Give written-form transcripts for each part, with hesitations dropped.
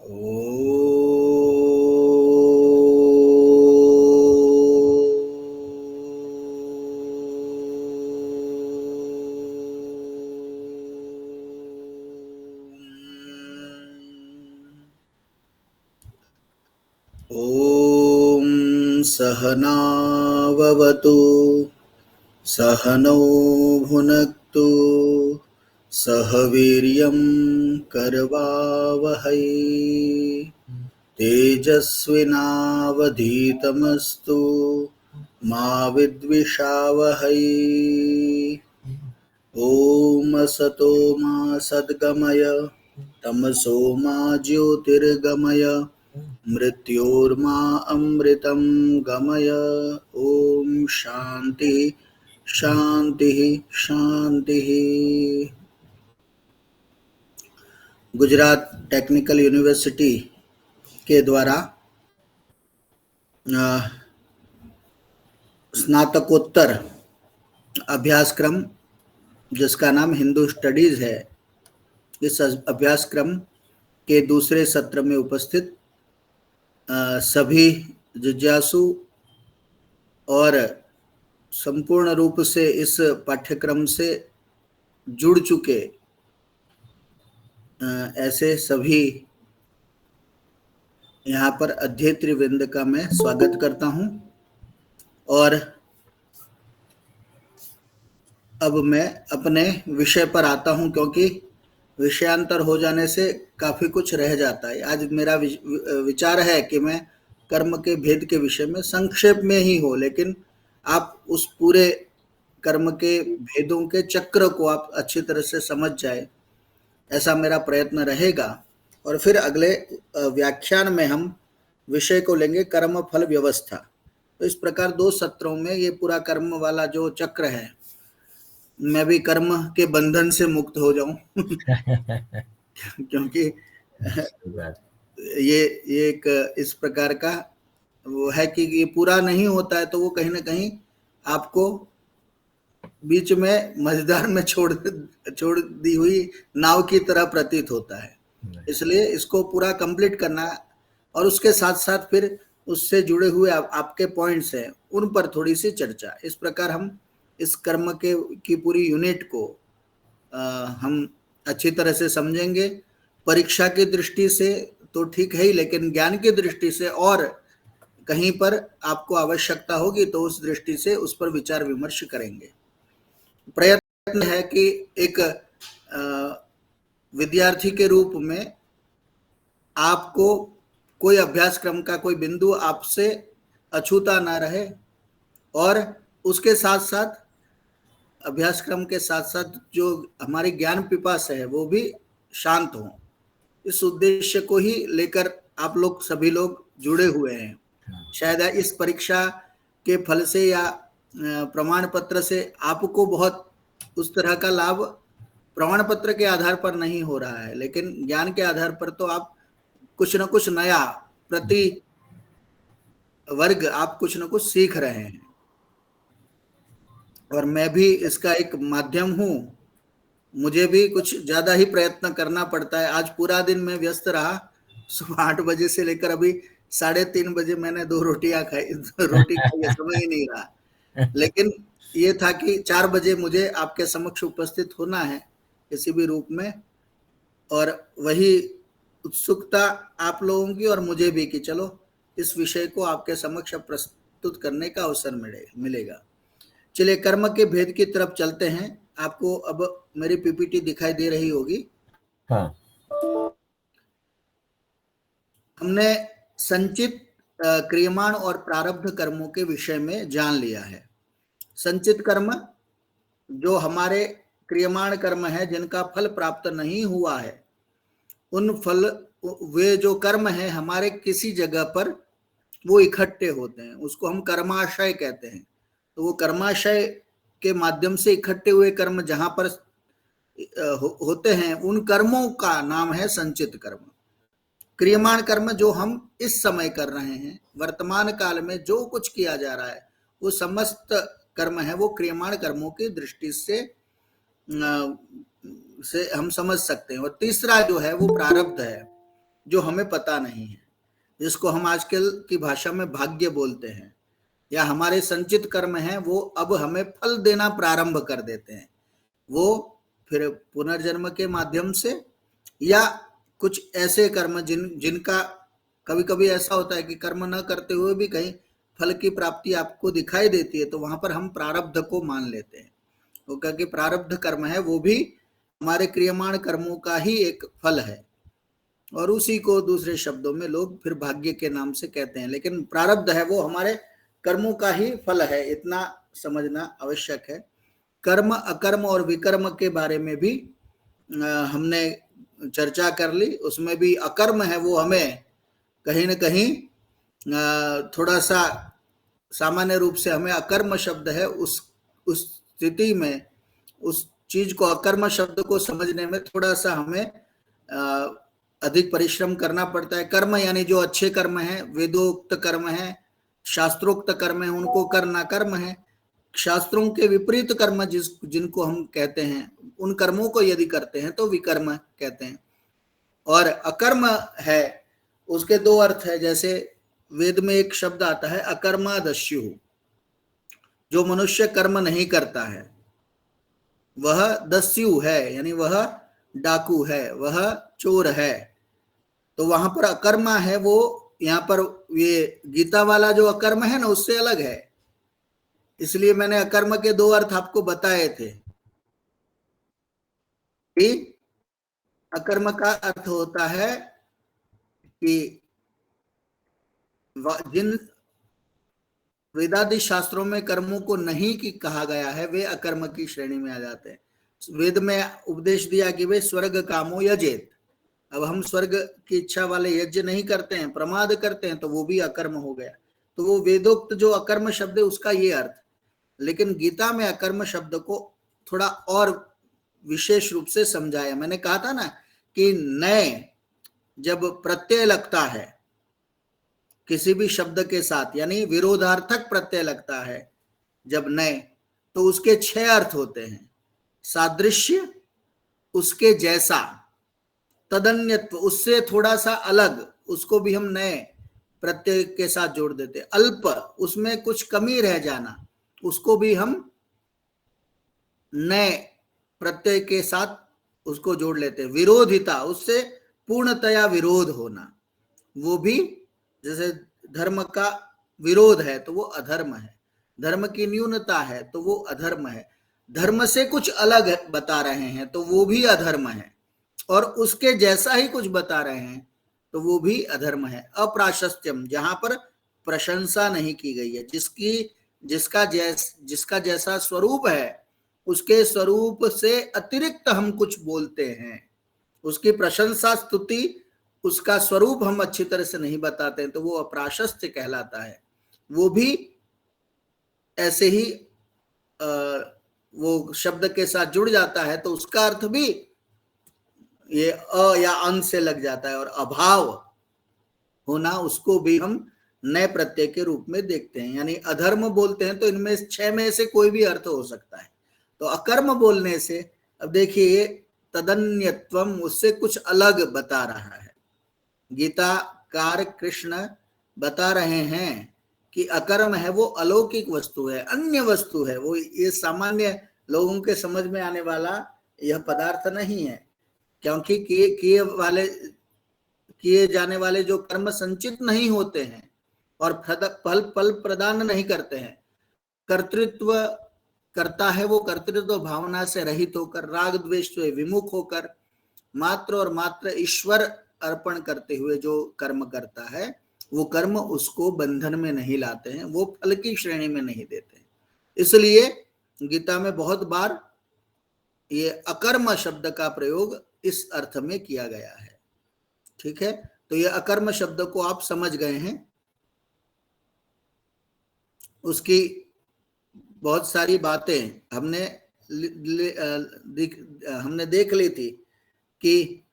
ओ ॐ सहनाववतु सहनौ भुनक्तु सह वीर्यं करवावहै तेजस्विनावधीतमस्तु मा विद्विषावहै। ॐ असतो मा सद्गमय तमसो मा ज्योतिर्गमय मृत्योर्मा अमृतं गमय। ओम शांति शांति शांति। गुजरात टेक्निकल यूनिवर्सिटी के द्वारा स्नातकोत्तर अभ्यासक्रम जिसका नाम हिंदू स्टडीज है, इस अभ्यासक्रम के दूसरे सत्र में उपस्थित सभी जिज्ञासु और संपूर्ण रूप से इस पाठ्यक्रम से जुड़ चुके ऐसे सभी यहाँ पर अध्येत्री वृंद का मैं स्वागत करता हूँ। और अब मैं अपने विषय पर आता हूँ, क्योंकि विषयांतर हो जाने से काफी कुछ रह जाता है। आज मेरा विचार है कि मैं कर्म के भेद के विषय में संक्षेप में ही हो, लेकिन आप उस पूरे कर्म के भेदों के चक्र को आप अच्छी तरह से समझ जाए, ऐसा मेरा प्रयत्न रहेगा। और फिर अगले व्याख्यान में हम विषय को लेंगे कर्म फल व्यवस्था। तो इस प्रकार 2 सत्रों में ये पूरा कर्म वाला जो चक्र है, मैं भी कर्म के बंधन से मुक्त हो जाऊं क्योंकि ये एक इस प्रकार का वो है कि ये पूरा नहीं होता है तो वो कहीं ना कहीं आपको बीच में मझधार में छोड़ दी हुई नाव की तरह प्रतीत होता है। इसलिए इसको पूरा कंप्लीट करना, और उसके साथ साथ फिर उससे जुड़े हुए आपके पॉइंट्स हैं, उन पर थोड़ी सी चर्चा। इस प्रकार हम इस कर्म की पूरी यूनिट को हम अच्छी तरह से समझेंगे। परीक्षा की दृष्टि से तो ठीक है ही, लेकिन ज्ञान की दृष्टि से और कहीं पर आपको आवश्यकता होगी तो उस दृष्टि से उस पर विचार विमर्श करेंगे। प्रयत्न है कि एक विद्यार्थी के रूप में आपको कोई अभ्यासक्रम का कोई बिंदु आपसे अछूता ना रहे, और उसके साथ साथ अभ्यासक्रम के साथ साथ जो हमारी ज्ञान पिपासा है वो भी शांत हो। इस उद्देश्य को ही लेकर आप लोग सभी लोग जुड़े हुए हैं। शायद इस परीक्षा के फल से या प्रमाण पत्र से आपको बहुत उस तरह का लाभ प्रमाण पत्र के आधार पर नहीं हो रहा है, लेकिन ज्ञान के आधार पर तो आप कुछ न कुछ नया प्रति वर्ग आप कुछ न कुछ सीख रहे हैं। और मैं भी इसका एक माध्यम हूँ, मुझे भी कुछ ज्यादा ही प्रयत्न करना पड़ता है। आज पूरा दिन मैं व्यस्त रहा, सुबह 8 बजे से लेकर अभी 3:30 बजे मैंने 2 रोटियां खाई, रोटी खाई है, समय ही नहीं रहा। लेकिन ये था कि 4 बजे मुझे आपके समक्ष उपस्थित होना है किसी भी रूप में, और वही उत्सुकता आप लोगों की और मुझे भी कि चलो इस विषय को आपके समक्ष प्रस्तुत करने का अवसर मिलेगा। चलिए कर्म के भेद की तरफ चलते हैं। आपको अब मेरी पीपीटी दिखाई दे रही होगी। हाँ। हमने संचित क्रियमाण और प्रारब्ध कर्मों के विषय में जान लिया है। संचित कर्म जो हमारे क्रियमाण कर्म है, जिनका फल प्राप्त नहीं हुआ है, उन फल वे जो कर्म है हमारे किसी जगह पर वो इकट्ठे होते हैं, उसको हम कर्माशय कहते हैं। तो वो कर्माशय के माध्यम से इकट्ठे हुए कर्म जहां पर होते हैं, उन कर्मों का नाम है संचित कर्म। क्रियमाण कर्म जो हम इस समय कर रहे हैं, वर्तमान काल में जो कुछ किया जा रहा है, वो समस्त कर्म है, वो क्रियमाण कर्मों की दृष्टि से हम समझ सकते हैं। और तीसरा जो है वो प्रारब्ध है, जो हमें पता नहीं है, जिसको हम आजकल की भाषा में भाग्य बोलते हैं, या हमारे संचित कर्म हैं वो अब हमें फल देना प्रारंभ कर देते हैं। वो फिर पुनर्जन्म के माध्यम से, या कुछ ऐसे कर्म जिनका कभी कभी ऐसा होता है कि कर्म न करते हुए भी कहीं फल की प्राप्ति आपको दिखाई देती है, तो वहां पर हम प्रारब्ध को मान लेते हैं, वो क्योंकि प्रारब्ध कर्म है वो भी हमारे क्रियमाण कर्मों का ही एक फल है, और उसी को दूसरे शब्दों में लोग फिर भाग्य के नाम से कहते हैं। लेकिन प्रारब्ध है वो हमारे कर्मों का ही फल है, इतना समझना आवश्यक है। कर्म, अकर्म और विकर्म के बारे में भी हमने चर्चा कर ली। उसमें भी अकर्म है वो हमें कहीं न कहीं थोड़ा सा सामान्य रूप से हमें अकर्म शब्द है, उस स्थिति में उस चीज को, अकर्म शब्द को समझने में थोड़ा सा हमें अधिक परिश्रम करना पड़ता है। कर्म यानी जो अच्छे कर्म हैं, वेदोक्त कर्म है, शास्त्रोक्त कर्म है, उनको करना कर्म है। शास्त्रों के विपरीत कर्म जिनको हम कहते हैं, उन कर्मों को यदि करते हैं तो विकर्म कहते हैं। और अकर्म है उसके दो अर्थ है, जैसे वेद में एक शब्द आता है अकर्मादस्यु, जो मनुष्य कर्म नहीं करता है वह दस्यु है, यानी वह डाकू है, वह चोर है। तो वहां पर अकर्मा है वो, यहाँ पर ये गीता वाला जो अकर्म है ना उससे अलग है, इसलिए मैंने अकर्म के दो अर्थ आपको बताए थे। अकर्म का अर्थ होता है कि जिन वेदादि शास्त्रों में कर्मों को नहीं की कहा गया है वे अकर्म की श्रेणी में आ जाते हैं। वेद में उपदेश दिया कि वे स्वर्ग कामो यजेत, अब हम स्वर्ग की इच्छा वाले यज्ञ नहीं करते हैं, प्रमाद करते हैं, तो वो भी अकर्म हो गया। तो वो वेदोक्त जो अकर्म शब्द है उसका ये अर्थ। लेकिन गीता में अकर्म शब्द को थोड़ा और विशेष रूप से समझाया। मैंने कहा था ना कि नए जब प्रत्यय लगता है किसी भी शब्द के साथ, यानी विरोधार्थक प्रत्यय लगता है जब नए, तो उसके 6 अर्थ होते हैं। सादृश्य, उसके जैसा, तदन्यत्व, उससे थोड़ा सा अलग, उसको भी हम नए प्रत्यय के साथ जोड़ देते। अल्प, उसमें कुछ कमी रह जाना, उसको भी हम नए प्रत्यय के साथ उसको जोड़ लेते। विरोधिता, उससे पूर्णतया विरोध होना, वो भी, जैसे धर्म का विरोध है तो वो अधर्म है, धर्म की न्यूनता है तो वो अधर्म है, धर्म से कुछ अलग बता रहे हैं तो वो भी अधर्म है, और उसके जैसा ही कुछ बता रहे हैं तो वो भी अधर्म है। अप्राशस्त्यम, जहां पर प्रशंसा नहीं की गई है, जिसका जैसा स्वरूप है उसके स्वरूप से अतिरिक्त हम कुछ बोलते हैं, उसकी प्रशंसा स्तुति, उसका स्वरूप हम अच्छी तरह से नहीं बताते हैं, तो वो अप्राशस्त्य कहलाता है। वो भी ऐसे ही वो शब्द के साथ जुड़ जाता है तो उसका अर्थ भी ये अ या अन से लग जाता है, और अभाव होना उसको भी हम नए प्रत्यय के रूप में देखते हैं, यानी अधर्म बोलते हैं तो इनमें 6 में से कोई भी अर्थ हो सकता है। तो अकर्म बोलने से, अब देखिए, तदन्यत्वम, उससे कुछ अलग बता रहा है। गीताकार कृष्ण बता रहे हैं कि अकर्म है वो अलौकिक वस्तु है, अन्य वस्तु है, वो ये सामान्य लोगों के समझ में आने वाला यह पदार्थ नहीं है, क्योंकि किए जाने वाले जो कर्म संचित नहीं होते हैं और फल प्रदान नहीं करते हैं। कर्तृत्व करता है वो कर्तृत्व भावना से रहित होकर, राग द्वेष से विमुख होकर, मात्र और मात्र ईश्वर अर्पण करते हुए जो कर्म करता है वो कर्म उसको बंधन में नहीं लाते हैं, वो फल की श्रेणी में नहीं देते हैं। इसलिए गीता में बहुत बार ये अकर्म शब्द का प्रयोग इस अर्थ में किया गया है। ठीक है, तो ये अकर्म शब्द को आप समझ गए हैं। उसकी बहुत सारी बातें हमने देख ली थी कि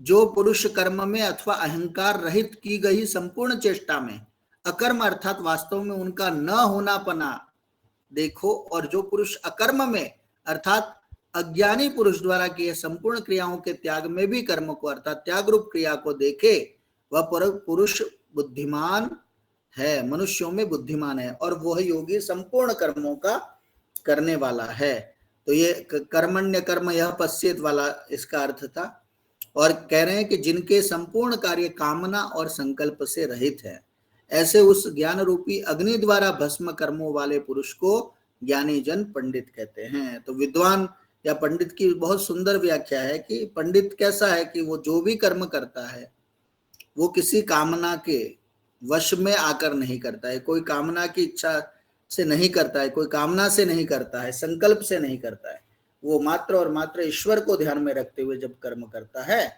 जो पुरुष कर्म में अथवा अहंकार रहित की गई संपूर्ण चेष्टा में अकर्म अर्थात वास्तव में उनका न होना पना देखो, और जो पुरुष अकर्म में अर्थात अज्ञानी पुरुष द्वारा किए संपूर्ण क्रियाओं के त्याग में भी कर्म को अर्थात त्याग रूप क्रिया को देखे वह पुरुष बुद्धिमान है, मनुष्यों में बुद्धिमान है, और वह योगी संपूर्ण कर्मों का करने वाला है। तो ये कर्मण्य कर्म यह पश्चेत वाला इसका अर्थ था। और कह रहे हैं कि जिनके संपूर्ण कार्य कामना और संकल्प से रहित है, ऐसे उस ज्ञान रूपी अग्नि द्वारा भस्म कर्मों वाले पुरुष को ज्ञानी जन पंडित कहते हैं। तो विद्वान या पंडित की बहुत सुंदर व्याख्या है कि पंडित कैसा है कि वो जो भी कर्म करता है वो किसी कामना के वश में आकर नहीं करता है, कोई कामना की इच्छा से नहीं करता है, कोई कामना से नहीं करता है, संकल्प से नहीं करता है, वो मात्र और मात्र ईश्वर को ध्यान में रखते हुए जब कर्म करता है।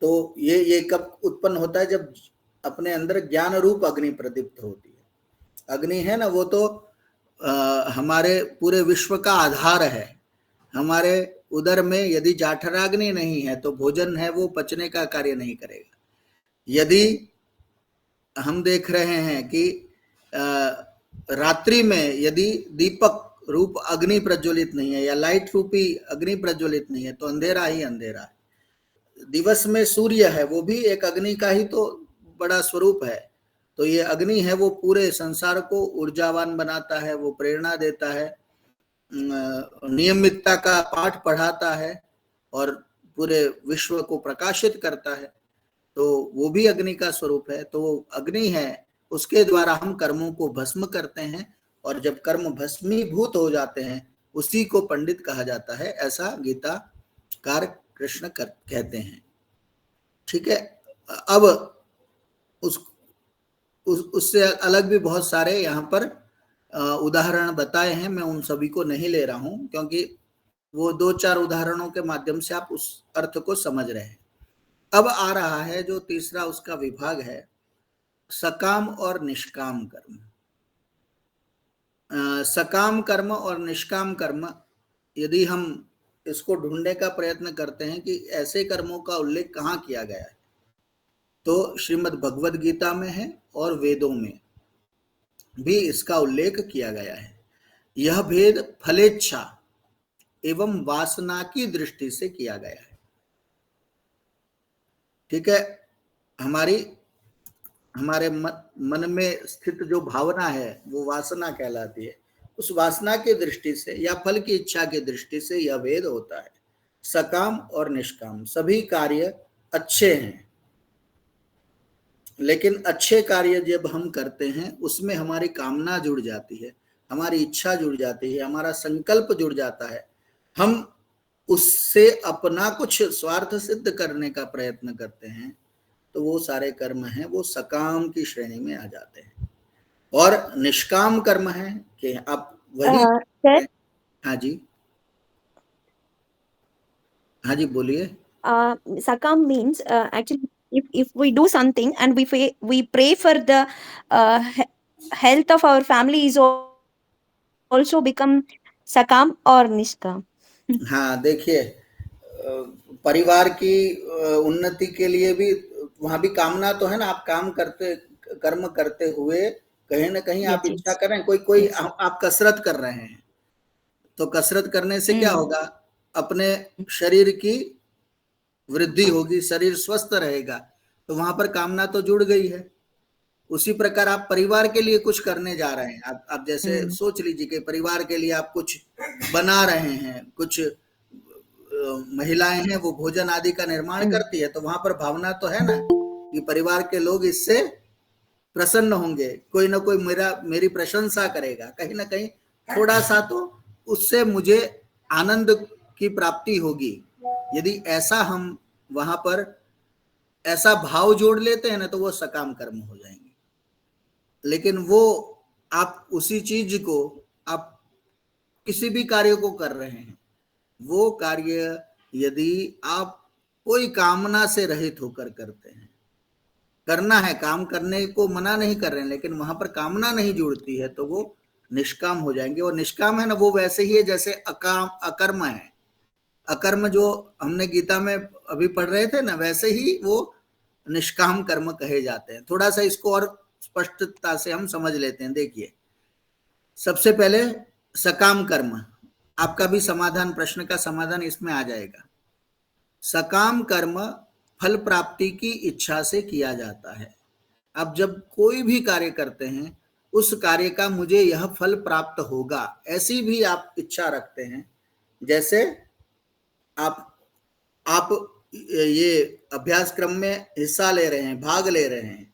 तो ये कब उत्पन्न होता है? जब अपने अंदर ज्ञान रूप अग्नि प्रदीप्त होती है। अग्नि है ना, वो तो हमारे पूरे विश्व का आधार है। हमारे उदर में यदि जाठराग्नि नहीं है तो भोजन है वो पचने का कार्य नहीं करेगा। यदि हम देख रहे हैं कि रात्रि में यदि दीपक रूप अग्नि प्रज्वलित नहीं है या लाइट रूपी अग्नि प्रज्वलित नहीं है तो अंधेरा ही अंधेरा है। दिवस में सूर्य है, वो भी एक अग्नि का ही तो बड़ा स्वरूप है। तो ये अग्नि है, वो पूरे संसार को ऊर्जावान बनाता है, वो प्रेरणा देता है, नियमितता का पाठ पढ़ाता है और पूरे विश्व को प्रकाशित करता है। तो वो भी अग्नि का स्वरूप है। तो वो अग्नि है, उसके द्वारा हम कर्मों को भस्म करते हैं, और जब कर्म भस्मीभूत हो जाते हैं उसी को पंडित कहा जाता है, ऐसा गीताकार कृष्ण कहते हैं। ठीक है। अब उससे अलग भी बहुत सारे यहाँ पर उदाहरण बताए हैं, मैं उन सभी को नहीं ले रहा हूं क्योंकि वो 2-4 उदाहरणों के माध्यम से आप उस अर्थ को समझ रहे हैं। अब आ रहा है जो तीसरा उसका विभाग है, सकाम और निष्काम कर्म। सकाम कर्म और निष्काम कर्म, यदि हम इसको ढूंढने का प्रयत्न करते हैं कि ऐसे कर्मों का उल्लेख कहाँ किया गया है, तो श्रीमद् भगवद गीता में है और वेदों में भी इसका उल्लेख किया गया है। यह भेद फलेच्छा एवं वासना की दृष्टि से किया गया है। ठीक है। हमारे मन में स्थित जो भावना है वो वासना कहलाती है। उस वासना की दृष्टि से या फल की इच्छा की दृष्टि से यह भेद होता है। सकाम और निष्काम सभी कार्य अच्छे हैं, लेकिन अच्छे कार्य जब हम करते हैं उसमें हमारी कामना जुड़ जाती है, हमारी इच्छा जुड़ जाती है, हमारा संकल्प जुड़ जाता है, हम उससे अपना कुछ स्वार्थ सिद्ध करने का प्रयत्न करते हैं, तो वो सारे कर्म हैं वो सकाम की श्रेणी में आ जाते हैं। और निष्काम कर्म है कि आप वही हाँ जी, हाँ जी बोलिए। Sakam means actually if we do something and we pray for the health of our family is also become sakam or nishkam. हाँ देखिए, परिवार की उन्नति के लिए भी वहां भी कामना तो है ना, आप कर्म करते हुए कहीं ना कहीं आप इच्छा कर रहे हैं, कोई आप कसरत कर रहे हैं, तो कसरत करने से क्या होगा, अपने शरीर की वृद्धि होगी, शरीर स्वस्थ रहेगा, तो वहां पर कामना तो जुड़ गई है। उसी प्रकार आप परिवार के लिए कुछ करने जा रहे हैं, आप जैसे सोच लीजिए कि परिवार के लिए आप कुछ बना रहे हैं, कुछ महिलाएं हैं वो भोजन आदि का निर्माण करती है, तो वहां पर भावना तो है ना कि परिवार के लोग इससे प्रसन्न होंगे, कोई ना कोई मेरी प्रशंसा करेगा, कहीं ना कहीं थोड़ा सा तो उससे मुझे आनंद की प्राप्ति होगी। यदि ऐसा हम वहां पर ऐसा भाव जोड़ लेते हैं ना तो वो सकाम कर्म हो जाएंगे। लेकिन वो आप उसी चीज को आप किसी भी कार्य को कर रहे हैं, वो कार्य यदि आप कोई कामना से रहित होकर करते हैं, करना है, काम करने को मना नहीं कर रहे हैं, लेकिन वहां पर कामना नहीं जुड़ती है तो वो निष्काम हो जाएंगे। और निष्काम है ना वो वैसे ही है जैसे अकर्म है। अकर्म जो हमने गीता में अभी पढ़ रहे थे ना, वैसे ही वो निष्काम कर्म कहे जाते हैं। थोड़ा सा इसको और स्पष्टता से हम समझ लेते हैं। देखिए, सबसे पहले सकाम कर्म, आपका भी समाधान, प्रश्न का समाधान इसमें आ जाएगा। सकाम कर्म फल प्राप्ति की इच्छा से किया जाता है। अब जब कोई भी कार्य करते हैं, उस कार्य का मुझे यह फल प्राप्त होगा, ऐसी भी आप इच्छा रखते हैं। जैसे आप ये अभ्यास क्रम में हिस्सा ले रहे हैं, भाग ले रहे हैं,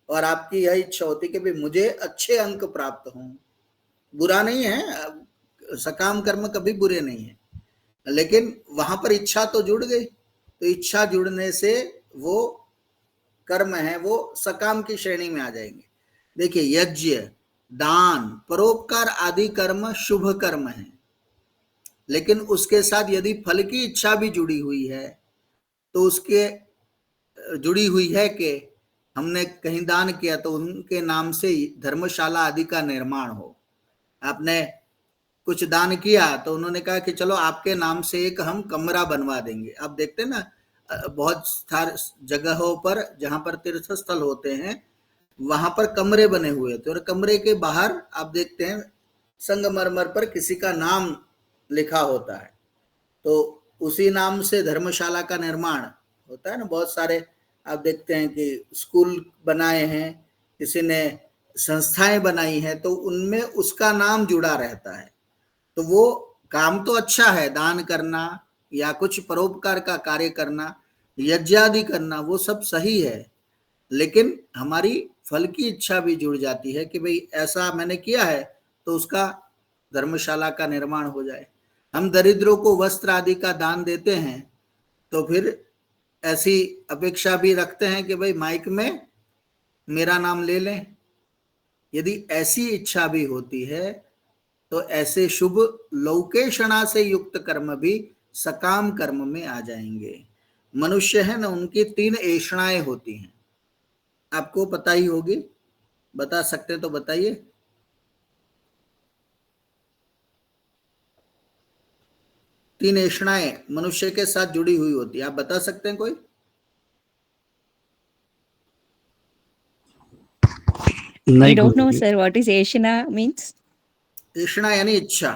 और आपकी यह इच्छा होती कि भाई मुझे अच्छे अंक प्राप्त हों। बुरा नहीं है, सकाम कर्म कभी बुरे नहीं है, लेकिन वहां पर इच्छा तो जुड़ गई, तो इच्छा जुड़ने से वो कर्म है वो सकाम की श्रेणी में आ जाएंगे। देखिए, यज्ञ, दान, परोपकार आदि कर्म शुभ कर्म है, लेकिन उसके साथ यदि फल की इच्छा भी जुड़ी हुई है, तो उसके जुड़ी हुई है कि हमने कहीं दान किया तो उनके नाम से धर्मशाला आदि का निर्माण हो। आपने कुछ दान किया तो उन्होंने कहा कि चलो आपके नाम से एक हम कमरा बनवा देंगे। आप देखते हैं ना, बहुत सारे जगहों पर जहां पर तीर्थ स्थल होते हैं, वहां पर कमरे बने हुए थे, और कमरे के बाहर आप देखते हैं संगमरमर पर किसी का नाम लिखा होता है। तो उसी नाम से धर्मशाला का निर्माण होता है ना। बहुत सारे आप देखते हैं कि स्कूल बनाए हैं, किसी ने संस्थाएं बनाई हैं, तो उनमें उसका नाम जुड़ा रहता है। तो वो काम तो अच्छा है, दान करना या कुछ परोपकार का कार्य करना, यज्ञादि करना, वो सब सही है, लेकिन हमारी फल की इच्छा भी जुड़ जाती है कि भाई ऐसा मैंने किया है तो उसका धर्मशाला का निर्माण हो जाए। हम दरिद्रों को वस्त्र आदि का दान देते हैं, तो फिर ऐसी अपेक्षा भी रखते हैं कि भाई माइक में मेरा नाम ले लें। यदि ऐसी इच्छा भी होती है, तो ऐसे शुभ लौकेशणा से युक्त कर्म भी सकाम कर्म में आ जाएंगे। मनुष्य है ना, उनकी 3 ऐषणाएं होती हैं, आपको पता ही होगी, बता सकते तो बताइए। 3 ऐषणाएं मनुष्य के साथ जुड़ी हुई होती है, आप बता सकते हैं कोई? I don't know, sir. What is Ashina means? ऐषणा यानी इच्छा।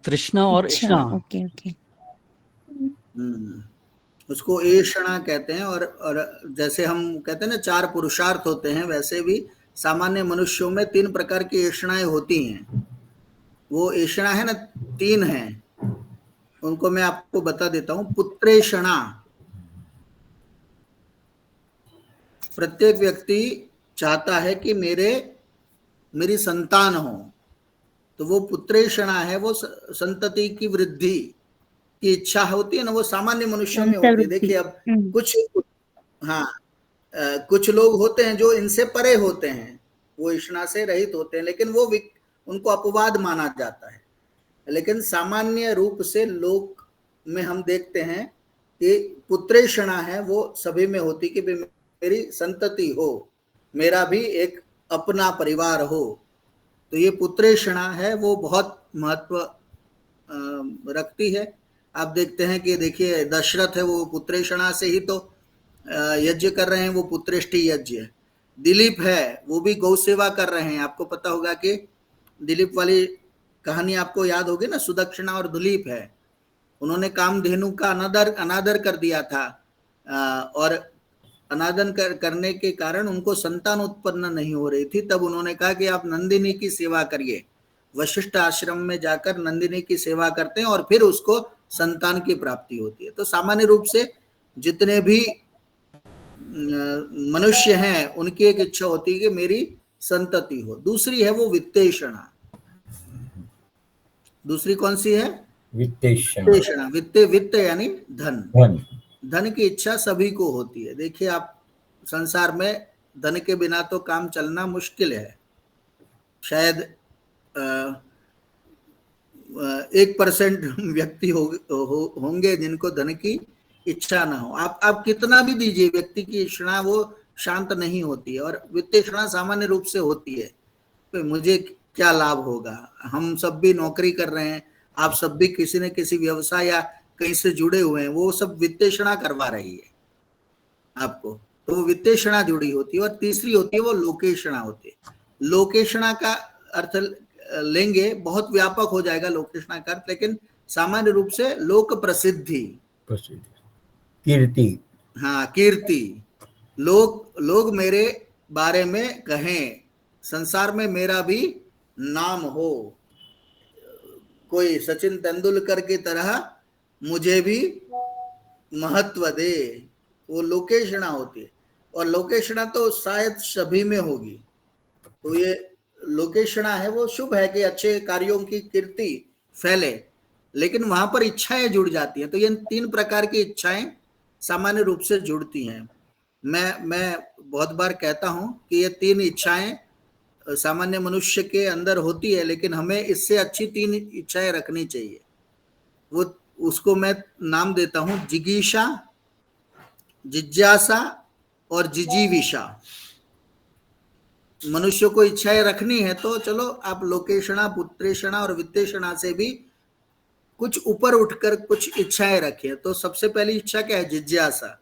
तृष्णा और इच्छा। Okay okay. उसको ऐषणा कहते हैं। और जैसे हम कहते हैं ना 4 पुरुषार्थ होते हैं, वैसे भी सामान्य मनुष्यों में 3 प्रकार की ऐषणाएं होती हैं। वो ऐषणा है ना, 3 हैं, उनको मैं आपको बता देता हूं। पुत्रेषणा, प्रत्येक व्यक्ति चाहता है कि मेरी संतान हो, तो वो पुत्रेषणा है, वो संतति की वृद्धि की इच्छा होती है ना, वो सामान्य मनुष्यों में होती है। देखिए, अब कुछ लोग होते हैं जो इनसे परे होते हैं, वो इच्छा से रहित होते हैं, लेकिन वो उनको अपवाद माना जाता है। लेकिन सामान्य रूप से लोक में हम देखते हैं कि पुत्रेषणा है वो सभी में होती कि मेरी संतति हो, मेरा भी एक अपना परिवार हो। तो ये पुत्रेषणा है वो बहुत महत्व रखती है। आप देखते हैं कि देखिए दशरथ है, वो पुत्रेषणा से ही तो यज्ञ कर रहे हैं, वो पुत्रेष्टि यज्ञ है। दिलीप है, वो भी गौ सेवा कर रहे हैं। आपको पता होगा कि दिलीप वाली कहानी आपको याद होगी ना, सुदक्षिणा और दिलीप है, उन्होंने कामधेनु का अनादर कर दिया था, और अनादर करने के कारण उनको संतान उत्पन्न नहीं हो रही थी। तब उन्होंने कहा कि आप नंदिनी की सेवा करिए। वशिष्ठ आश्रम में जाकर नंदिनी की सेवा करते हैं और फिर उसको संतान की प्राप्ति होती है। तो सामान्य रूप से जितने भी मनुष्य हैं उनकी एक इच्छा होती है कि मेरी संतति हो। दूसरी है वो वित्तेषणा। दूसरी कौन सी है? वित्तेषणा। वित्त यानी धन की इच्छा सभी को होती है। देखिए, आप संसार में धन के बिना तो काम चलना मुश्किल है। शायद 1% व्यक्ति होंगे जिनको धन की इच्छा ना हो। आप कितना भी दीजिए, व्यक्ति की इच्छा वो शांत नहीं होती है, और वित्तेषणा सामान्य रूप से होती है। तो मुझे क्या लाभ होगा, हम सब भी नौकरी कर रहे हैं, आप सब भी किसी न किसी व्यवसाय या कहीं से जुड़े हुए हैं, वो सब वित्तेषणा करवा रही है आपको, तो वो वित्तेषणा जुड़ी होती है। और तीसरी होती है वो लोकेषणा होती है। लोकेषणा का अर्थ लेंगे बहुत व्यापक हो जाएगा लोकेशना का अर्थ, लेकिन सामान्य रूप से लोक प्रसिद्धि, कीर्ति, हाँ कीर्ति, लोग मेरे बारे में कहें, संसार में मेरा भी नाम हो, कोई सचिन तेंदुलकर की तरह मुझे भी महत्व दे, वो लोकेशना होती है। और लोकेशना तो शायद सभी में होगी, तो ये लोकेशना है वो शुभ है कि अच्छे कार्यों की कीर्ति फैले, लेकिन वहां पर इच्छाएं जुड़ जाती हैं। तो ये 3 प्रकार की इच्छाएं सामान्य रूप से जुड़ती हैं। मैं बहुत बार कहता हूं कि ये 3 इच्छाएं सामान्य मनुष्य के अंदर होती है, लेकिन हमें इससे अच्छी 3 इच्छाएं रखनी चाहिए। वो उसको मैं नाम देता हूं जिगीषा, जिज्ञासा और जिजीविषा। मनुष्य को इच्छाएं रखनी है तो चलो आप लोकेशना, पुत्रेषणा और वित्तेषणा से भी कुछ ऊपर उठकर कुछ इच्छाएं रखिए। तो सबसे पहली इच्छा क्या है? जिज्ञासा,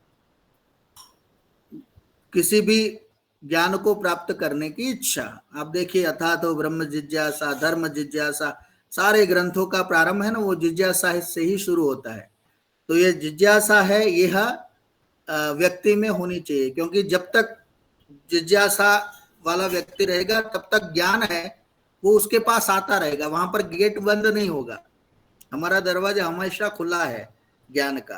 किसी भी ज्ञान को प्राप्त करने की इच्छा। आप देखिए अथा तो ब्रह्म जिज्ञासा, धर्म जिज्ञासा, सारे ग्रंथों का प्रारंभ है ना वो जिज्ञासा से ही शुरू होता है। तो ये जिज्ञासा है, यह व्यक्ति में होनी चाहिए, क्योंकि जब तक जिज्ञासा वाला व्यक्ति रहेगा तब तक ज्ञान है वो उसके पास आता रहेगा, वहां पर गेट बंद नहीं होगा, हमारा दरवाजा हमेशा खुला है ज्ञान का।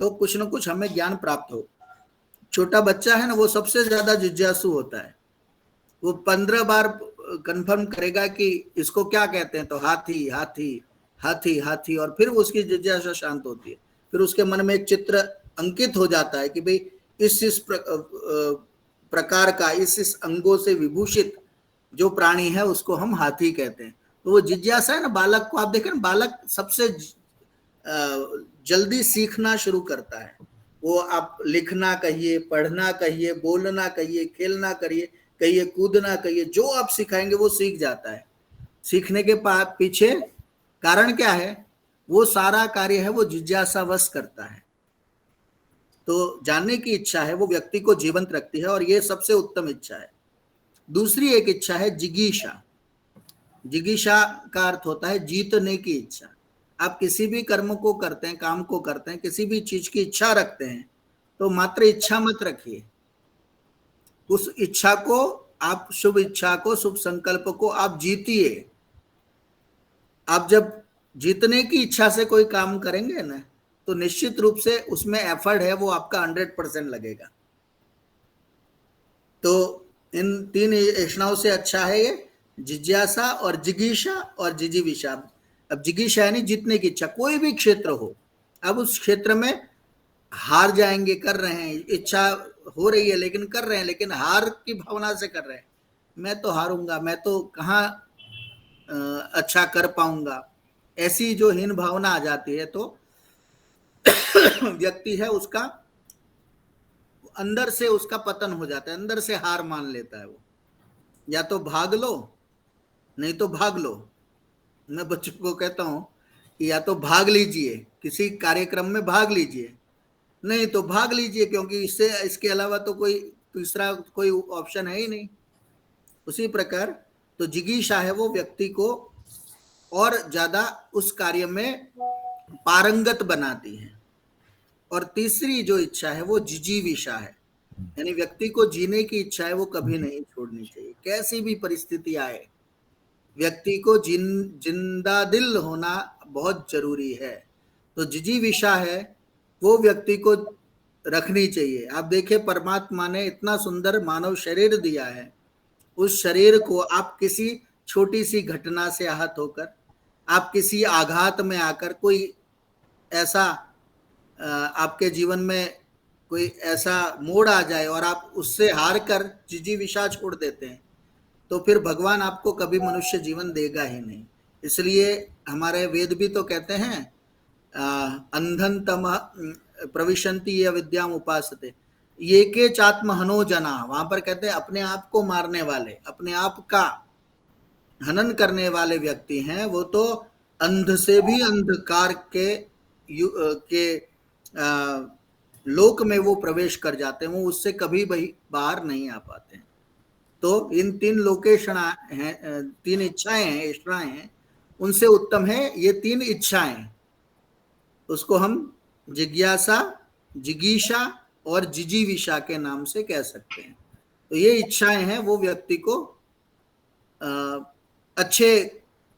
तो कुछ न कुछ हमें ज्ञान प्राप्त हो। छोटा बच्चा है ना वो सबसे ज्यादा जिज्ञासु होता है, वो 15 बार कंफर्म करेगा कि इसको क्या कहते हैं, तो हाथी हाथी हाथी हाथी, और फिर उसकी जिज्ञासा शांत होती है। फिर उसके मन में एक चित्र अंकित हो जाता है कि भाई इस प्रकार का, इस अंगों से विभूषित जो प्राणी है उसको हम हाथी कहते हैं। तो वो जिज्ञासा है ना, बालक को आप देखें ना, बालक सबसे जल्दी सीखना शुरू करता है। वो आप लिखना कहिए, पढ़ना कहिए, बोलना कहिए, खेलना कहिए, कूदना कहिए, जो आप सिखाएंगे वो सीख जाता है। सीखने के पीछे कारण क्या है? वो सारा कार्य है वो जिज्ञासावश करता है। तो जानने की इच्छा है वो व्यक्ति को जीवंत रखती है, और ये सबसे उत्तम इच्छा है। दूसरी एक इच्छा है जिगीषा। जिगीषा का अर्थ होता है जीतने की इच्छा। आप किसी भी कर्म को करते हैं, काम को करते हैं, किसी भी चीज की इच्छा रखते हैं, तो मात्र इच्छा मत रखिए, उस इच्छा को आप, शुभ इच्छा को, शुभ संकल्प को आप जीतिए। आप जब जीतने की इच्छा से कोई काम करेंगे ना, तो निश्चित रूप से उसमें एफर्ट है वो आपका 100% लगेगा। तो इन 3 इच्छाओं से अच्छा है ये जिज्ञासा और जिगीषा और जिजीविषा। अब जिगीषा यानी जीतने की इच्छा, कोई भी क्षेत्र हो, अब उस क्षेत्र में हार जाएंगे, कर रहे हैं, इच्छा हो रही है लेकिन कर रहे हैं, लेकिन हार की भावना से कर रहे हैं, मैं तो हारूंगा, मैं तो कहाँ अच्छा कर पाऊंगा, ऐसी जो हीन भावना आ जाती है, तो व्यक्ति है उसका अंदर से उसका पतन हो जाता है, अंदर से हार मान लेता है वो। या तो भाग लो, नहीं तो भाग लो। मैं बच्चों को कहता हूं कि या तो भाग लीजिए, किसी कार्यक्रम में भाग लीजिए, नहीं तो भाग लीजिए, क्योंकि इसके अलावा तो कोई तीसरा कोई ऑप्शन है ही नहीं। उसी प्रकार तो जिगीषा है वो व्यक्ति को और ज्यादा उस कार्य में पारंगत बनाती है। और तीसरी जो इच्छा है वो जिजीविषा है, यानी व्यक्ति को जीने की इच्छा है वो कभी नहीं छोड़नी चाहिए, कैसी भी परिस्थिति आए व्यक्ति को जिंदा दिल होना बहुत जरूरी है। तो जिजीविषा है वो व्यक्ति को रखनी चाहिए। आप देखिए परमात्मा ने इतना सुंदर मानव शरीर दिया है, उस शरीर को आप किसी छोटी सी घटना से आहत होकर, आप किसी आघात में आकर, कोई ऐसा आपके जीवन में कोई ऐसा मोड़ आ जाए और आप उससे हार कर जिजीविषा छोड़ देते हैं, तो फिर भगवान आपको कभी मनुष्य जीवन देगा ही नहीं। इसलिए हमारे वेद भी तो कहते हैं अंधन तम प्रविशन्ति ये विद्याम उपासते ये के चात्म हनो जना। वहां पर कहते हैं अपने आप को मारने वाले, अपने आप का हनन करने वाले व्यक्ति हैं, वो तो अंध से भी अंधकार के लोक में वो प्रवेश कर जाते हैं, वो उससे कभी बाहर नहीं आ पाते हैं। तो इन 3 लोकेशणा हैं, 3 इच्छाएं हैं, इष्टाएं हैं, उनसे उत्तम है ये 3 इच्छाएं। उसको हम जिज्ञासा, जिगीषा और जिजीविषा के नाम से कह सकते हैं। तो ये इच्छाएं हैं, वो व्यक्ति को अच्छे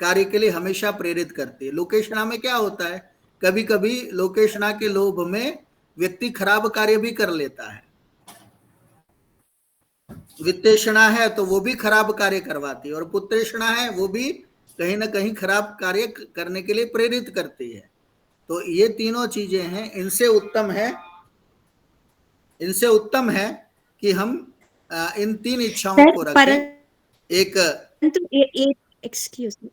कार्य के लिए हमेशा प्रेरित करती है। लोकेशना में क्या होता है, कभी कभी लोकेशना के लोभ में व्यक्ति खराब कार्य भी कर लेता है। वित्तेषणा है तो वो भी खराब कार्य करवाती है, और पुत्रेषणा है वो भी कहीं ना कहीं खराब कार्य करने के लिए प्रेरित करती है। तो ये तीनों चीजें हैं, इनसे उत्तम है कि हम इन 3 इच्छाओं को रखें। एक एक्सक्यूज मी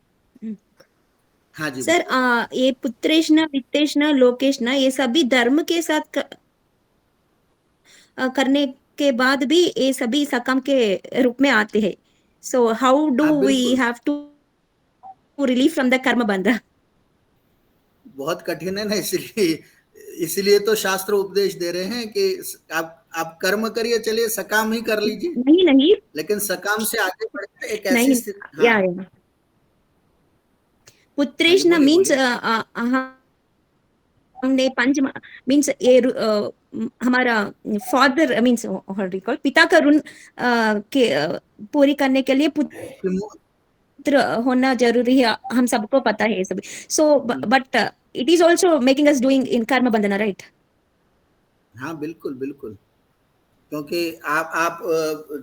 हाँ जी सर, ये पुत्रेषणा, वित्तेषणा, लोकेशना, ये सभी धर्म के साथ करने के बाद भी ये सभी सकाम के रूप में आते हैं। So how do we have to relieve from the karma bandhan? बहुत कठिन है ना, इसलिए तो शास्त्र उपदेश दे रहे हैं कि आप कर्म करिए, चलिए सकाम ही कर लीजिए। नहीं, लेकिन सकाम से आगे बढ़े एक ऐसी स्थिति। या पुत्रेषणा मीन्स हमने पंच मीन्स ये हमारा फादर मीन्स रिकॉल पिता का ऋण के पूरी करने के लिए पुत्र होना जरूरी है, हम सबको पता है ये सब। So but it is also making us doing in कर्म बंधना, राइट? हाँ बिल्कुल बिल्कुल, क्योंकि आप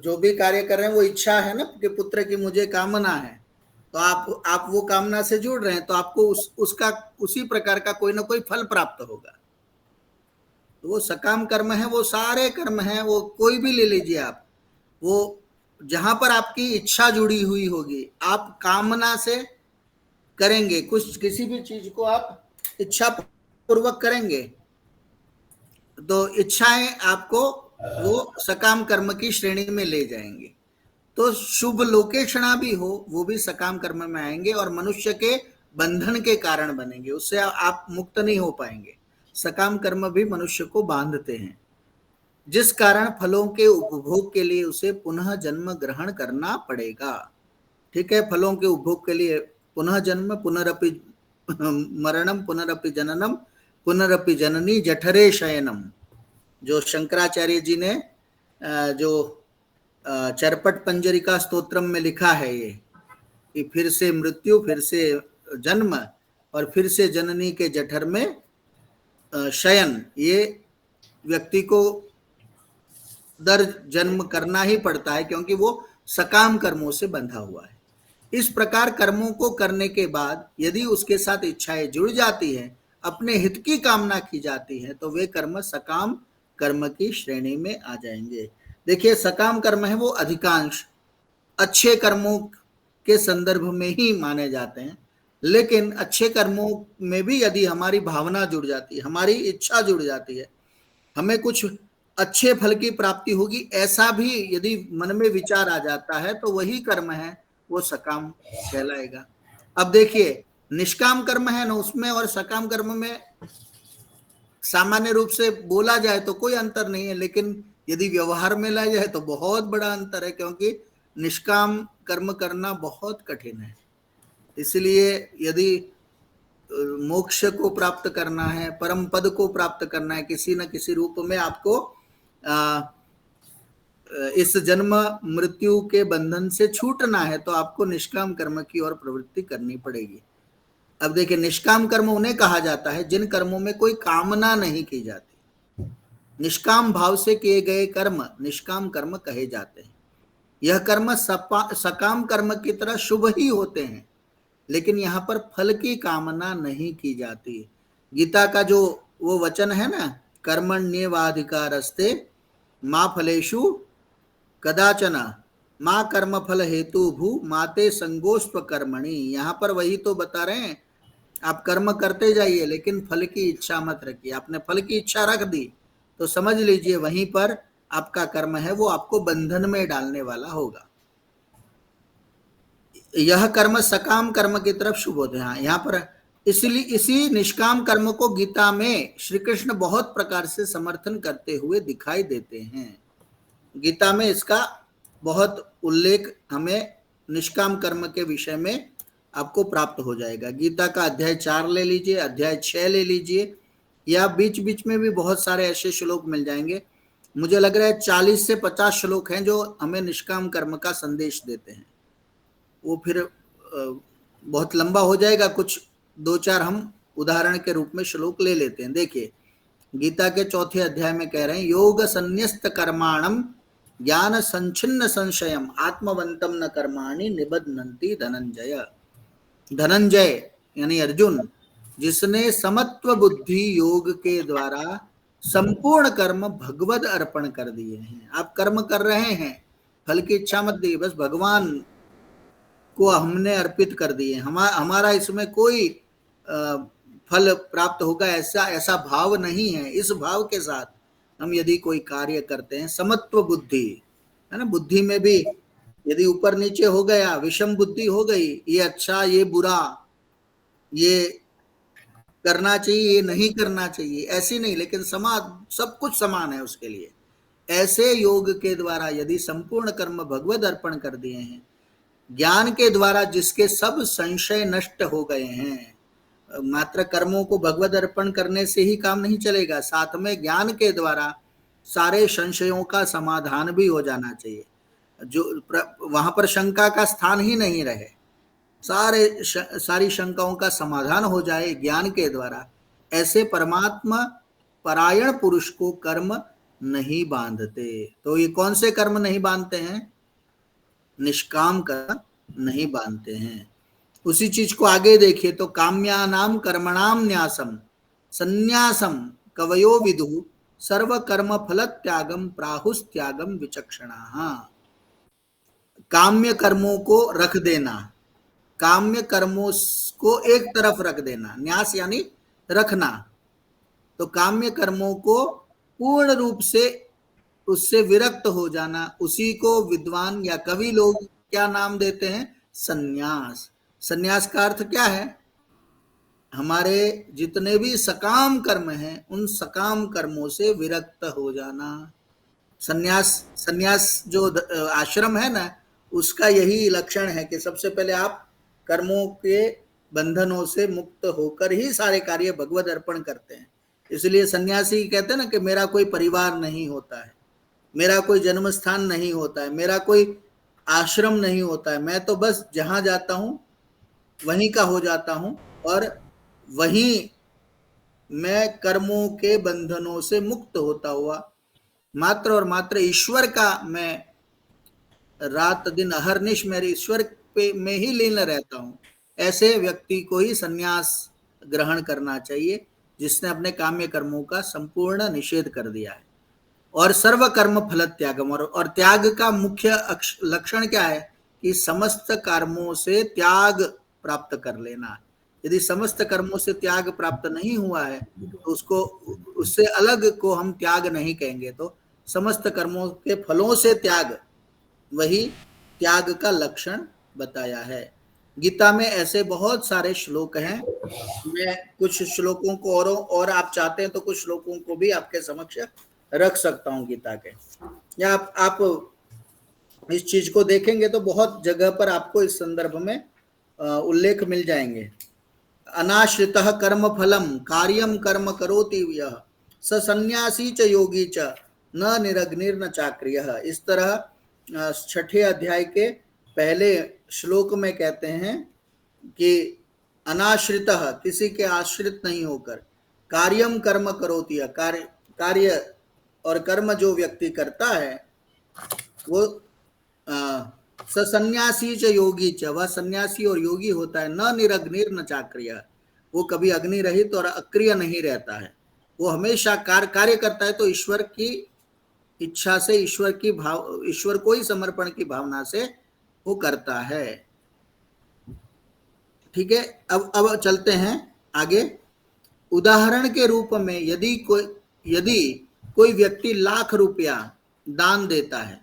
जो भी कार्य कर रहे हैं वो इच्छा है ना कि पुत्र की मुझे कामना है, तो आप वो कामना से जुड़ रहे हैं, तो आपको उसका उसी प्रकार का कोई ना कोई फल प्राप्त होगा। तो वो सकाम कर्म है, वो सारे कर्म हैं, वो कोई भी ले लीजिए आप, वो जहां पर आपकी इच्छा जुड़ी हुई होगी, आप कामना से करेंगे, किसी भी चीज को आप इच्छा पूर्वक करेंगे, तो इच्छाएं आपको वो सकाम कर्म की श्रेणी में ले जाएंगे। तो शुभ लोकेशना भी हो, वो भी सकाम कर्म में आएंगे और मनुष्य के बंधन के कारण बनेंगे, उससे आप मुक्त नहीं हो पाएंगे। सकाम कर्म भी मनुष्य को बांधते हैं, जिस कारण फलों के उपभोग के लिए उसे पुनः जन्म ग्रहण करना पड़ेगा। ठीक है, फलों के उपभोग के लिए पुनः जन्म, पुनरपि मरणम, पुनरपि जननम, पुनरपि जननी जठरे शयनम, जो शंकराचार्य जी ने जो चरपट पंजरिका स्तोत्रम में लिखा है, ये कि फिर से मृत्यु, फिर से जन्म और फिर से जननी के जठर में शयन, ये व्यक्ति को दर जन्म करना ही पड़ता है, क्योंकि वो सकाम कर्मों से बंधा हुआ है। इस प्रकार कर्मों को करने के बाद यदि उसके साथ इच्छाएं जुड़ जाती है, अपने हित की कामना की जाती है, तो वे कर्म सकाम कर्म की श्रेणी में आ जाएंगे। देखिए, सकाम कर्म है वो अधिकांश अच्छे कर्मों के संदर्भ में ही माने जाते हैं, लेकिन अच्छे कर्मों में भी यदि हमारी भावना जुड़ जाती है, हमारी इच्छा जुड़ जाती है, हमें कुछ अच्छे फल की प्राप्ति होगी, ऐसा भी यदि मन में विचार आ जाता है, तो वही कर्म है वो सकाम कहलाएगा। अब देखिए, निष्काम कर्म है ना, उसमें और सकाम कर्म में सामान्य रूप से बोला जाए तो कोई अंतर नहीं है, लेकिन यदि व्यवहार में लाया जाए तो बहुत बड़ा अंतर है, क्योंकि निष्काम कर्म करना बहुत कठिन है। इसलिए यदि मोक्ष को प्राप्त करना है, परम पद को प्राप्त करना है, किसी न किसी रूप में आपको इस जन्म मृत्यु के बंधन से छूटना है, तो आपको निष्काम कर्म की ओर प्रवृत्ति करनी पड़ेगी। अब देखिए, निष्काम कर्म उन्हें कहा जाता है जिन कर्मों में कोई कामना नहीं की जाती। निष्काम भाव से किए गए कर्म निष्काम कर्म कहे जाते हैं। यह कर्म सकाम कर्म की तरह शुभ ही होते हैं, लेकिन यहाँ पर फल की कामना नहीं की जाती। गीता का जो वो वचन है ना, कर्मण्येवाधिकारस्ते मा फलेषु कदाचन मा कर्म फल हेतु भू माते संगोस्त्व कर्मणि, यहाँ पर वही तो बता रहे हैं, आप कर्म करते जाइए लेकिन फल की इच्छा मत रखिए। आपने फल की इच्छा रख दी तो समझ लीजिए वहीं पर आपका कर्म है वो आपको बंधन में डालने वाला होगा। यह कर्म सकाम कर्म की तरफ शुभ होते हैं। यहाँ पर इसलिए इसी निष्काम कर्म को गीता में श्री कृष्ण बहुत प्रकार से समर्थन करते हुए दिखाई देते हैं। गीता में इसका बहुत उल्लेख हमें निष्काम कर्म के विषय में आपको प्राप्त हो जाएगा। गीता का अध्याय 4 ले लीजिए, अध्याय 6 ले लीजिए, या बीच बीच में भी बहुत सारे ऐसे श्लोक मिल जाएंगे। मुझे लग रहा है 40 से 50 श्लोक हैं जो हमें निष्काम कर्म का संदेश देते हैं। वो फिर बहुत लंबा हो जाएगा, कुछ 2-4 हम उदाहरण के रूप में श्लोक ले लेते हैं। देखिए, गीता के 4 अध्याय में कह रहे हैं, योग संन्यस्त कर्माणम ज्ञान संचिन्न संशयम आत्मवंतम न कर्माणि निबध्नन्ति धनंजय। धनंजय यानी अर्जुन, जिसने समत्व बुद्धि योग के द्वारा संपूर्ण कर्म भगवद अर्पण कर दिए हैं। आप कर्म कर रहे हैं, फल की इच्छा मत दिए, बस भगवान को हमने अर्पित कर दिए, हमारा इसमें कोई फल प्राप्त होगा ऐसा भाव नहीं है। इस भाव के साथ हम यदि कोई कार्य करते हैं, समत्व बुद्धि है ना, बुद्धि में भी यदि ऊपर नीचे हो गया, विषम बुद्धि हो गई, ये अच्छा ये बुरा, ये करना चाहिए ये नहीं करना चाहिए, ऐसी नहीं, लेकिन सब कुछ समान है उसके लिए। ऐसे योग के द्वारा यदि संपूर्ण कर्म भगवद अर्पण कर दिए हैं, ज्ञान के द्वारा जिसके सब संशय नष्ट हो गए हैं, मात्र कर्मों को भगवद अर्पण करने से ही काम नहीं चलेगा, साथ में ज्ञान के द्वारा सारे संशयों का समाधान भी हो जाना चाहिए, जो वहां पर शंका का स्थान ही नहीं रहे, सारी शंकाओं का समाधान हो जाए ज्ञान के द्वारा। ऐसे परमात्मा परायण पुरुष को कर्म नहीं बांधते। तो ये कौन से कर्म नहीं बांधते हैं? निष्काम कर्म नहीं बांधते हैं। उसी चीज को आगे देखिए तो काम्यानाम कर्मणाम न्यासम संन्यासम कवयो विदु सर्व कर्म फल त्यागम प्राहुस त्यागम विचक्षणा। काम्य कर्मों को रख देना, काम्य कर्मों को एक तरफ रख देना, न्यास यानी रखना। तो काम्य कर्मों को पूर्ण रूप से उससे विरक्त हो जाना, उसी को विद्वान या कवि लोग क्या नाम देते हैं? संन्यास। संन्यास का अर्थ क्या है? हमारे जितने भी सकाम कर्म हैं उन सकाम कर्मों से विरक्त हो जाना। संन्यास जो आश्रम है ना, उसका यही लक्षण है कि सबसे पहले आप कर्मों के बंधनों से मुक्त होकर ही सारे कार्य भगवद अर्पण करते हैं। इसलिए सन्यासी कहते हैं ना कि मेरा कोई परिवार नहीं होता है, मेरा कोई जन्म स्थान नहीं होता है, मेरा कोई आश्रम नहीं होता है, मैं तो बस जहां जाता हूं वहीं का हो जाता हूं और वहीं मैं कर्मों के बंधनों से मुक्त होता हुआ मात्र और मात्र ईश्वर का मैं रात दिन अहरनिश मेरे ईश्वर पे में ही लीन रहता हूं। ऐसे व्यक्ति को ही संन्यास ग्रहण करना चाहिए, जिसने अपने काम्य कर्मों का संपूर्ण निषेध कर दिया है। और सर्व कर्म फल त्यागम, और त्याग का मुख्य लक्षण क्या है? कि समस्त कर्मों से त्याग प्राप्त कर लेना। यदि समस्त कर्मों से त्याग प्राप्त नहीं हुआ है तो उसको उससे अलग को हम त्याग नहीं कहेंगे। तो समस्त कर्मों के फलों से त्याग, वही त्याग का लक्षण बताया है। गीता में ऐसे बहुत सारे श्लोक हैं। मैं कुछ श्लोकों को और आप चाहते हैं तो कुछ श्लोकों को भी आपके समक्ष रख सकता हूं गीता के, या आप इस चीज को देखेंगे तो बहुत जगह पर आपको इस संदर्भ में उल्लेख मिल जाएंगे। अनाश्रितः कर्म फलम कार्यम कर्म करोति यः स सन्यासी च योगी च न निरग्निर्न चाक्रियः। इस तरह 6 अध्याय के पहले श्लोक में कहते हैं कि अनाश्रितः, किसी के आश्रित नहीं होकर, कार्यम कर्म करोति, कार्य और कर्म जो व्यक्ति करता है वो सन्यासी च योगी च, वह सन्यासी और योगी होता है। न निरग्निर्न चाक्रिय, वो कभी अग्नि रहित और अक्रिय नहीं रहता है, वो हमेशा कार्य करता है तो ईश्वर की इच्छा से, ईश्वर को ही समर्पण की भावना से वो करता है। ठीक है, अब चलते हैं आगे। उदाहरण के रूप में यदि कोई व्यक्ति लाख रुपया दान देता है,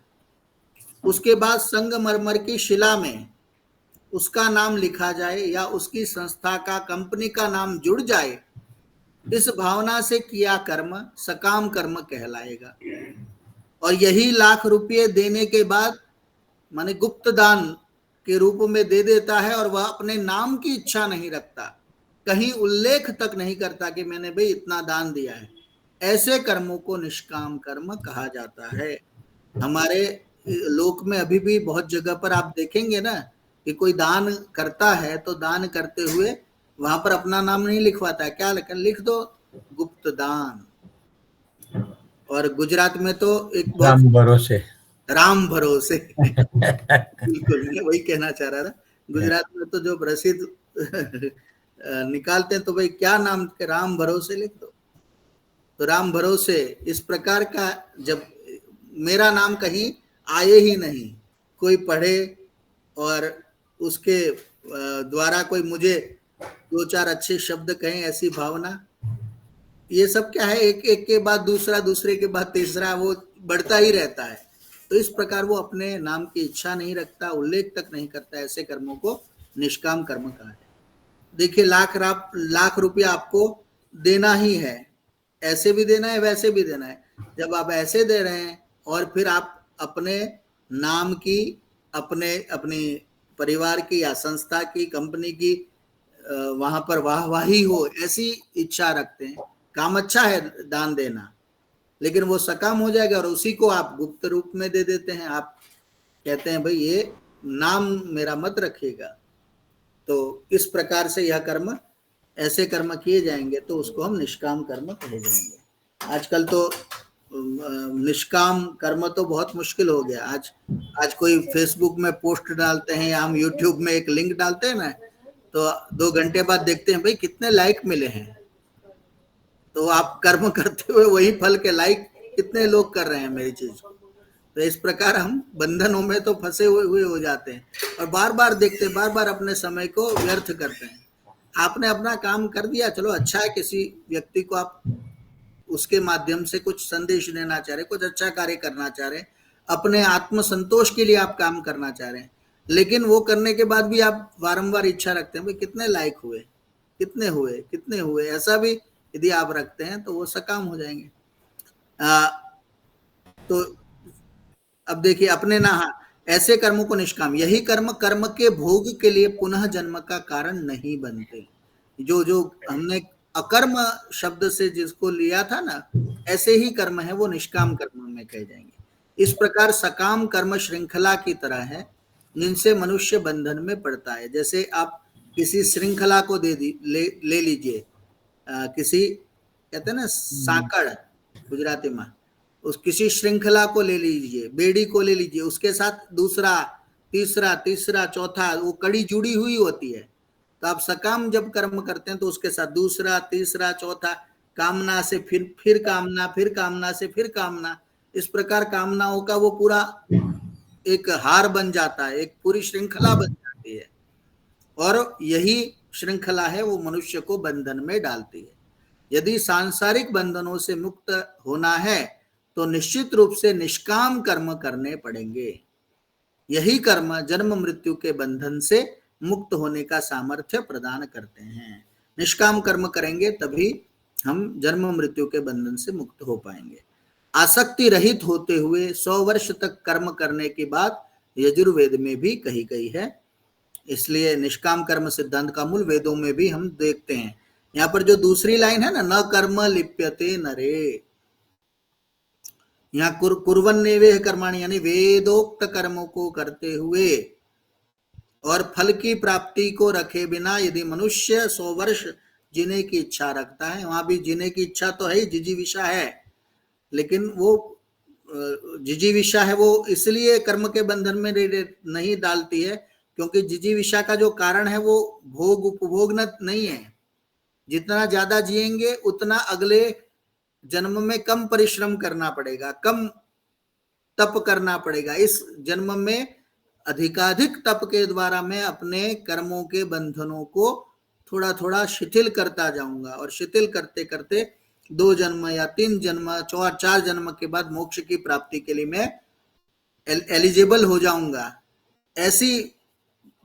उसके बाद संगमरमर की शिला में उसका नाम लिखा जाए या उसकी संस्था का, कंपनी का नाम जुड़ जाए, इस भावना से किया कर्म सकाम कर्म कहलाएगा। और यही लाख रुपये देने के बाद माने गुप्त दान के रूप में दे देता है और वह अपने नाम की इच्छा नहीं रखता, कहीं उल्लेख तक नहीं करता कि मैंने भाई इतना दान दिया है, ऐसे कर्मों को निष्काम कर्म कहा जाता है। हमारे लोक में अभी भी बहुत जगह पर आप देखेंगे ना कि कोई दान करता है तो दान करते हुए वहां पर अपना नाम नहीं लिखवाता है, क्या लिख दो, गुप्त दान। और गुजरात में तो एक राम भरोसे राम भरोसे बिल्कुल, मैं वही कहना चाह रहा था। गुजरात में तो जो प्रसिद्ध निकालते हैं तो भाई क्या नाम, राम भरोसे लिख दो। तो राम भरोसे इस प्रकार का, जब मेरा नाम कहीं आए ही नहीं, कोई पढ़े और उसके द्वारा कोई मुझे दो चार अच्छे शब्द कहें, ऐसी भावना, ये सब क्या है, एक एक के बाद दूसरा, दूसरे के बाद तीसरा, वो बढ़ता ही रहता है। तो इस प्रकार वो अपने नाम की इच्छा नहीं रखता, उल्लेख तक नहीं करता, ऐसे कर्मों को निष्काम कर्म कहा है। देखिए, लाख रुपया आपको देना ही है, ऐसे भी देना है वैसे भी देना है। जब आप ऐसे दे रहे हैं और फिर आप अपने नाम की, अपनी परिवार की या संस्था की, कंपनी की वहां पर वाहवाही हो, ऐसी इच्छा रखते हैं, काम अच्छा है दान देना, लेकिन वो सकाम हो जाएगा और उसी को आप गुप्त रूप में दे देते हैं। आप कहते हैं भाई ये नाम मेरा मत रखिएगा। तो इस प्रकार से यह कर्म, ऐसे कर्म किए जाएंगे तो उसको हम निष्काम कर्म कहे जाएंगे। आजकल तो निष्काम कर्म तो बहुत मुश्किल हो गया। आज कोई फेसबुक में पोस्ट डालते हैं या हम यूट्यूब में एक लिंक डालते हैं ना, तो 2 घंटे बाद देखते हैं भाई कितने लाइक मिले हैं। तो आप कर्म करते हुए वही फल के लाइक कितने लोग कर रहे हैं मेरी चीज को। तो इस प्रकार हम बंधनों में तो फंसे हुए हो जाते हैं और बार बार देखते, बार बार अपने समय को व्यर्थ करते हैं। आपने अपना काम कर दिया, चलो अच्छा है, किसी व्यक्ति को आप उसके माध्यम से कुछ संदेश देना चाह रहे, कुछ अच्छा कार्य करना चाह रहे, अपने आत्म संतोष के लिए आप काम करना चाह रहे हैं, लेकिन वो करने के बाद भी आप बारंबार इच्छा रखते हैं भाई कितने लाइक हुए, कितने हुए, ऐसा भी यदि आप रखते हैं तो वो सकाम हो जाएंगे। तो अब देखिए, अपने ना, ऐसे कर्मों को निष्काम, यही कर्म के भोग के लिए पुनः जन्म का कारण नहीं बनते। जो हमने अकर्म शब्द से जिसको लिया था ना, ऐसे ही कर्म है वो निष्काम कर्म में कहे जाएंगे। इस प्रकार सकाम कर्म श्रृंखला की तरह है जिनसे मनुष्य बंधन में पड़ता है। जैसे आप किसी श्रृंखला को ले लीजिए, किसी कहते हैं ना साकड़ गुजराती में, उस किसी श्रृंखला को ले लीजिए, बेड़ी को ले लीजिए, उसके साथ दूसरा, तीसरा, चौथा, वो कड़ी जुड़ी हुई होती है। तो आप सकाम जब कर्म करते हैं तो उसके साथ दूसरा, तीसरा, चौथा, कामना से फिर कामना, फिर कामना से फिर कामना, इस प्रकार कामनाओं का वो पूरा एक हार बन जाता है, एक पूरी श्रृंखला बन जाती है। और यही श्रृंखला है वो मनुष्य को बंधन में डालती है। यदि सांसारिक बंधनों से मुक्त होना है तो निश्चित रूप से निष्काम कर्म करने पड़ेंगे। यही कर्म जन्म मृत्यु के बंधन से मुक्त होने का सामर्थ्य प्रदान करते हैं। निष्काम कर्म करेंगे तभी हम जन्म मृत्यु के बंधन से मुक्त हो पाएंगे। आसक्ति रहित होते हुए 100 वर्ष तक कर्म करने की बात यजुर्वेद में भी कही गई है। इसलिए निष्काम कर्म सिद्धांत का मूल वेदों में भी हम देखते हैं। यहाँ पर जो दूसरी लाइन है ना, न कर्म लिप्यते नरे, यहाँ कुर्वन्नेवेह कर्माणि, यानी वेदोक्त कर्मों को करते हुए और फल की प्राप्ति को रखे बिना यदि मनुष्य 100 वर्ष जीने की इच्छा रखता है, वहां भी जीने की इच्छा तो है, जिजीविषा है, लेकिन वो जिजीविषा है वो इसलिए कर्म के बंधन में नहीं डालती है क्योंकि जिजीविषा का जो कारण है वो भोग उपभोग नहीं है। जितना ज्यादा जिएंगे उतना अगले जन्म में कम परिश्रम करना पड़ेगा, कम तप करना पड़ेगा। इस जन्म में अधिकाधिक तप के द्वारा मैं अपने कर्मों के बंधनों को थोड़ा थोड़ा शिथिल करता जाऊंगा और शिथिल करते करते 2 जन्म या 3 जन्म 4 जन्म के बाद मोक्ष की प्राप्ति के लिए मैं एलिजिबल हो जाऊंगा। ऐसी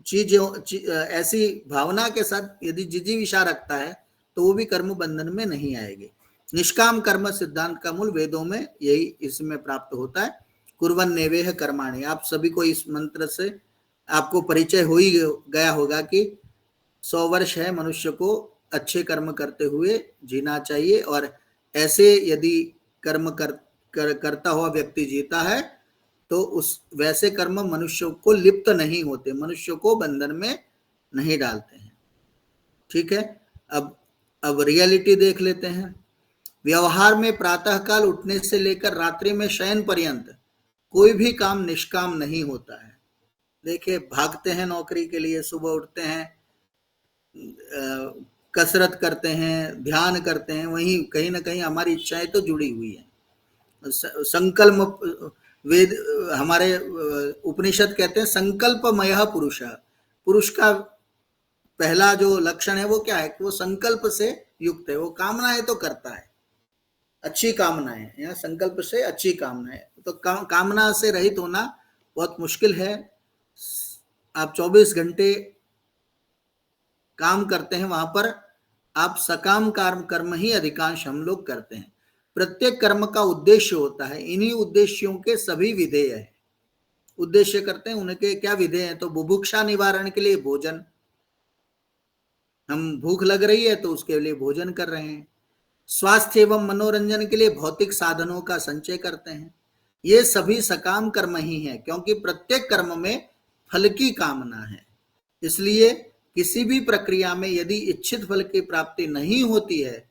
ऐसी भावना के साथ यदि जिजीविषा रखता है तो वो भी कर्म बंधन में नहीं आएगी। निष्काम कर्म सिद्धांत का मूल वेदों में यही इसमें प्राप्त होता है। कुर्वन्नेवेह कर्माणि। आप सभी को इस मंत्र से आपको परिचय हो ही गया होगा कि 100 वर्ष है मनुष्य को अच्छे कर्म करते हुए जीना चाहिए, और ऐसे यदि कर्म करता हुआ व्यक्ति जीता है तो उस वैसे कर्म मनुष्य को लिप्त नहीं होते, मनुष्य को बंधन में नहीं डालते हैं। ठीक है, अब रियलिटी देख लेते हैं। व्यवहार में प्रातःकाल उठने से लेकर रात्रि में शयन पर्यंत कोई भी काम निष्काम नहीं होता है। देखिए, भागते हैं नौकरी के लिए, सुबह उठते हैं, कसरत करते हैं, ध्यान करते हैं, वहीं कहीं ना कहीं हमारी इच्छाएं तो जुड़ी हुई हैं। संकल्प, वेद हमारे उपनिषद कहते हैं संकल्पमय पुरुष। पुरुष का पहला जो लक्षण है वो क्या है कि वो संकल्प से युक्त है, वो कामनाएं तो करता है, अच्छी कामनाएं, या संकल्प से अच्छी कामनाएं। तो कामना से रहित होना बहुत मुश्किल है। आप 24 घंटे काम करते हैं, वहां पर आप सकाम कर्म ही अधिकांश हम लोग करते हैं। प्रत्येक कर्म का उद्देश्य होता है, इन्हीं उद्देश्यों के सभी विधेय है। उद्देश्य करते हैं, उनके क्या विधेय हैं? तो बुभुक्षा निवारण के लिए भोजन, हम भूख लग रही है तो उसके लिए भोजन कर रहे हैं। स्वास्थ्य एवं मनोरंजन के लिए भौतिक साधनों का संचय करते हैं। ये सभी सकाम कर्म ही है, क्योंकि प्रत्येक कर्म में फल की कामना है। इसलिए किसी भी प्रक्रिया में यदि इच्छित फल की प्राप्ति नहीं होती है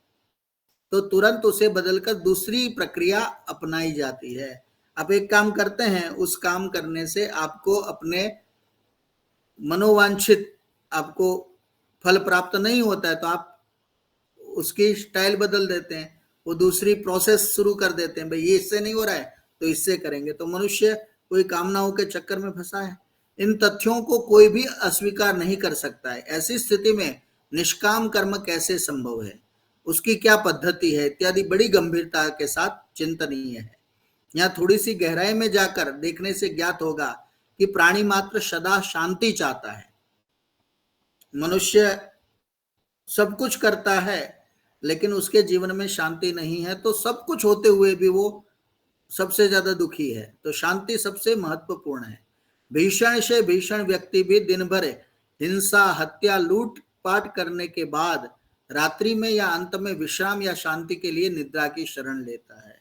तो तुरंत उसे बदलकर दूसरी प्रक्रिया अपनाई जाती है। आप एक काम करते हैं, उस काम करने से आपको अपने मनोवांछित आपको फल प्राप्त नहीं होता है तो आप उसकी स्टाइल बदल देते हैं, वो दूसरी प्रोसेस शुरू कर देते हैं। भाई ये इससे नहीं हो रहा है तो इससे करेंगे। तो मनुष्य कोई कामनाओं के चक्कर में फंसा है। इन तथ्यों को कोई भी अस्वीकार नहीं कर सकता है। ऐसी स्थिति में निष्काम कर्म कैसे संभव है, उसकी क्या पद्धति है इत्यादि बड़ी गंभीरता के साथ चिंतनीय है। यहाँ थोड़ी सी गहराई में जाकर देखने से ज्ञात होगा कि प्राणी मात्र सदा शांति चाहता है। मनुष्य सब कुछ करता है लेकिन उसके जीवन में शांति नहीं है, तो सब कुछ होते हुए भी वो सबसे ज्यादा दुखी है। तो शांति सबसे महत्वपूर्ण है। भीषण से भीषण व्यक्ति भी दिन भर हिंसा, हत्या, लूट पाट करने के बाद रात्रि में या अंत में विश्राम या शांति के लिए निद्रा की शरण लेता है।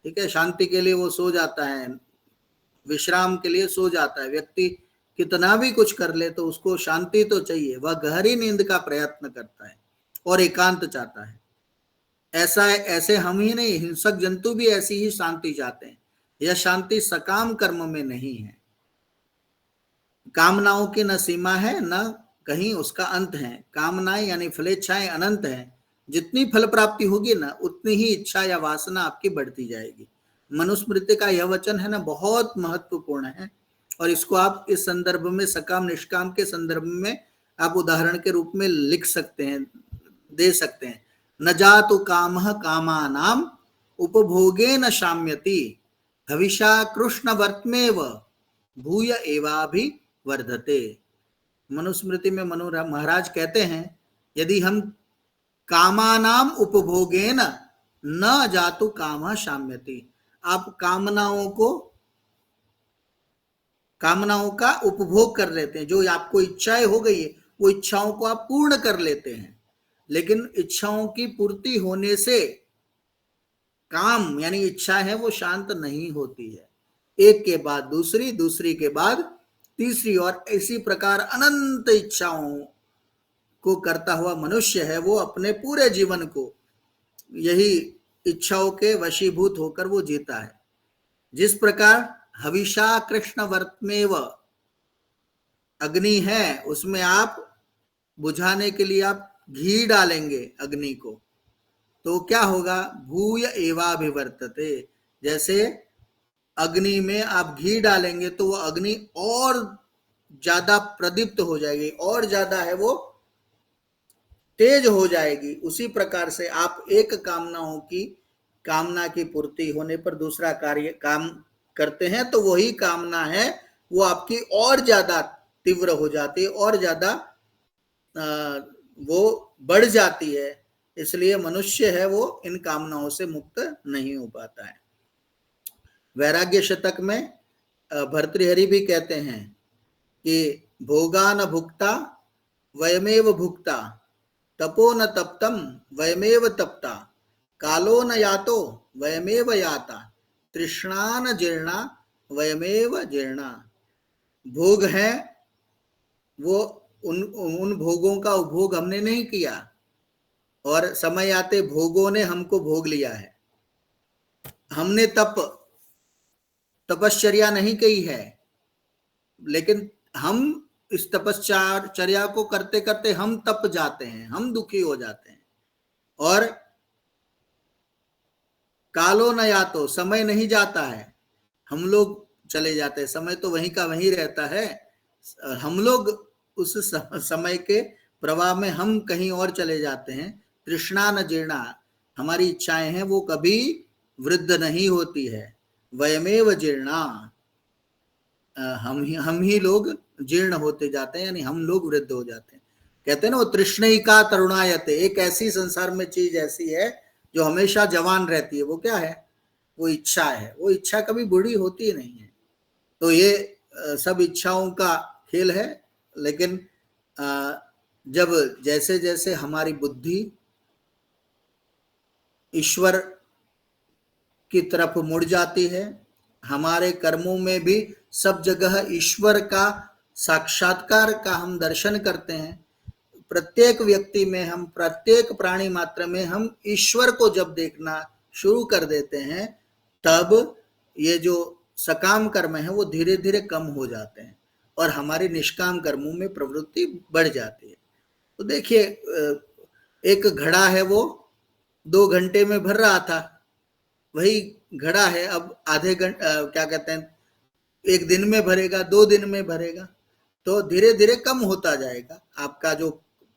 ठीक है, शांति के लिए वो सो जाता है, विश्राम के लिए सो जाता है। व्यक्ति कितना भी कुछ कर ले तो उसको शांति तो चाहिए, वह गहरी नींद का प्रयत्न करता है और एकांत चाहता है। ऐसे हम ही नहीं, हिंसक जंतु भी ऐसी ही शांति चाहते हैं। यह शांति सकाम कर्म में नहीं है। कामनाओं की न सीमा है न कहीं उसका अंत है। कामनाएं यानी फलेच्छाएं अनंत हैं। जितनी फल प्राप्ति होगी ना उतनी ही इच्छा या वासना आपकी बढ़ती जाएगी। मनुस्मृति का यह वचन है ना, बहुत महत्वपूर्ण है, और इसको आप इस संदर्भ में सकाम निष्काम के संदर्भ में आप उदाहरण के रूप में लिख सकते हैं, दे सकते हैं। न जातु कामः कामानाम उपभोगेन शाम्यति हविषा कृष्ण वर्त्मेव भूय एवाभिवर्धते। मनुस्मृति में मनु महाराज कहते हैं, यदि हम कामानाम उपभोगेन न जातु कामः शाम्यति, आप कामनाओं का उपभोग कर लेते हैं। जो आपको इच्छाएं हो गई है वो इच्छाओं को आप पूर्ण कर लेते हैं, लेकिन इच्छाओं की पूर्ति होने से काम यानी इच्छा है वो शांत नहीं होती है। एक के बाद दूसरी, दूसरी के बाद तीसरी, और इसी प्रकार अनंत इच्छाओं को करता हुआ मनुष्य है वो अपने पूरे जीवन को यही इच्छाओं के वशीभूत होकर वो जीता है। जिस प्रकार हविषा कृष्ण वर्त्मेव, अग्नि है उसमें आप बुझाने के लिए आप घी डालेंगे अग्नि को, तो क्या होगा? भूय एवाभिवर्तते। जैसे अग्नि में आप घी डालेंगे तो वो अग्नि और ज्यादा प्रदीप्त हो जाएगी, और ज्यादा है वो तेज हो जाएगी। उसी प्रकार से आप एक कामना की पूर्ति होने पर दूसरा काम करते हैं तो वही कामना है वो आपकी और ज्यादा तीव्र हो जाती है, और ज्यादा वो बढ़ जाती है। इसलिए मनुष्य है वो इन कामनाओं से मुक्त नहीं हो पाता है। वैराग्य शतक में भर्तृहरि भी कहते हैं कि भोगा न भुक्ता वयमेव भुक्ता, तपो न तप्तम वयमेव तप्ता, कालो न यातो वयमेव याता, तृष्णा न जीर्णा वयमेव जीर्णा। भोग है वो उन भोगों का उपभोग हमने नहीं किया, और समय आते भोगों ने हमको भोग लिया है। हमने तपश्चर्या नहीं की है, लेकिन हम इस तपश्चर्या को करते करते हम तप जाते हैं, हम दुखी हो जाते हैं। और कालो न यातो, समय नहीं जाता है, हम लोग चले जाते हैं, समय तो वहीं का वहीं रहता है। हम लोग उस समय के प्रवाह में हम कहीं और चले जाते हैं। तृष्णा न जीर्णा, हमारी इच्छाएं हैं वो कभी वृद्ध नहीं होती है। वयमेव जीर्णा, हम ही लोग जीर्ण होते जाते हैं, यानी हम लोग वृद्ध हो जाते हैं। कहते हैं ना वो तृष्णिका तरुणायते, एक ऐसी संसार में चीज ऐसी है जो हमेशा जवान रहती है, वो क्या है? वो इच्छा है। वो इच्छा कभी बूढ़ी होती नहीं है। तो ये सब इच्छाओं का खेल है। लेकिन जब जैसे जैसे हमारी बुद्धि ईश्वर की तरफ मुड़ जाती है, हमारे कर्मों में भी सब जगह ईश्वर का साक्षात्कार का हम दर्शन करते हैं। प्रत्येक व्यक्ति में, हम प्रत्येक प्राणी मात्र में हम ईश्वर को जब देखना शुरू कर देते हैं, तब ये जो सकाम कर्म है वो धीरे धीरे कम हो जाते हैं और हमारी निष्काम कर्मों में प्रवृत्ति बढ़ जाती है। तो देखिए, एक घड़ा है वो 2 घंटे में भर रहा था, वही घड़ा है अब आधे घंटे क्या कहते हैं, 1 दिन में भरेगा, 2 दिन में भरेगा, तो धीरे धीरे कम होता जाएगा। आपका जो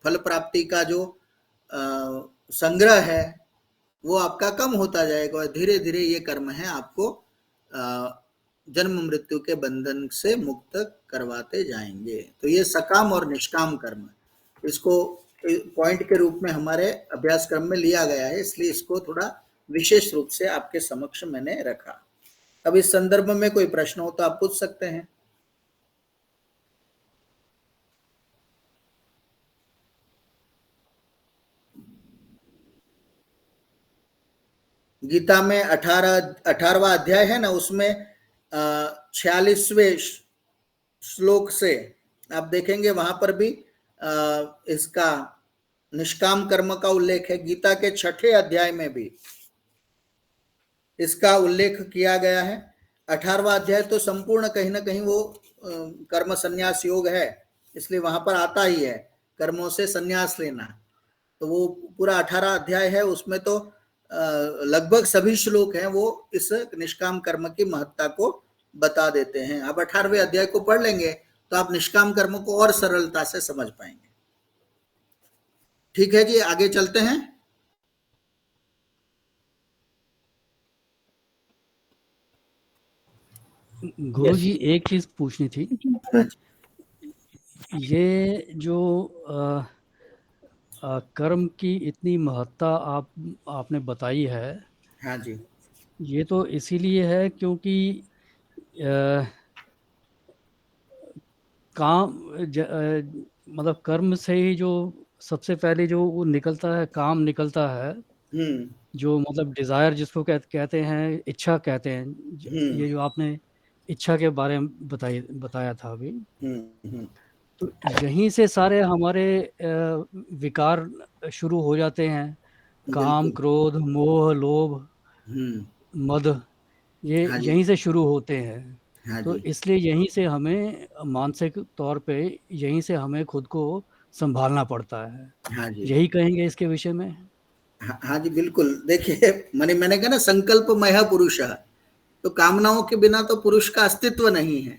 फल प्राप्ति का जो संग्रह है वो आपका कम होता जाएगा और धीरे धीरे ये कर्म है आपको जन्म मृत्यु के बंधन से मुक्त करवाते जाएंगे। तो ये सकाम और निष्काम कर्म, इसको पॉइंट के रूप में हमारे अभ्यास क्रम में लिया गया है, इसलिए इसको थोड़ा विशेष रूप से आपके समक्ष मैंने रखा। अब इस संदर्भ में कोई प्रश्न हो तो आप पूछ सकते हैं। गीता में 18वां अध्याय है ना, उसमें 46वें श्लोक से आप देखेंगे, वहां पर भी इसका निष्काम कर्म का उल्लेख है। गीता के 6ठे अध्याय में भी इसका उल्लेख किया गया है। 18वां अध्याय तो संपूर्ण कहीं ना कहीं वो कर्म संन्यास योग है, इसलिए वहां पर आता ही है कर्मों से संन्यास लेना। तो वो पूरा 18 अध्याय है, उसमें तो लगभग सभी श्लोक हैं वो इस निष्काम कर्म की महत्ता को बता देते हैं। अब 18वें अध्याय को पढ़ लेंगे तो आप निष्काम कर्म को और सरलता से समझ पाएंगे। ठीक है जी, आगे चलते हैं। गुरुजी एक चीज पूछनी थी। ये जो कर्म की इतनी महत्ता आपने बताई है, हाँ जी, ये तो इसीलिए है क्योंकि मतलब कर्म से ही जो सबसे पहले जो वो निकलता है, काम निकलता है, जो मतलब डिजायर जिसको कहते हैं, इच्छा कहते हैं। ये जो आपने इच्छा के बारे में बताया था अभी, तो यहीं से सारे हमारे विकार शुरू हो जाते हैं। काम, क्रोध, मोह, लोभ, मद, ये यहीं से शुरू होते हैं। तो इसलिए यहीं से हमें मानसिक तौर पे यहीं से हमें खुद को संभालना पड़ता है। हाँ जी, यही कहेंगे इसके विषय में। हाँ जी, बिल्कुल। देखिए, मैंने कहा ना, संकल्पमय पुरुष, तो कामनाओं के बिना तो पुरुष का अस्तित्व नहीं है।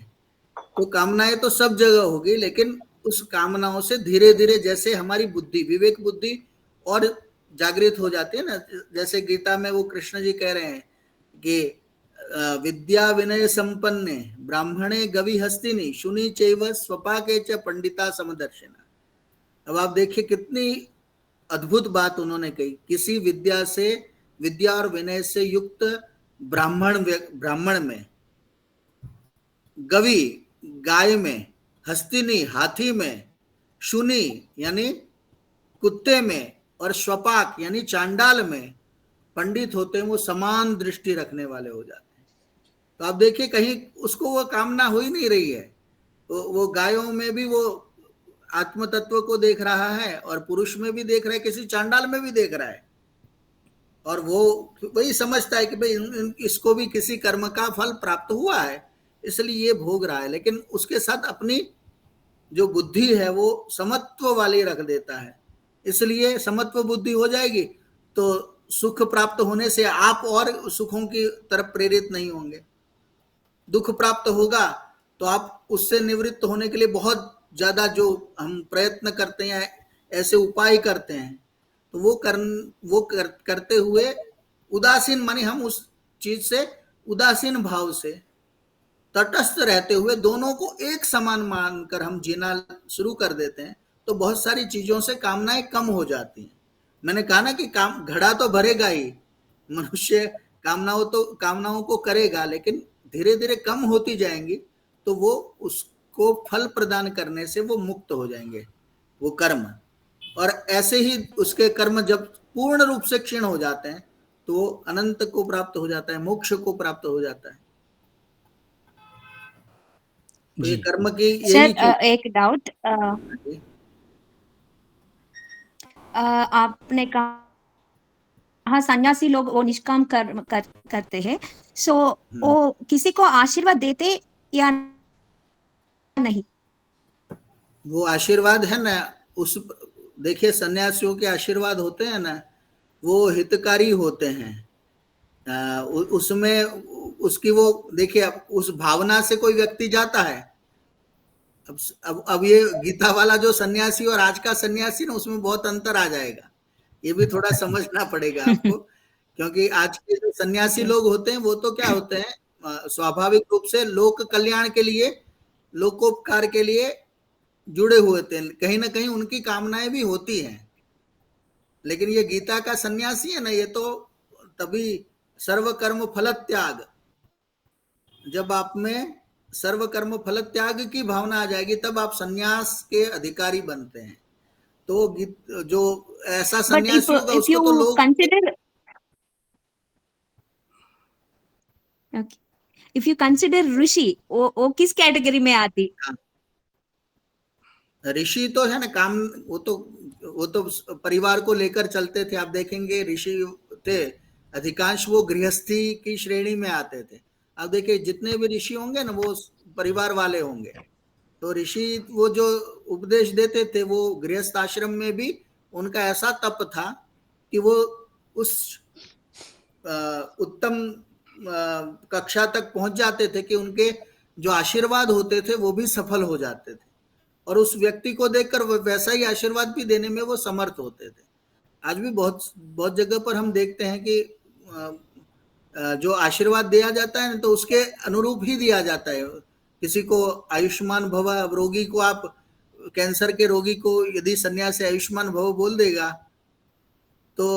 तो कामनाएं तो सब जगह होगी, लेकिन उस कामनाओं से धीरे धीरे जैसे हमारी बुद्धि, विवेक बुद्धि और जागृत हो जाती है ना, जैसे गीता में वो कृष्ण जी कह रहे हैं कि विद्या विनय संपन्ने ब्राह्मणे गवि हस्तिनी शुनि चैव स्वपाके च पंडिता समदर्शिना। अब आप देखिए कितनी अद्भुत बात उन्होंने कही। किसी विद्या और विनय से युक्त ब्राह्मण में, गवि गाय में, हस्तिनी हाथी में, शुनी यानी कुत्ते में, और स्वपाक यानी चांडाल में पंडित होते हैं वो समान दृष्टि रखने वाले हो जाते हैं। तो आप देखिए कहीं उसको वो कामना हो ही नहीं रही है, वो गायों में भी वो आत्म तत्व को देख रहा है, और पुरुष में भी देख रहा है, किसी चांडाल में भी देख रहा है, और वो वही समझता है कि भाई इसको भी किसी कर्म का फल प्राप्त हुआ है इसलिए ये भोग रहा है, लेकिन उसके साथ अपनी जो बुद्धि है वो समत्व वाली रख देता है। इसलिए समत्व बुद्धि हो जाएगी तो सुख प्राप्त होने से आप और सुखों की तरफ प्रेरित नहीं होंगे। दुख प्राप्त होगा तो आप उससे निवृत्त होने के लिए बहुत ज्यादा जो हम प्रयत्न करते हैं, ऐसे उपाय करते हैं, तो वो करते हुए उदासीन माने हम उस चीज से उदासीन भाव से तटस्थ रहते हुए दोनों को एक समान मानकर हम जीना शुरू कर देते हैं, तो बहुत सारी चीजों से कामनाएं कम हो जाती हैं। मैंने कहा ना कि घड़ा तो भरेगा ही, मनुष्य कामनाओं को करेगा, लेकिन धीरे धीरे कम होती जाएंगी, तो वो उसको फल प्रदान करने से वो मुक्त हो जाएंगे वो कर्म। और ऐसे ही उसके कर्म जब पूर्ण रूप से क्षीण हो जाते हैं तो वो अनंत को प्राप्त हो जाता है, मोक्ष को प्राप्त हो जाता है। तो ये कर्म की यही एक डाउट, आपने कहा सन्यासी लोग वो निष्काम कर्म करते हैं, सो वो किसी को आशीर्वाद देते या नहीं? वो आशीर्वाद है ना, उस देखिए सन्यासियों के आशीर्वाद होते हैं ना, वो हितकारी होते हैं। उसमें उसकी वो देखिए उस भावना से कोई व्यक्ति जाता है। अब ये गीता वाला जो सन्यासी और आज का सन्यासी ना, उसमें बहुत अंतर आ जाएगा, ये भी थोड़ा समझना पड़ेगा आपको। क्योंकि आज के जो सन्यासी लोग होते हैं वो तो क्या होते हैं, स्वाभाविक रूप से लोक कल्याण के लिए, लोकोपकार के लिए जुड़े हुए थे, कहीं ना कहीं उनकी कामनाएं भी होती हैं। लेकिन ये गीता का सन्यासी है ना, ये तो तभी सर्व कर्म फल त्याग, जब आप में सर्व कर्म फल त्याग की भावना आ जाएगी तब आप सन्यास के अधिकारी बनते हैं। तो जो ऐसा सन्यासी होगा उसको तो लोग इफ यू कंसिडर ऋषि, वो किस कैटेगरी में आती? ऋषि तो है ना काम, वो तो परिवार को लेकर चलते थे। आप देखेंगे ऋषि थे अधिकांश वो गृहस्थी की श्रेणी में आते थे। अब देखिए जितने भी ऋषि होंगे ना वो परिवार वाले होंगे। तो ऋषि वो जो उपदेश देते थे वो गृहस्थ आश्रम में भी उनका ऐसा तप था कि वो उस उत्तम कक्षा तक पहुंच जाते थे कि उनके जो आशीर्वाद होते थे वो भी सफल हो जाते थे, और उस व्यक्ति को देखकर वैसा ही आशीर्वाद भी देने में वो समर्थ होते थे। आज भी बहुत जगह पर हम देखते हैं कि जो आशीर्वाद दिया जाता है तो उसके अनुरूप ही दिया जाता है। किसी को आयुष्मान भव, अब रोगी को आप कैंसर के रोगी को यदि सन्यासी आयुष्मान भव बोल देगा तो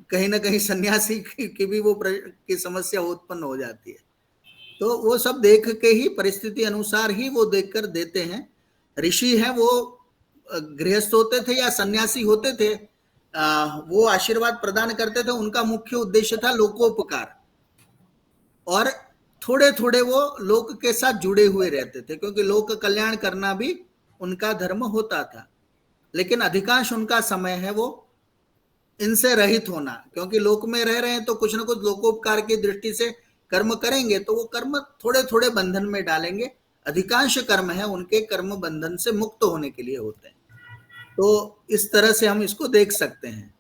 कहीं ना कहीं सन्यासी की भी वो की समस्या उत्पन्न हो जाती है। तो वो सब देख के ही, परिस्थिति अनुसार ही वो देखकर देते हैं। ऋषि हैं वो गृहस्थ होते थे या सन्यासी होते थे, वो आशीर्वाद प्रदान करते थे। उनका मुख्य उद्देश्य था लोकोपकार, और थोड़े थोड़े वो लोक के साथ जुड़े हुए रहते थे, क्योंकि लोक कल्याण करना भी उनका धर्म होता था। लेकिन अधिकांश उनका समय है वो इनसे रहित होना, क्योंकि लोक में रह रहे हैं तो कुछ ना कुछ लोकोपकार की दृष्टि से कर्म करेंगे, तो वो कर्म थोड़े थोड़े बंधन में डालेंगे। अधिकांश कर्म है उनके कर्म बंधन से मुक्त होने के लिए होते हैं। तो इस तरह से हम इसको देख सकते हैं।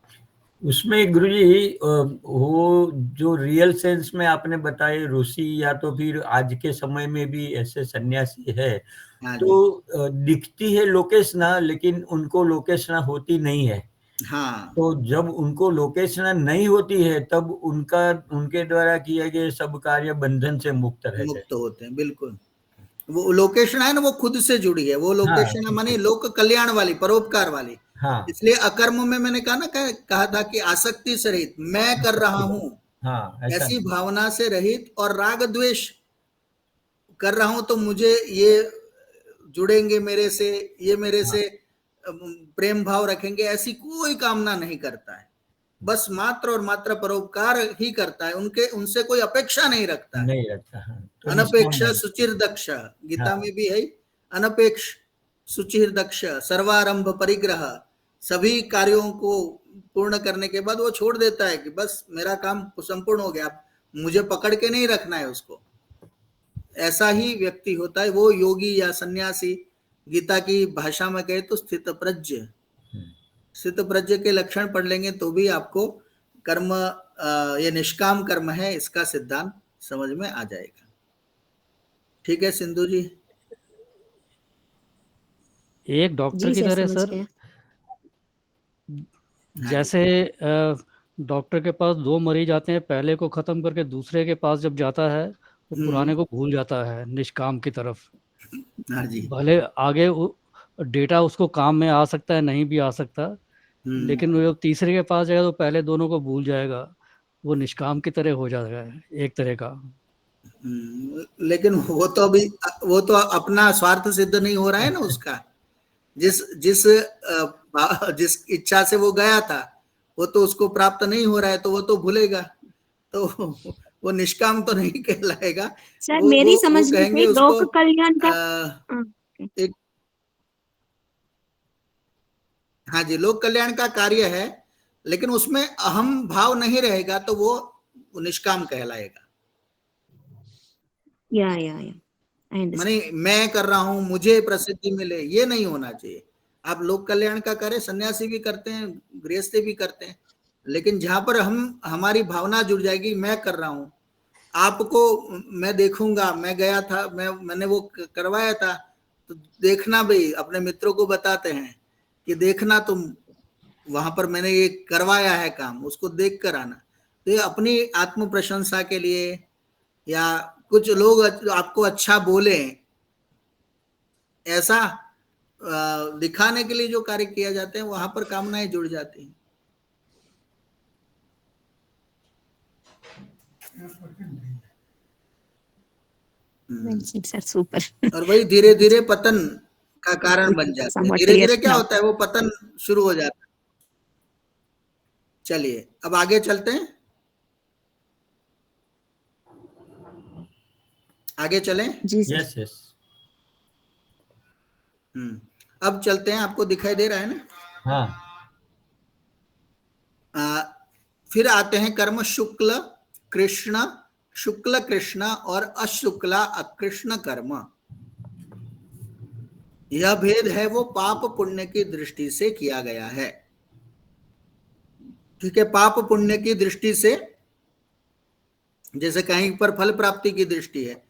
उसमें गुरुजी वो जो रियल सेंस में आपने बताए ऋषि या तो फिर आज के समय में भी ऐसे सन्यासी है, तो दिखती है लोकेशना, लेकिन उनको लोकेशना होती नहीं है। हाँ, तो जब उनको लोकेशना नहीं होती है तब उनके द्वारा किए गए सब कार्य बंधन से मुक्त होते हैं। बिल्कुल, वो लोकेशन है ना, वो खुद से जुड़ी है। वो लोकेशन माने लोक कल्याण वाली, परोपकार वाली। हाँ। इसलिए अकर्म में मैंने कहा था कि आसक्ति से रहित, मैं कर रहा हूं, हाँ, ऐसी भावना से रहित और राग द्वेष कर रहा हूं तो मुझे ये जुड़ेंगे मेरे से, ये मेरे से प्रेम भाव रखेंगे, ऐसी कोई कामना नहीं करता है। बस मात्र और मात्र परोपकार ही करता है, उनसे कोई अपेक्षा नहीं रखता है। नहीं रखता। हाँ, तो अनपेक्ष सुचिर दक्ष, गीता में भी है, अनपेक्ष सुचिर दक्ष, सर्वारंभ परिग्रह, सभी कार्यों को पूर्ण करने के बाद वो छोड़ देता है कि बस मेरा काम संपूर्ण हो गया, मुझे पकड़ के नहीं रखना है उसको। ऐसा ही व्यक्ति होता है वो योगी या सन्यासी। गीता की भाषा में कहे तो स्थित प्रज्ञ। स्थित प्रज्ञ के लक्षण पढ़ लेंगे तो भी आपको कर्म, ये निष्काम कर्म है, इसका सिद्धांत समझ में आ जाएगा। ठीक है सिंधु जी? एक डॉक्टर की तरह सर, जैसे डॉक्टर के पास 2 मरीज आते हैं, पहले को खत्म करके दूसरे के पास जब जाता है वो पुराने को भूल जाता है निष्काम की तरफ। हाँ जी। भले आगे डेटा उसको काम में आ सकता है, नहीं भी आ सकता, लेकिन वो तीसरे के पास जाएगा तो पहले दोनों को भूल जाएगा, वो निष्काम की तरह हो जाएगा एक तरह का। लेकिन वो तो अपना स्वार्थ सिद्ध नहीं हो रहा है ना उसका। जिस इच्छा से वो गया था वो तो उसको प्राप्त नहीं हो रहा है, तो वो तो भूलेगा, तो वो निष्काम तो नहीं कहलाएगा। सर मेरी समझ में लोक कल्याण का एक, हाँ जी, लोक कल्याण का कार्य है, लेकिन उसमें अहम भाव नहीं रहेगा तो वो निष्काम कहलाएगा। माने मैं कर रहा हूं, मुझे प्रसिद्धि मिले, ये नहीं होना चाहिए। आप लोक कल्याण का कार्य सन्यासी भी करते हैं, गृहस्थी भी करते हैं, लेकिन जहां पर हमारी भावना जुड़ जाएगी, मैं कर रहा हूं, आपको मैं देखूंगा, मैं गया था, मैंने वो करवाया था, तो देखना भाई, अपने मित्रों को बताते हैं कि देखना तुम वहां पर मैंने ये करवाया है काम, उसको देख कर आना। तो ये अपनी आत्म प्रशंसा के लिए या कुछ लोग आपको अच्छा बोले, ऐसा दिखाने के लिए जो कार्य किया जाते हैं, वहां पर कामनाएं जुड़ जाती हैं। Sir super. और वही धीरे धीरे पतन का कारण बन जाता है। धीरे धीरे क्या होता है, वो पतन शुरू हो जाता है। चलिए अब आगे चलते हैं, आगे चलें। Yes yes. अब चलते हैं, आपको दिखाई दे रहा है ना? हाँ। फिर आते हैं कर्म शुक्ल कृष्ण, शुक्ल कृष्ण और अशुक्ला अकृष्ण कर्म। यह भेद है वो पाप पुण्य की दृष्टि से किया गया है। ठीक है, पाप पुण्य की दृष्टि से, जैसे कहीं पर फल प्राप्ति की दृष्टि है,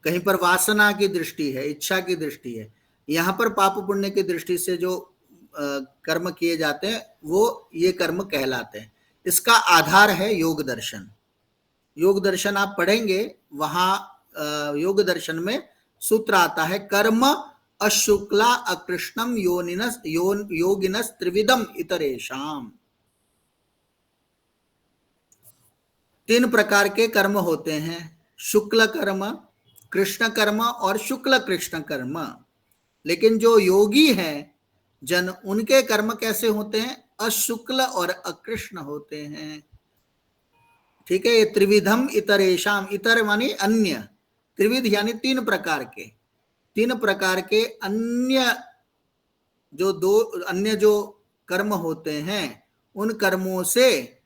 कहीं पर वासना की दृष्टि है, इच्छा की दृष्टि है, यहाँ पर पाप पुण्य की दृष्टि से जो कर्म किए जाते हैं वो ये कर्म कहलाते हैं। इसका आधार है योग दर्शन। योग दर्शन आप पढ़ेंगे, वहां योग दर्शन में सूत्र आता है, कर्म अशुक्ला अकृष्णम योगिनस त्रिविधम इतरेषाम। 3 प्रकार के कर्म होते हैं, शुक्ल कर्म, कृष्ण कर्म और शुक्ल कृष्ण कर्म। लेकिन जो योगी हैं जन, उनके कर्म कैसे होते हैं? अशुक्ल और अकृष्ण होते हैं। ठीक है, ये त्रिविधम इतरेषाम, इतर मानी अन्य, त्रिविध यानी 3 प्रकार के, 3 प्रकार के अन्य जो कर्म होते हैं, उन कर्मों से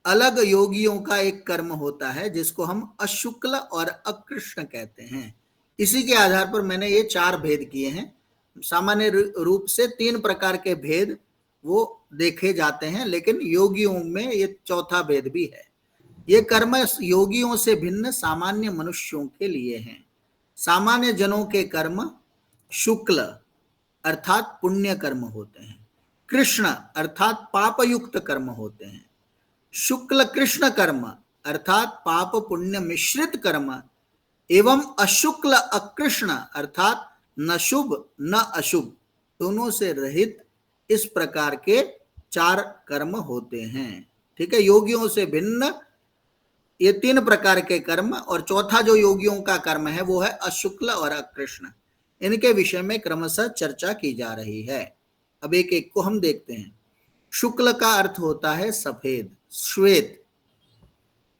अलग योगियों का एक कर्म होता है जिसको हम अशुक्ल और अकृष्ण कहते हैं। इसी के आधार पर मैंने ये 4 भेद किए हैं। सामान्य रूप से 3 प्रकार के भेद वो देखे जाते हैं, लेकिन योगियों में ये 4था भेद भी है। ये कर्म योगियों से भिन्न सामान्य मनुष्यों के लिए हैं। सामान्य जनों के कर्म शुक्ल अर्थात पुण्य कर्म होते हैं, कृष्ण अर्थात पापयुक्त कर्म होते हैं, शुक्ल कृष्ण कर्म अर्थात पाप पुण्य मिश्रित कर्म, एवं अशुक्ल अकृष्ण अर्थात न शुभ न अशुभ, दोनों से रहित, इस प्रकार के 4 कर्म होते हैं। ठीक है, योगियों से भिन्न ये 3 प्रकार के कर्म, और चौथा जो योगियों का कर्म है वो है अशुक्ल और अकृष्ण। इनके विषय में क्रमशः चर्चा की जा रही है। अब एक एक को हम देखते हैं। शुक्ल का अर्थ होता है सफेद, श्वेत।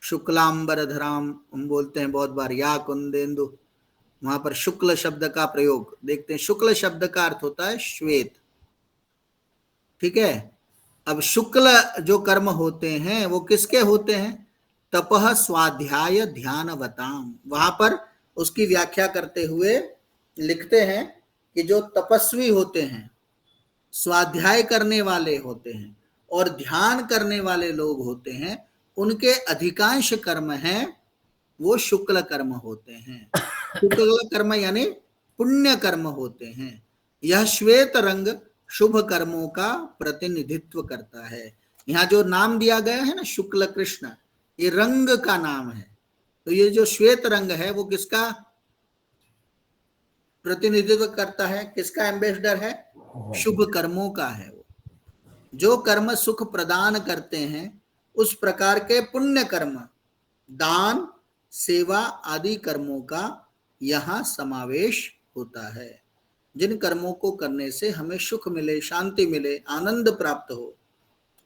शुक्लांबरधराम हम बोलते हैं बहुत बार, या कुंदेंदु, वहां पर शुक्ल शब्द का प्रयोग देखते हैं। शुक्ल शब्द का अर्थ होता है श्वेत, ठीक है। अब शुक्ल जो कर्म होते हैं वो किसके होते हैं? तपः स्वाध्याय ध्यानवताम। वहां पर उसकी व्याख्या करते हुए लिखते हैं कि जो तपस्वी होते हैं, स्वाध्याय करने वाले होते हैं और ध्यान करने वाले लोग होते हैं, उनके अधिकांश कर्म हैं वो शुक्ल कर्म होते हैं। शुक्ल कर्म यानी पुण्य कर्म होते हैं। यह श्वेत रंग शुभ कर्मों का प्रतिनिधित्व करता है। यहाँ जो नाम दिया गया है ना, शुक्ल कृष्ण, ये रंग का नाम है। तो ये जो श्वेत रंग है वो किसका प्रतिनिधित्व करता है? किसका एम्बेसडर है? शुभ कर्मों का है। वो जो कर्म सुख प्रदान करते हैं उस प्रकार के पुण्य कर्म, दान, सेवा आदि कर्मों का यहाँ समावेश होता है। जिन कर्मों को करने से हमें सुख मिले, शांति मिले, आनंद प्राप्त हो,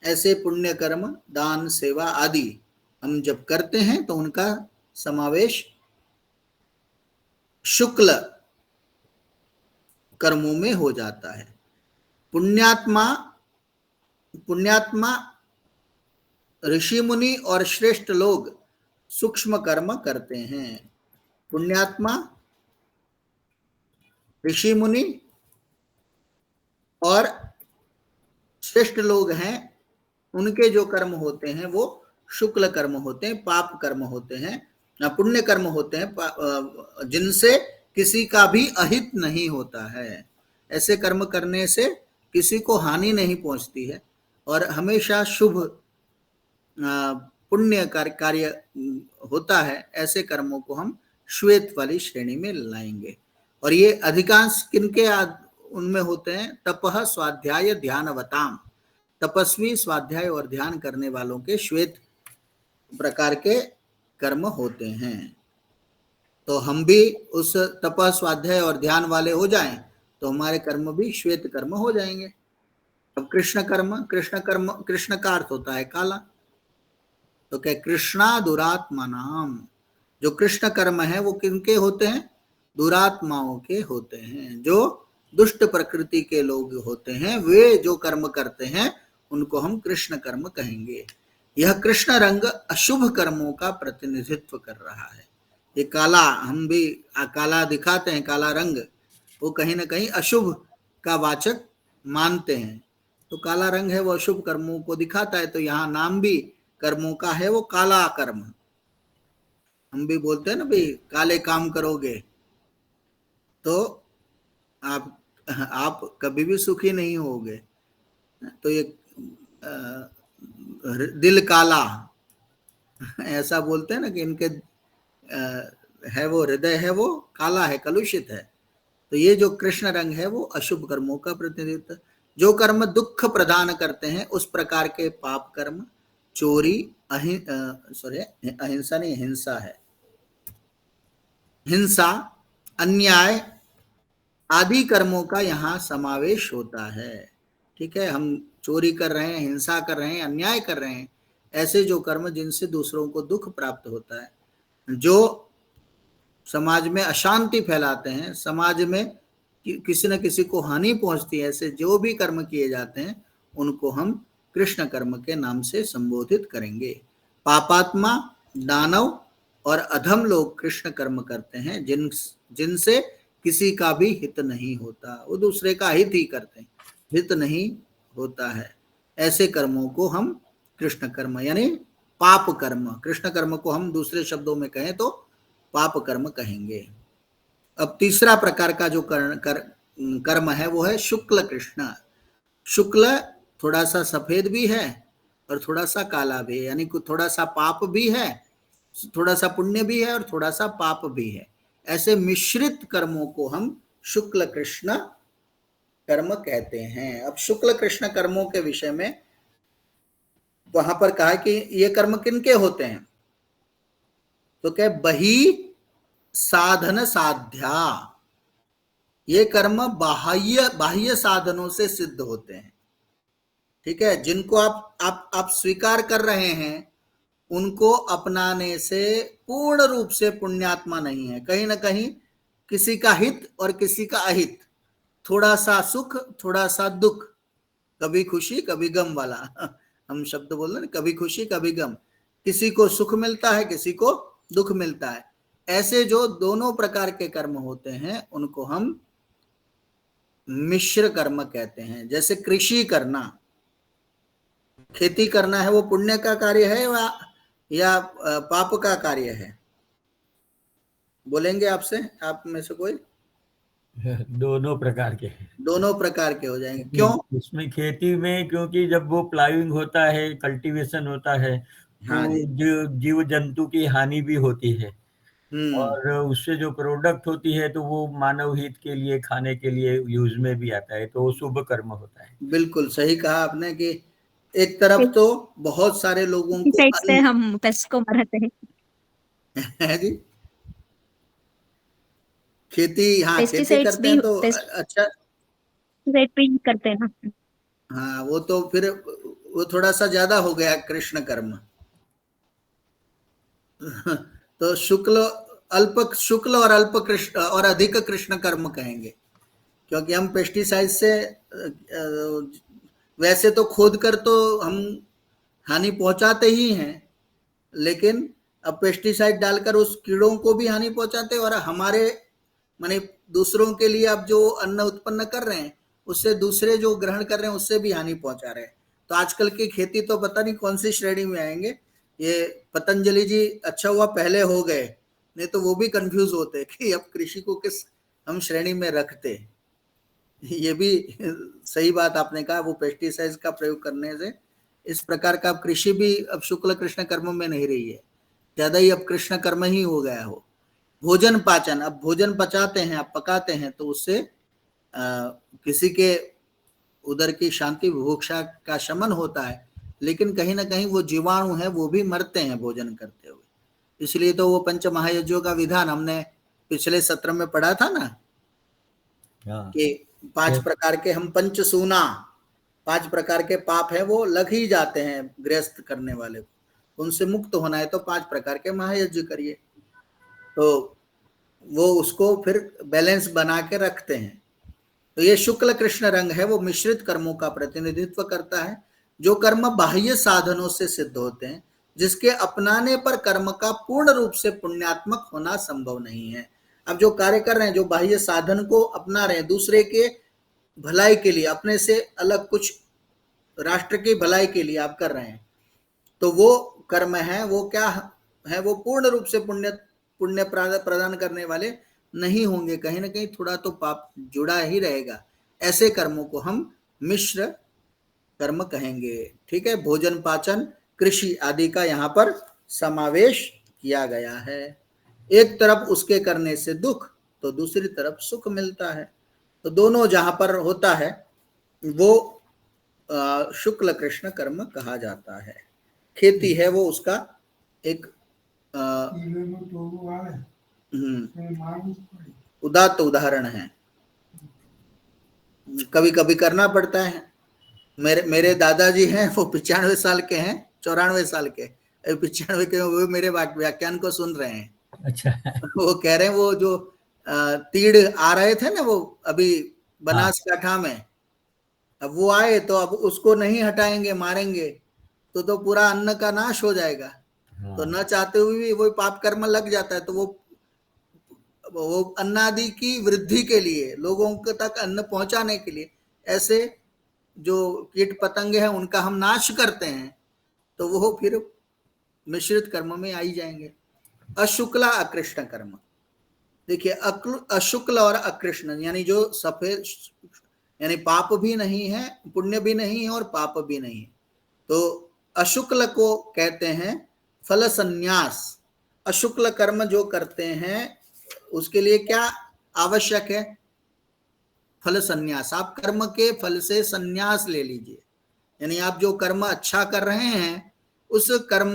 ऐसे पुण्य कर्म, दान, सेवा आदि हम जब करते हैं तो उनका समावेश शुक्ल कर्मों में हो जाता है। पुण्यात्मा ऋषि मुनि और श्रेष्ठ लोग सूक्ष्म कर्म करते हैं। पुण्यात्मा ऋषि मुनि और श्रेष्ठ लोग हैं, उनके जो कर्म होते हैं वो शुक्ल कर्म होते हैं, पाप कर्म होते हैं, पुण्य कर्म होते हैं, जिनसे किसी का भी अहित नहीं होता है। ऐसे कर्म करने से किसी को हानि नहीं पहुंचती है और हमेशा शुभ पुण्य कार्य होता है। ऐसे कर्मों को हम श्वेत वाली श्रेणी में लाएंगे। और ये अधिकांश किनके उनमें होते हैं? तपः स्वाध्याय ध्यानवताम। तपस्वी, स्वाध्याय और ध्यान करने वालों के श्वेत प्रकार के कर्म होते हैं। तो हम भी उस तपः, स्वाध्याय और ध्यान वाले हो जाएं तो हमारे कर्म भी श्वेत कर्म हो जाएंगे। अब कृष्ण का अर्थ होता है काला। तो क्या? कृष्णा दुरात्मा नाम। जो कृष्ण कर्म है वो किनके होते हैं? दुरात्माओं के होते हैं। जो दुष्ट प्रकृति के लोग होते हैं, वे जो कर्म करते हैं उनको हम कृष्ण कर्म कहेंगे। यह कृष्ण रंग अशुभ कर्मों का प्रतिनिधित्व कर रहा है। ये काला, हम भी काला दिखाते हैं, काला रंग, वो कहीं ना कहीं अशुभ का वाचक मानते हैं। तो काला रंग है वो अशुभ कर्मों को दिखाता है। तो यहाँ नाम भी कर्मों का है वो काला कर्म। हम भी बोलते हैं ना भाई, काले काम करोगे तो आप कभी भी सुखी नहीं होगे। तो ये दिल काला, ऐसा बोलते हैं ना कि इनके है वो हृदय है वो काला है, कलुषित है। तो ये जो कृष्ण रंग है वो अशुभ कर्मों का प्रतिनिधित्व। जो कर्म दुख प्रदान करते हैं उस प्रकार के पाप कर्म, चोरी, अहिंसा नहीं, हिंसा है, हिंसा, अन्याय आदि कर्मों का यहाँ समावेश होता है। ठीक है, हम चोरी कर रहे हैं, हिंसा कर रहे हैं, अन्याय कर रहे हैं, ऐसे जो कर्म जिनसे दूसरों को दुख प्राप्त होता है, जो समाज में अशांति फैलाते हैं, समाज में किसी न किसी को हानि पहुंचती है, ऐसे जो भी कर्म किए जाते हैं उनको हम कृष्ण कर्म के नाम से संबोधित करेंगे। पापात्मा, दानव और अधम लोग कृष्ण कर्म करते हैं जिनसे किसी का भी हित नहीं होता, वो दूसरे का हित ही करते हैं, हित नहीं होता है। ऐसे कर्मों को हम कृष्ण कर्म यानी पाप कर्म, कृष्ण कर्म को हम दूसरे शब्दों में कहें तो पाप कर्म कहेंगे। अब तीसरा प्रकार का जो कर्म है वो है शुक्ल कृष्ण। शुक्ल थोड़ा सा सफेद भी है और थोड़ा सा काला भी है, यानी थोड़ा सा पाप भी है, थोड़ा सा पुण्य भी है और थोड़ा सा पाप भी है। ऐसे मिश्रित कर्मों को हम शुक्ल कृष्ण कर्म कहते हैं। अब शुक्ल कृष्ण कर्मों के विषय में वहां पर कहा कि ये कर्म किनके होते हैं? तो क्या बही साधन साध्या, ये कर्म बाह्य साधनों से सिद्ध होते हैं। ठीक है, जिनको आप स्वीकार कर रहे हैं उनको अपनाने से पूर्ण रूप से पुण्यात्मा नहीं है। कहीं ना कहीं किसी का हित और किसी का अहित, थोड़ा सा सुख थोड़ा सा दुख, कभी खुशी कभी गम वाला हम शब्द बोल रहे हैं, कभी खुशी कभी गम, किसी को सुख मिलता है किसी को दुख मिलता है। ऐसे जो दोनों प्रकार के कर्म होते हैं उनको हम मिश्र कर्म कहते हैं। जैसे कृषि करना, खेती करना है, वो पुण्य का कार्य है या पाप का कार्य है? बोलेंगे आपसे, आप में से कोई? दोनों प्रकार के, दोनों प्रकार के हो जाएंगे। क्यों? उसमें खेती में, क्योंकि जब वो प्लाविंग होता है, कल्टीवेशन होता है, हाँ तो जीव जंतु की हानि भी होती है, और उससे जो प्रोडक्ट होती है तो वो मानव हित के लिए, खाने के लिए यूज में भी आता है, तो वो शुभ कर्म होता है। बिल्कुल सही कहा आपने कि एक तरफ तो बहुत सारे लोगों को से हम पेस्ट को मारते हैं जी, खेती, हाँ खेती करते हैं तो अच्छा करते हैं ना। हाँ, वो तो फिर वो थोड़ा सा ज्यादा हो गया कृष्ण कर्म। तो शुक्ल और अल्प कृष्ण और अधिक कृष्ण कर्म कहेंगे, क्योंकि हम पेस्टिसाइड से वैसे तो खोद कर तो हम हानि पहुंचाते ही हैं, लेकिन अब पेस्टिसाइड डालकर उस कीड़ों को भी हानि पहुंचाते हैं, और हमारे माने दूसरों के लिए अब जो अन्न उत्पन्न कर रहे हैं उससे दूसरे जो ग्रहण कर रहे हैं उससे भी हानि पहुंचा रहे हैं। तो आजकल की खेती तो पता नहीं कौन सी श्रेणी में आएंगे। ये पतंजलि जी अच्छा हुआ पहले हो गए, नहीं तो वो भी कंफ्यूज होते कि अब कृषि को किस हम श्रेणी में रखते। ये भी सही बात आपने कहा, वो पेस्टिसाइड्स का प्रयोग करने से इस प्रकार का अब कृषि भी अब शुक्ल कृष्ण कर्म में नहीं रही है, ज्यादा ही अब कृष्ण कर्म ही हो गया हो। भोजन पाचन, अब भोजन पचाते हैं, आप पकाते हैं तो उससे किसी के उदर की शांति, बुभुक्षा का शमन होता है, लेकिन कहीं ना कहीं वो जीवाणु है वो भी मरते हैं भोजन करते हुए। इसलिए तो वो पंच महायज्ञों का विधान हमने पिछले सत्र में पढ़ा था ना, कि 5 प्रकार के हम पंचसूना, 5 प्रकार के पाप है वो लग ही जाते हैं गृहस्थ करने वाले को, उनसे मुक्त होना है तो 5 प्रकार के महायज्ञ करिए। तो वो उसको फिर बैलेंस बना के रखते हैं। तो ये शुक्ल कृष्ण रंग है, वो मिश्रित कर्मों का प्रतिनिधित्व करता है, जो कर्म बाह्य साधनों से सिद्ध होते हैं, जिसके अपनाने पर कर्म का पूर्ण रूप से पुण्यात्मक होना संभव नहीं है। अब जो कार्य कर रहे हैं, जो बाह्य साधन को अपना रहे हैं दूसरे के भलाई के लिए, अपने से अलग कुछ राष्ट्र की भलाई के लिए आप कर रहे हैं, तो वो कर्म है, वो क्या है, वो पूर्ण रूप से पुण्य प्रदान करने वाले नहीं होंगे, कहीं ना कहीं थोड़ा तो पाप जुड़ा ही रहेगा। ऐसे कर्मों को हम मिश्र कर्म कहेंगे। ठीक है, भोजन पाचन कृषि आदि का यहाँ पर समावेश किया गया है। एक तरफ उसके करने से दुख तो दूसरी तरफ सुख मिलता है, तो दोनों जहां पर होता है वो शुक्ल कृष्ण कर्म कहा जाता है। खेती है वो उसका एक उदात्त उदाहरण है, कभी कभी करना पड़ता है। मेरे दादाजी हैं, वो 95 साल के हैं, 94 साल के, 95 के, वो मेरे व्याख्यान को सुन रहे हैं। अच्छा। वो कह रहे हैं वो जो तीड़ आ रहे थे ना वो अभी बनासकांठा में, अब वो आए तो अब उसको नहीं हटाएंगे, मारेंगे तो पूरा अन्न का नाश हो जाएगा। तो न चाहते हुए भी वो पाप कर्म लग जाता है, तो वो अन्नादि की वृद्धि के लिए, लोगों के तक अन्न पहुंचाने के लिए ऐसे जो कीट पतंगे हैं उनका हम नाश करते हैं, तो वो फिर मिश्रित कर्म में आई जाएंगे। अशुक्ला अकृष्ण कर्म, देखिए अशुक्ल और अकृष्ण यानी जो सफेद, यानी पाप भी नहीं है, पुण्य भी नहीं है और पाप भी नहीं है, तो अशुक्ल को कहते हैं फल संन्यास। अशुक्ल कर्म जो करते हैं उसके लिए क्या आवश्यक है? फल संन्यास। आप कर्म के फल से संन्यास ले लीजिए, यानी आप जो कर्म अच्छा कर रहे हैं उस कर्म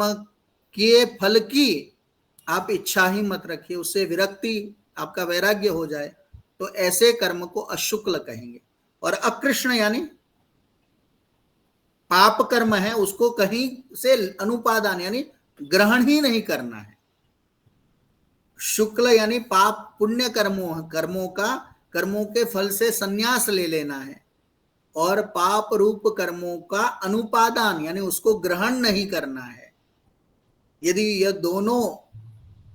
के फल की आप इच्छा ही मत रखिए, उससे विरक्ति, आपका वैराग्य हो जाए, तो ऐसे कर्म को अशुक्ल कहेंगे। और अकृष्ण यानी पाप कर्म है, उसको कहीं से अनुपादान यानी ग्रहण ही नहीं करना है। शुक्ल यानी पाप पुण्य कर्मों के फल से संन्यास ले लेना है, और पाप रूप कर्मों का अनुपादान यानी उसको ग्रहण नहीं करना है। यदि यह दोनों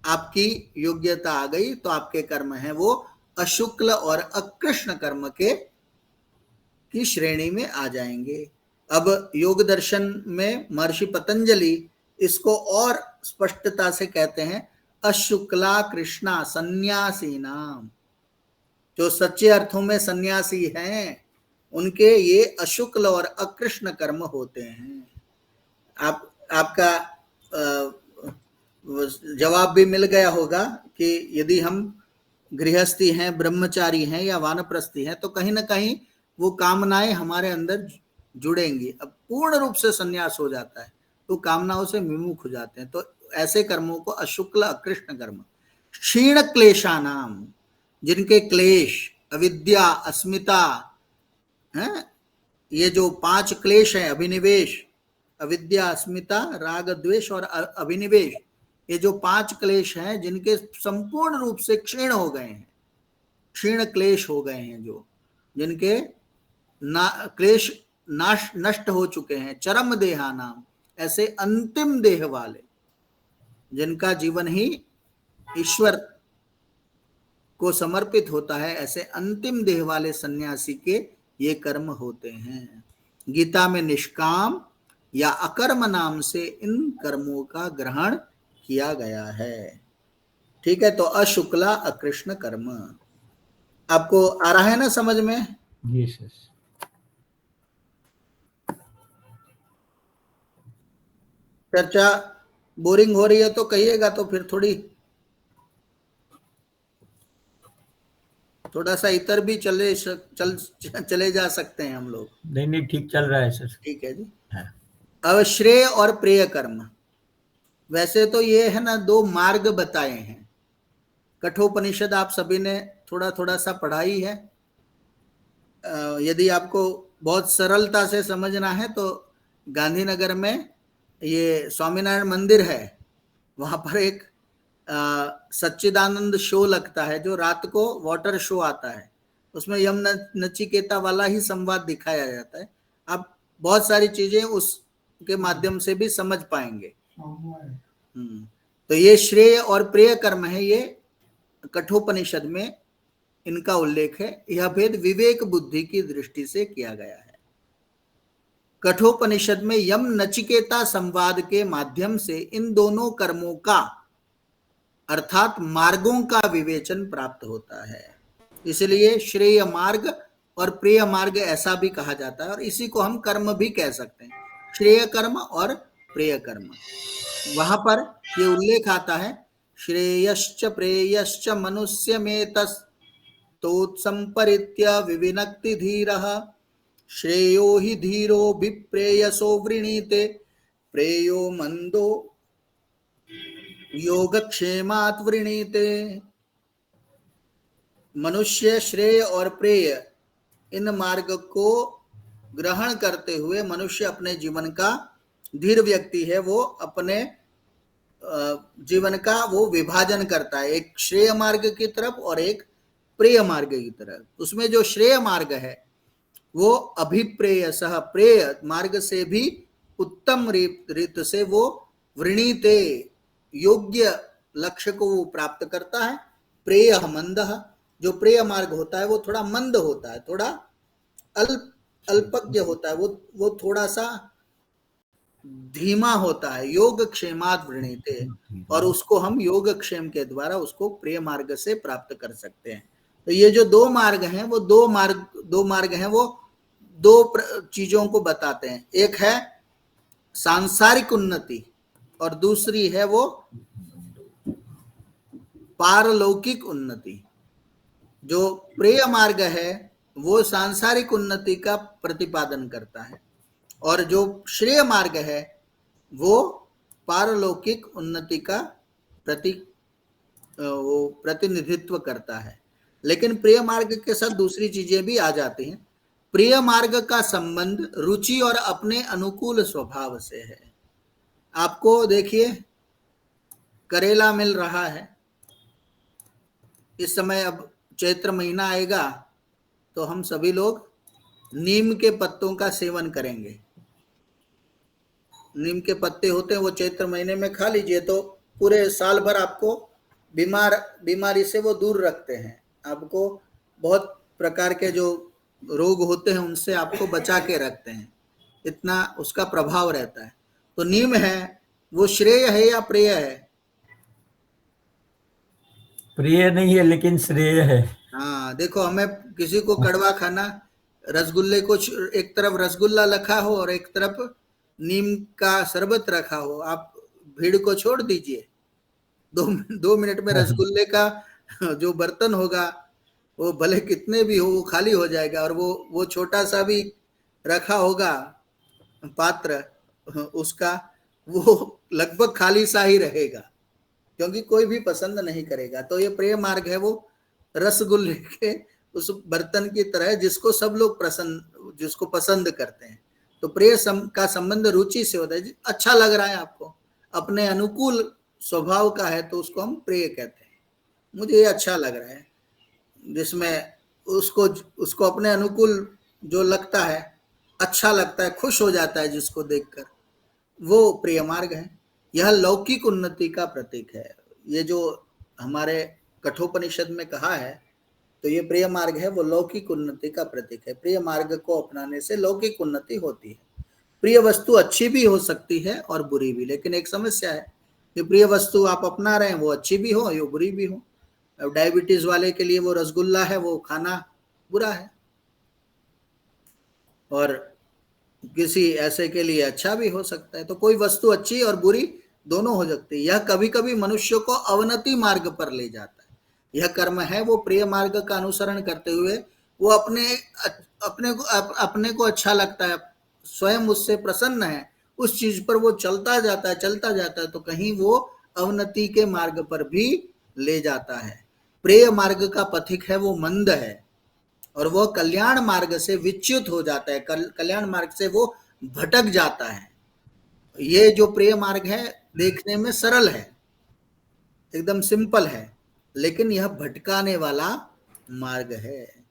आपकी योग्यता आ गई तो आपके कर्म हैं वो अशुक्ल और अकृष्ण कर्म की श्रेणी में आ जाएंगे। अब योग दर्शन में महर्षि पतंजलि इसको और स्पष्टता से कहते हैं, अशुक्ला कृष्णा सन्यासी नाम। जो सच्चे अर्थों में सन्यासी हैं उनके ये अशुक्ल और अकृष्ण कर्म होते हैं। आपका जवाब भी मिल गया होगा कि यदि हम गृहस्थी हैं, ब्रह्मचारी हैं या वानप्रस्थी हैं, तो कहीं ना कहीं वो कामनाएं हमारे अंदर जुड़ेंगी। अब पूर्ण रूप से संन्यास हो जाता है तो कामनाओं से विमुख हो जाते हैं, तो ऐसे कर्मों को अशुक्ल अकृष्ण कर्म। क्षीण क्लेशानाम, जिनके क्लेश अविद्या अस्मिता है, ये जो 5 क्लेश हैं, अभिनिवेश, अविद्या अस्मिता राग द्वेष और अभिनिवेश, ये जो 5 क्लेश हैं जिनके संपूर्ण रूप से क्षीण हो गए हैं, क्षीण क्लेश हो गए हैं, जो जिनके क्लेश नष्ट हो चुके हैं, चरम देहा नाम, ऐसे अंतिम देह वाले जिनका जीवन ही ईश्वर को समर्पित होता है, ऐसे अंतिम देह वाले सन्यासी के ये कर्म होते हैं। गीता में निष्काम या अकर्म नाम से इन कर्मों का ग्रहण किया गया है। ठीक है, तो अशुक्ला अकृष्ण कर्म आपको आ रहा है ना समझ में? यस। चर्चा बोरिंग हो रही है तो कहिएगा, तो फिर थोड़ा सा इतर भी चले जा सकते हैं हम लोग। नहीं, ठीक चल रहा है सर। ठीक है जी। हाँ। अब श्रेय और प्रेय कर्म, वैसे तो ये है ना 2 मार्ग बताए हैं। कठोपनिषद आप सभी ने थोड़ा सा पढ़ा ही है। यदि आपको बहुत सरलता से समझना है तो गांधीनगर में ये स्वामीनारायण मंदिर है, वहां पर एक सच्चिदानंद शो लगता है, जो रात को वाटर शो आता है, उसमें यम नचिकेता वाला ही संवाद दिखाया जाता है। आप बहुत सारी चीजें उसके माध्यम से भी समझ पाएंगे। तो ये श्रेय और प्रेय कर्म है, ये कठोपनिषद में इनका उल्लेख है। यह भेद विवेक बुद्धि की दृष्टि से किया गया है। कठोपनिषद में यम नचिकेता संवाद के माध्यम से इन दोनों कर्मों का अर्थात मार्गों का विवेचन प्राप्त होता है। इसलिए श्रेय मार्ग और प्रेय मार्ग ऐसा भी कहा जाता है, और इसी को हम कर्म भी कह सकते हैं, श्रेय कर्म और प्रेय कर्म। वहां पर ये उल्लेख आता है, श्रेयश्च प्रेयश्च मनुष्य में तोत्संपरित्य विविनक्ति धीरः, श्रेयो हि धीरो विप्रेयसो वृणीते, प्रेयो मंदो योगक्षेमात् वृणीते। मनुष्य श्रेय और प्रेय इन मार्ग को ग्रहण करते हुए मनुष्य अपने जीवन का धीर व्यक्ति है, वो अपने जीवन का वो विभाजन करता है, एक श्रेय मार्ग की तरफ और एक प्रेय मार्ग की तरफ। उसमें जो श्रेय मार्ग है वो अभिप्रेयसः, प्रेय मार्ग से भी उत्तम रीत से वो वृणीते, योग्य लक्ष्य को वो प्राप्त करता है। प्रेय मंदः, जो प्रेय मार्ग होता है वो थोड़ा मंद होता है, थोड़ा अल्पज्ञ होता है, वो थोड़ा सा धीमा होता है। योग क्षेमात् वृणीते, और उसको हम योग क्षेम के द्वारा उसको प्रेय मार्ग से प्राप्त कर सकते हैं। तो ये जो 2 मार्ग हैं वो दो मार्ग हैं, वो 2 चीजों को बताते हैं। एक है सांसारिक उन्नति और दूसरी है वो पारलौकिक उन्नति। जो प्रेय मार्ग है वो सांसारिक उन्नति का प्रतिपादन करता है, और जो श्रेय मार्ग है वो पारलौकिक उन्नति का वो प्रतिनिधित्व करता है। लेकिन प्रिय मार्ग के साथ दूसरी चीजें भी आ जाती हैं। प्रिय मार्ग का संबंध रुचि और अपने अनुकूल स्वभाव से है। आपको देखिए, करेला मिल रहा है इस समय, अब चैत्र महीना आएगा तो हम सभी लोग नीम के पत्तों का सेवन करेंगे। नीम के पत्ते होते हैं, वो चैत्र महीने में खा लीजिए तो पूरे साल भर आपको बीमारी से वो दूर रखते हैं। आपको बहुत प्रकार के जो रोग होते हैं उनसे आपको बचा के रखते हैं, इतना उसका प्रभाव रहता है। तो नीम है वो श्रेय है या प्रिय है? प्रिय नहीं है लेकिन श्रेय है। हाँ, देखो, हमें किसी को कड़वा खाना, रसगुल्ले को एक तरफ रसगुल्ला रखा हो और एक तरफ नीम का शरबत रखा हो, आप भीड़ को छोड़ दीजिए, 2 मिनट में रसगुल्ले का जो बर्तन होगा वो भले कितने भी हो वो खाली हो जाएगा, और वो छोटा सा भी रखा होगा पात्र उसका, वो लगभग खाली सा ही रहेगा, क्योंकि कोई भी पसंद नहीं करेगा। तो ये प्रिय मार्ग है वो रसगुल्ले के उस बर्तन की तरह जिसको सब लोग जिसको पसंद करते हैं। तो प्रिय का संबंध रुचि से होता है। अच्छा लग रहा है आपको, अपने अनुकूल स्वभाव का है, तो उसको हम प्रिय कहते हैं। मुझे ये अच्छा लग रहा है, जिसमें उसको अपने अनुकूल जो लगता है, अच्छा लगता है, खुश हो जाता है जिसको देखकर, वो प्रिय मार्ग है। यह लौकिक उन्नति का प्रतीक है। ये जो हमारे कठोपनिषद में कहा है, तो ये प्रिय मार्ग है वो लौकिक उन्नति का प्रतीक है। प्रिय मार्ग को अपनाने से लौकिक उन्नति होती है। प्रिय वस्तु अच्छी भी हो सकती है और बुरी भी, लेकिन एक समस्या है कि प्रिय वस्तु आप अपना रहे हैं वो अच्छी भी हो या बुरी भी हो। अब डायबिटीज वाले के लिए वो रसगुल्ला है, वो खाना बुरा है, और किसी ऐसे के लिए अच्छा भी हो सकता है। तो कोई वस्तु अच्छी और बुरी दोनों हो सकती है। यह कभी कभी मनुष्य को अवनति मार्ग पर ले जाता है। यह कर्म है वो प्रिय मार्ग का अनुसरण करते हुए वो अपने को अच्छा लगता है, स्वयं उससे प्रसन्न है, उस चीज पर वो चलता जाता है, तो कहीं वो अवनति के मार्ग पर भी ले जाता है। प्रिय मार्ग का पथिक है वो मंद है, और वह कल्याण मार्ग से विच्युत हो जाता है, कल्याण मार्ग से वो भटक जाता है। ये जो प्रिय मार्ग है देखने में सरल है, एकदम सिंपल है, लेकिन यह भटकाने वाला मार्ग है।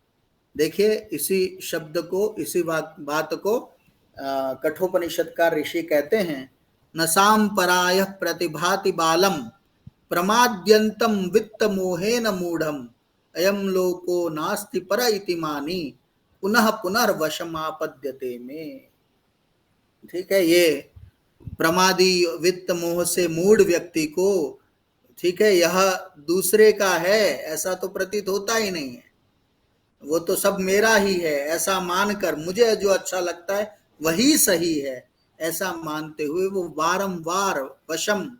देखिए, इसी शब्द को, इसी बात को कठोपनिषद का ऋषि कहते हैं, नसाम परायः प्रतिभाति बालम प्रमाद्यंतम वित्त मोहेन मूढ़म अयम लोको नास्ति पर इति मानी पुनः पुनर्वशमापद्यते में। ठीक है, ये प्रमादी वित्त मोह से मूढ़ व्यक्ति को, ठीक है, यह दूसरे का है ऐसा तो प्रतीत होता ही नहीं है, वो तो सब मेरा ही है ऐसा मानकर, मुझे जो अच्छा लगता है वही सही है ऐसा मानते हुए वो बारंबार वशम,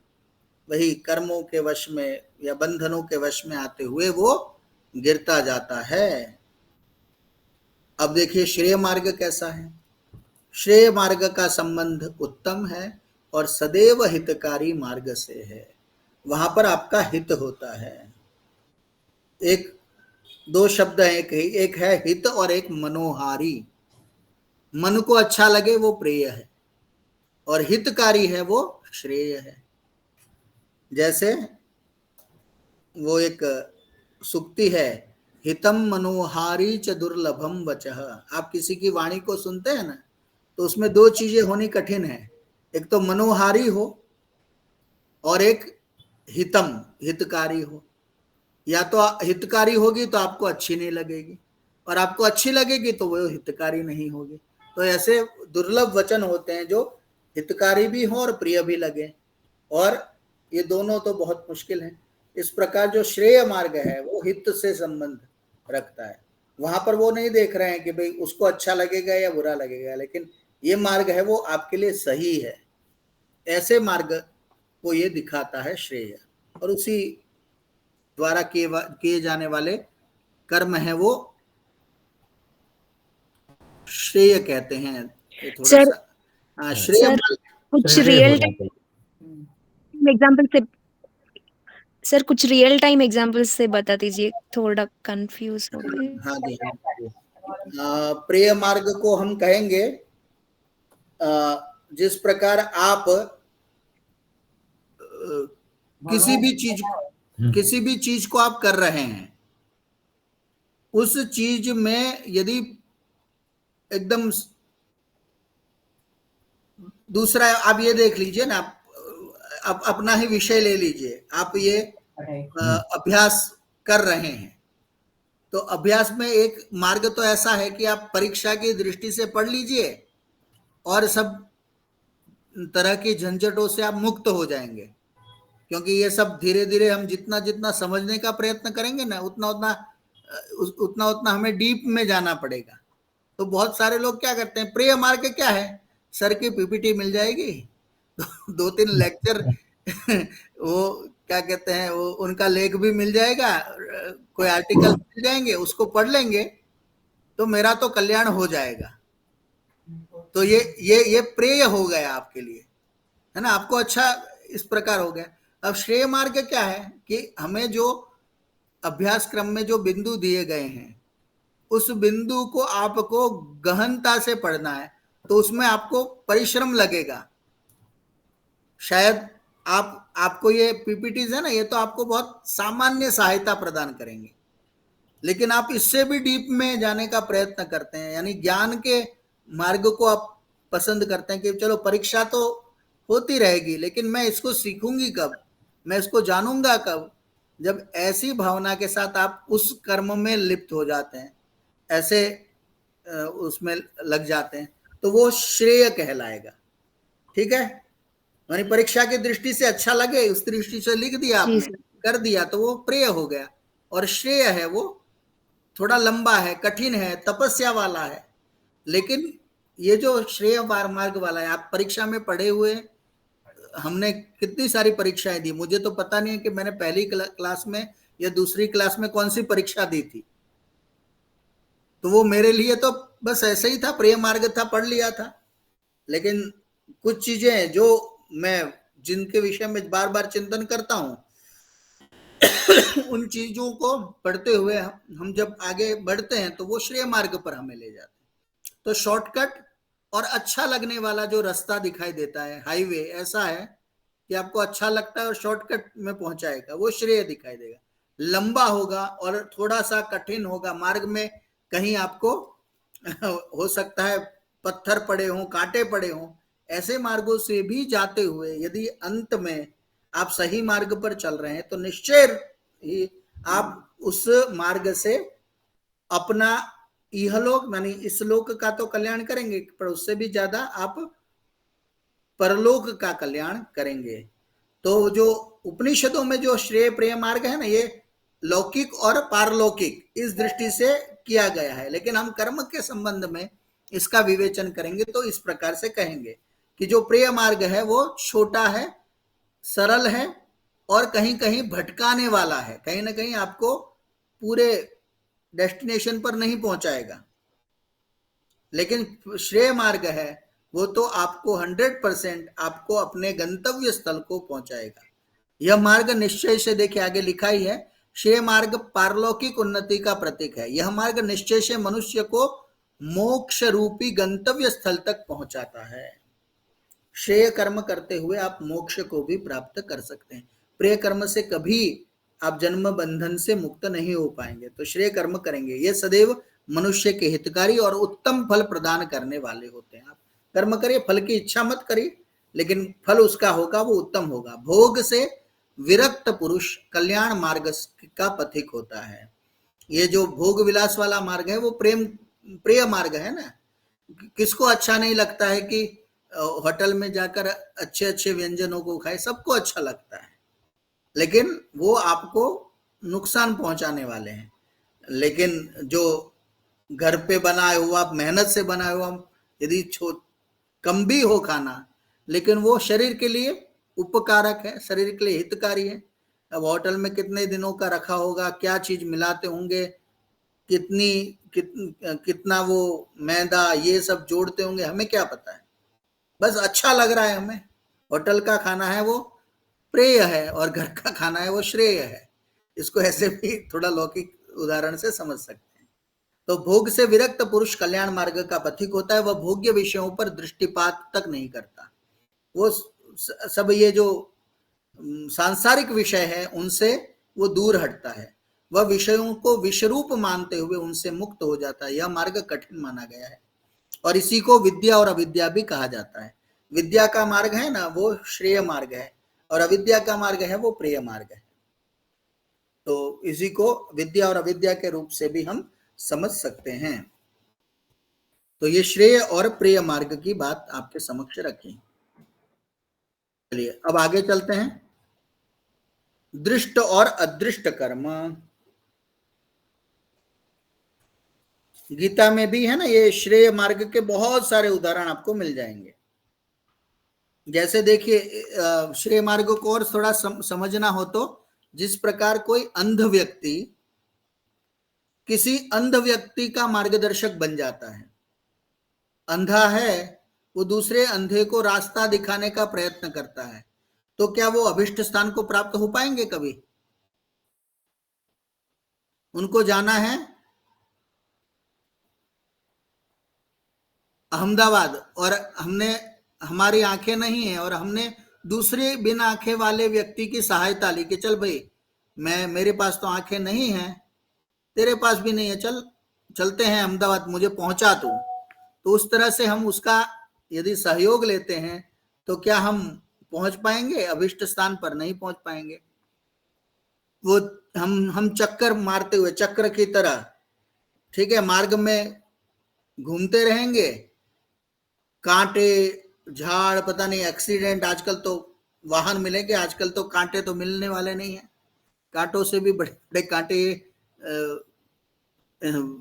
वही कर्मों के वश में या बंधनों के वश में आते हुए वो गिरता जाता है। अब देखिए श्रेय मार्ग कैसा है। श्रेय मार्ग का संबंध उत्तम है और सदैव हितकारी मार्ग से है। वहां पर आपका हित होता है। एक दो शब्द है, एक है हित और एक मनोहारी। मन को अच्छा लगे वो प्रिय है, और हितकारी है वो श्रेय है। जैसे वो एक सुक्ति है, हितम मनोहारी च दुर्लभम वचः। आप किसी की वाणी को सुनते हैं ना, तो उसमें दो चीजें होनी कठिन है, एक तो मनोहारी हो और एक हितम, हितकारी हो। या तो हितकारी होगी तो आपको अच्छी नहीं लगेगी, और आपको अच्छी लगेगी तो वो हितकारी नहीं होगी। तो ऐसे दुर्लभ वचन होते हैं जो हितकारी भी हो और प्रिय भी लगे, और ये दोनों तो बहुत मुश्किल है। इस प्रकार जो श्रेय मार्ग है वो हित से संबंध रखता है। वहां पर वो नहीं देख रहे हैं कि भाई उसको अच्छा लगेगा या बुरा लगेगा, लेकिन ये मार्ग है वो आपके लिए सही है, ऐसे मार्ग को ये दिखाता है श्रेय। और उसी द्वारा किए जाने वाले कर्म है वो श्रेय कहते हैं। थोड़ा सा श्रेय कुछ रियल टाइम एग्जांपल से सर कुछ रियल टाइम एग्जांपल्स से बता दीजिए, थोड़ा कंफ्यूज हो गए। हाँ जी, प्रिय मार्ग को हम कहेंगे जिस प्रकार आप किसी भी चीज को आप कर रहे हैं, उस चीज में यदि एकदम दूसरा, आप ये देख लीजिए ना, आप अपना ही विषय ले लीजिए, आप ये अभ्यास कर रहे हैं, तो अभ्यास में एक मार्ग तो ऐसा है कि आप परीक्षा की दृष्टि से पढ़ लीजिए और सब तरह की झंझटों से आप मुक्त हो जाएंगे, क्योंकि ये सब धीरे धीरे हम जितना जितना समझने का प्रयत्न करेंगे ना, उतना उतना हमें डीप में जाना पड़ेगा। तो बहुत सारे लोग क्या करते हैं, प्रिय मार्ग क्या है, सर की पीपीटी मिल जाएगी, 2-3 लेक्चर वो क्या कहते हैं, वो उनका लेख भी मिल जाएगा, कोई आर्टिकल मिल जाएंगे, उसको पढ़ लेंगे तो मेरा तो कल्याण हो जाएगा। तो ये प्रेय हो गया आपके लिए, है ना, आपको अच्छा इस प्रकार हो गया। अब श्रेय मार्ग क्या है कि हमें जो अभ्यास क्रम में जो बिंदु दिए गए हैं, उस बिंदु को आपको गहनता से पढ़ना है, तो उसमें आपको परिश्रम लगेगा। शायद आपको ये पीपीटीज है ना, ये तो आपको बहुत सामान्य सहायता प्रदान करेंगे, लेकिन आप इससे भी डीप में जाने का प्रयत्न करते हैं, यानी ज्ञान के मार्ग को आप पसंद करते हैं कि चलो परीक्षा तो होती रहेगी, लेकिन मैं इसको सीखूंगी कब, मैं इसको जानूंगा कब। जब ऐसी भावना के साथ आप उस कर्म में लिप्त हो जाते हैं, ऐसे उसमें लग जाते हैं, तो वो श्रेय कहलाएगा। ठीक है, यानी परीक्षा की दृष्टि से अच्छा लगे, उस दृष्टि से लिख दिया आपने, कर दिया, तो वो प्रिय हो गया। और श्रेय है वो थोड़ा लंबा है, कठिन है, तपस्या वाला है। लेकिन ये जो श्रेय मार्ग वाला है, आप परीक्षा में पढ़े हुए, हमने कितनी सारी परीक्षाएं दी, मुझे तो पता नहीं है कि मैंने पहली क्लास में या दूसरी क्लास में कौन सी परीक्षा दी थी। तो वो मेरे लिए तो बस ऐसे ही था, प्रिय मार्ग था, पढ़ लिया था। लेकिन कुछ चीजें जो मैं जिनके विषय में बार बार चिंतन करता हूं, उन चीजों को पढ़ते हुए हम जब आगे बढ़ते हैं तो वो श्रेय मार्ग पर हमें ले जाते हैं। तो शॉर्टकट और अच्छा लगने वाला जो रास्ता दिखाई देता है, हाईवे ऐसा है कि आपको अच्छा लगता है और शॉर्टकट में पहुंचाएगा, वो श्रेय दिखाई देगा। लंबा होगा और थोड़ा सा कठिन होगा, मार्ग में कहीं आपको हो सकता है पत्थर पड़े हों, कांटे पड़े हों, ऐसे मार्गों से भी जाते हुए यदि अंत में आप सही मार्ग पर चल रहे हैं, तो निश्चय ही आप उस मार्ग से अपना इहलोक यानी इस लोक का तो कल्याण करेंगे, पर उससे भी ज्यादा आप परलोक का कल्याण करेंगे। तो जो उपनिषदों में जो श्रेय प्रिय मार्ग है ना, ये लौकिक और पारलौकिक इस दृष्टि से किया गया है, लेकिन हम कर्म के संबंध में इसका विवेचन करेंगे तो इस प्रकार से कहेंगे कि जो प्रिय मार्ग है वो छोटा है, सरल है और कहीं कहीं भटकाने वाला है, कहीं ना कहीं आपको पूरे डेस्टिनेशन पर नहीं पहुंचाएगा। लेकिन श्रेय मार्ग है वो तो आपको 100% आपको अपने गंतव्य स्थल को पहुंचाएगा। यह मार्ग निश्चय से, देखिए आगे लिखा ही है, श्रेय मार्ग पारलौकिक उन्नति का प्रतीक है। यह मार्ग निश्चय से मनुष्य को मोक्ष रूपी गंतव्य स्थल तक पहुंचाता है। श्रेय कर्म करते हुए आप मोक्ष को भी प्राप्त कर सकते हैं। प्रिय कर्म से कभी आप जन्म बंधन से मुक्त नहीं हो पाएंगे, तो श्रेय कर्म करेंगे, ये सदैव मनुष्य के हितकारी और उत्तम फल प्रदान करने वाले होते हैं। आप कर्म करिए, फल की इच्छा मत करिए, लेकिन फल उसका होगा वो उत्तम होगा। भोग से विरक्त पुरुष कल्याण मार्ग का पथिक होता है। ये जो भोग विलास वाला मार्ग है वो प्रिय मार्ग है ना। किसको अच्छा नहीं लगता है कि होटल में जाकर अच्छे अच्छे व्यंजनों को खाए, सबको अच्छा लगता है, लेकिन वो आपको नुकसान पहुंचाने वाले हैं। लेकिन जो घर पे बनाया हुआ, मेहनत से बनाया हुआ, यदि कम भी हो खाना, लेकिन वो शरीर के लिए उपकारक है, शरीर के लिए हितकारी है। अब होटल में कितने दिनों का रखा होगा, क्या चीज मिलाते होंगे, कितना वो मैदा ये सब जोड़ते होंगे, हमें क्या पता है। बस अच्छा लग रहा है हमें, होटल का खाना है वो प्रेय है और घर का खाना है वो श्रेय है। इसको ऐसे भी थोड़ा लौकिक उदाहरण से समझ सकते हैं। तो भोग से विरक्त पुरुष कल्याण मार्ग का पथिक होता है। वह भोग्य विषयों पर दृष्टिपात तक नहीं करता। वो सब ये जो सांसारिक विषय है उनसे वो दूर हटता है। वह विषयों को विषरूप मानते हुए उनसे मुक्त हो जाता है। यह मार्ग कठिन माना गया है और इसी को विद्या और अविद्या भी कहा जाता है। विद्या का मार्ग है ना वो श्रेय मार्ग है और अविद्या का मार्ग है वो प्रेय मार्ग है। तो इसी को विद्या और अविद्या के रूप से भी हम समझ सकते हैं। तो ये श्रेय और प्रेय मार्ग की बात आपके समक्ष रखी। चलिए अब आगे चलते हैं। दृष्ट और अदृष्ट कर्म गीता में भी है ना, ये श्रेय मार्ग के बहुत सारे उदाहरण आपको मिल जाएंगे। जैसे देखिए श्रेय मार्ग को और थोड़ा समझना हो तो जिस प्रकार कोई अंध व्यक्ति किसी अंध व्यक्ति का मार्गदर्शक बन जाता है। अंधा है वो दूसरे अंधे को रास्ता दिखाने का प्रयत्न करता है, तो क्या वो अभिष्ट स्थान को प्राप्त हो पाएंगे कभी? उनको जाना है अहमदाबाद और हमारी आंखें नहीं है और हमने दूसरे बिना आंखें वाले व्यक्ति की सहायता ली कि चल भाई मेरे पास तो आंखें नहीं है, तेरे पास भी नहीं है, चलते हैं अहमदाबाद, मुझे पहुंचा तू। तो उस तरह से हम उसका यदि सहयोग लेते हैं तो क्या हम पहुंच पाएंगे? अभिष्ट स्थान पर नहीं पहुंच पाएंगे। वो हम चक्कर मारते हुए चक्र की तरह, ठीक है, मार्ग में घूमते रहेंगे, कांटे झाड़ पता नहीं एक्सीडेंट, आजकल तो वाहन मिलेंगे, आजकल तो कांटे तो मिलने वाले नहीं है, कांटों से भी बड़े बड़े कांटे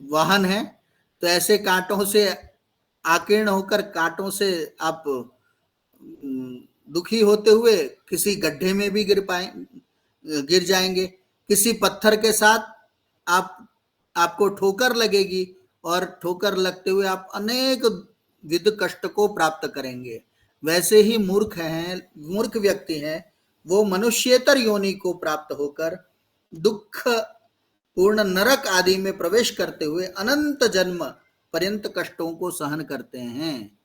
वाहन है। तो ऐसे कांटों से आकीर्ण होकर कांटों से आप दुखी होते हुए किसी गड्ढे में भी गिर जाएंगे, किसी पत्थर के साथ आपको ठोकर लगेगी और ठोकर लगते हुए आप अनेक विध कष्ट को प्राप्त करेंगे। वैसे ही मूर्ख व्यक्ति हैं, वो मनुष्येतर योनि को प्राप्त होकर दुख पूर्ण नरक आदि में प्रवेश करते हुए अनंत जन्म पर्यंत कष्टों को सहन करते हैं।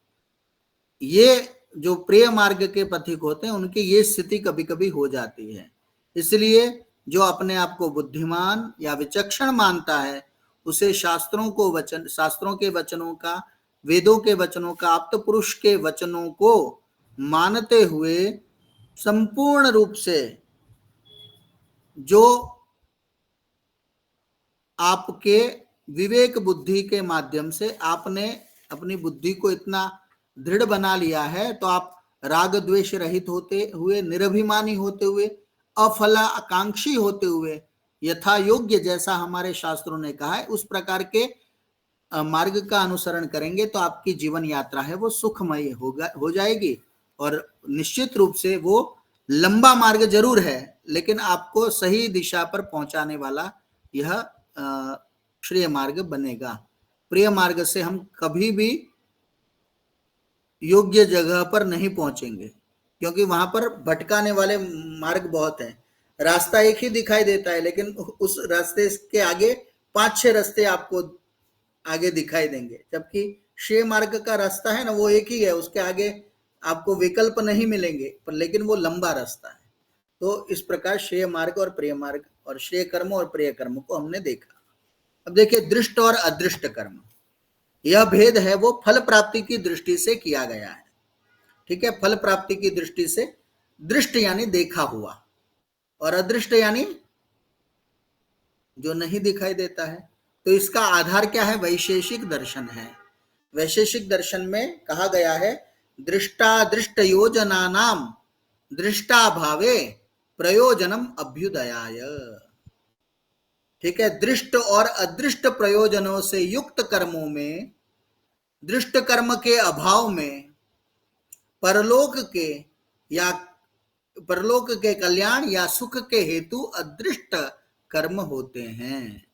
ये जो प्रिय मार्ग के पथिक होते हैं उनकी ये स्थिति कभी कभी हो जाती है। इसलिए जो अपने आप को बुद्धिमान या विचक्षण मानता है उसे शास्त्रों के वचनों का, वेदों के वचनों का, आप्त पुरुष के वचनों को मानते हुए संपूर्ण रूप से जो आपके विवेक बुद्धि के माध्यम से आपने अपनी बुद्धि को इतना दृढ़ बना लिया है, तो आप राग द्वेष रहित होते हुए, निरभिमानी होते हुए, अफला आकांक्षी होते हुए, यथा योग्य जैसा हमारे शास्त्रों ने कहा है उस प्रकार के मार्ग का अनुसरण करेंगे तो आपकी जीवन यात्रा है वो सुखमय हो जाएगी। और निश्चित रूप से वो लंबा मार्ग जरूर है लेकिन आपको सही दिशा पर पहुंचाने वाला यह श्रेय मार्ग बनेगा। प्रिय मार्ग से हम कभी भी योग्य जगह पर नहीं पहुंचेंगे क्योंकि वहां पर भटकाने वाले मार्ग बहुत हैं। रास्ता एक ही दिखाई देता है लेकिन उस रास्ते के आगे 5-6 रास्ते आपको आगे दिखाई देंगे, जबकि श्रेय मार्ग का रास्ता है ना वो एक ही है, उसके आगे आपको विकल्प नहीं मिलेंगे पर लेकिन वो लंबा रास्ता है। तो इस प्रकार श्रेय मार्ग और प्रिय मार्ग और श्रेय कर्म और प्रिय कर्म को हमने देखा। अब देखिए दृष्ट और अदृष्ट कर्म, यह भेद है वो फल प्राप्ति की दृष्टि से किया गया है। ठीक है, फल प्राप्ति की दृष्टि से दृष्ट यानी देखा हुआ और अदृष्ट यानी जो नहीं दिखाई देता है। तो इसका आधार क्या है? वैशेषिक दर्शन है। वैशेषिक दर्शन में कहा गया है दृष्टा दृष्ट योजनानाम दृष्टा भावे प्रयोजनम अभ्युदयाय। ठीक है, दृष्ट और अदृष्ट प्रयोजनों से युक्त कर्मों में, दृष्ट कर्म के अभाव में परलोक के कल्याण या सुख के हेतु अदृष्ट कर्म होते हैं।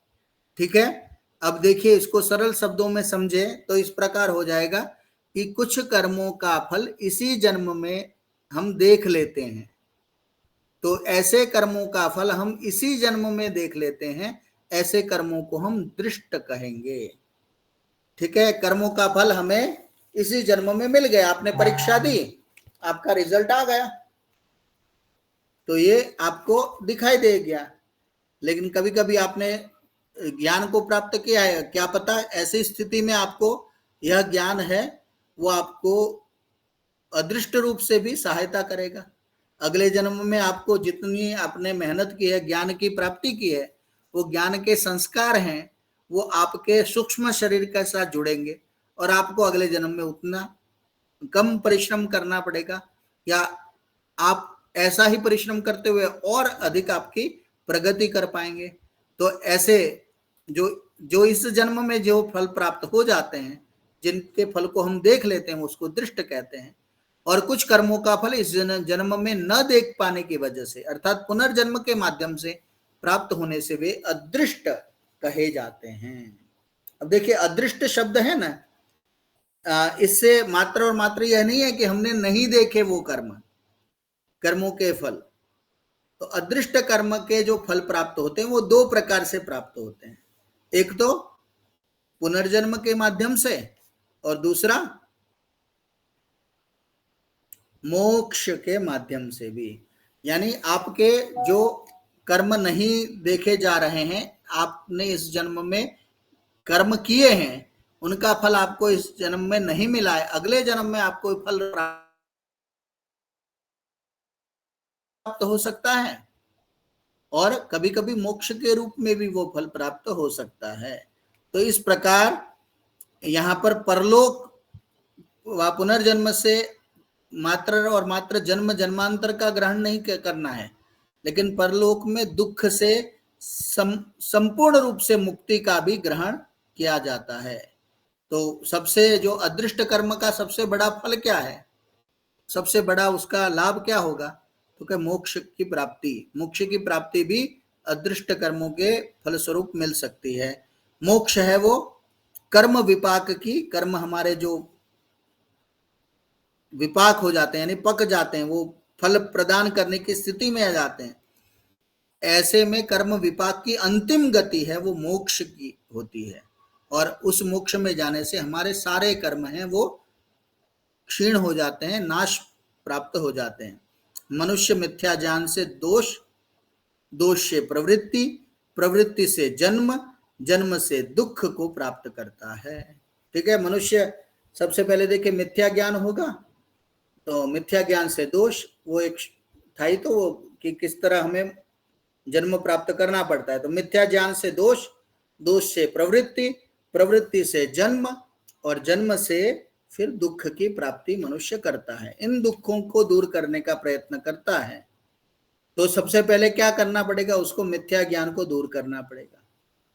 ठीक है, अब देखिए इसको सरल शब्दों में समझे तो इस प्रकार हो जाएगा कि कुछ कर्मों का फल इसी जन्म में हम देख लेते हैं, तो ऐसे कर्मों का फल हम इसी जन्म में देख लेते हैं, ऐसे कर्मों को हम दृष्ट कहेंगे। ठीक है, कर्मों का फल हमें इसी जन्म में मिल गया। आपने परीक्षा दी, आपका रिजल्ट आ गया, तो ये आपको दिखाई दे गया। लेकिन कभी कभी आपने ज्ञान को प्राप्त किया है, क्या पता ऐसी स्थिति में आपको यह ज्ञान है वो आपको अदृष्ट रूप से भी सहायता करेगा। अगले जन्म में आपको जितनी आपने मेहनत की है, ज्ञान की प्राप्ति की है, वो ज्ञान के संस्कार हैं, वो आपके सूक्ष्म शरीर के साथ जुड़ेंगे और आपको अगले जन्म में उतना कम परिश्रम करना पड़ेगा, या आप ऐसा ही परिश्रम करते हुए और अधिक आपकी प्रगति कर पाएंगे। तो ऐसे जो इस जन्म में जो फल प्राप्त हो जाते हैं, जिनके फल को हम देख लेते हैं, उसको दृष्ट कहते हैं। और कुछ कर्मों का फल इस जन्म में न देख पाने की वजह से, अर्थात पुनर्जन्म के माध्यम से प्राप्त होने से वे अदृष्ट कहे जाते हैं। अब देखिए, अदृष्ट शब्द है ना, इससे मात्र और मात्र यह नहीं है कि हमने नहीं देखे वो कर्मों के फल। तो अदृष्ट कर्म के जो फल प्राप्त होते हैं वो दो प्रकार से प्राप्त होते हैं, एक तो पुनर्जन्म के माध्यम से और दूसरा मोक्ष के माध्यम से भी। यानी आपके जो कर्म नहीं देखे जा रहे हैं, आपने इस जन्म में कर्म किए हैं, उनका फल आपको इस जन्म में नहीं मिला है, अगले जन्म में आपको फल प्राप्त हो सकता है, और कभी कभी मोक्ष के रूप में भी वो फल प्राप्त हो सकता है। तो इस प्रकार यहाँ पर परलोक व पुनर्जन्म से मात्र और मात्र जन्म जन्मांतर का ग्रहण नहीं करना है, लेकिन परलोक में दुख से संपूर्ण रूप से मुक्ति का भी ग्रहण किया जाता है। तो सबसे जो अदृष्ट कर्म का सबसे बड़ा फल क्या है, सबसे बड़ा उसका लाभ क्या होगा, तो क्या मोक्ष की प्राप्ति। मोक्ष की प्राप्ति भी अदृष्ट कर्मों के फलस्वरूप मिल सकती है। मोक्ष है वो कर्म विपाक की, कर्म हमारे जो विपाक हो जाते हैं, यानी पक जाते हैं, वो फल प्रदान करने की स्थिति में आ जाते हैं, ऐसे में कर्म विपाक की अंतिम गति है वो मोक्ष की होती है। और उस मोक्ष में जाने से हमारे सारे कर्म हैं वो क्षीण हो जाते हैं, नाश प्राप्त हो जाते हैं। मनुष्य मिथ्या ज्ञान से दोष, दोष से प्रवृत्ति, प्रवृत्ति से जन्म, जन्म से दुख को प्राप्त करता है। ठीक है, मनुष्य सबसे पहले देखिए मिथ्या ज्ञान होगा, तो मिथ्या ज्ञान से दोष, वो एक था ही तो वो कि किस तरह हमें जन्म प्राप्त करना पड़ता है। तो मिथ्या ज्ञान से दोष, दोष से प्रवृत्ति, प्रवृत्ति से जन्म, और जन्म से फिर दुख की प्राप्ति मनुष्य करता है। इन दुखों को दूर करने का प्रयत्न करता है। तो सबसे पहले क्या करना पड़ेगा, उसको मिथ्या ज्ञान को दूर करना पड़ेगा।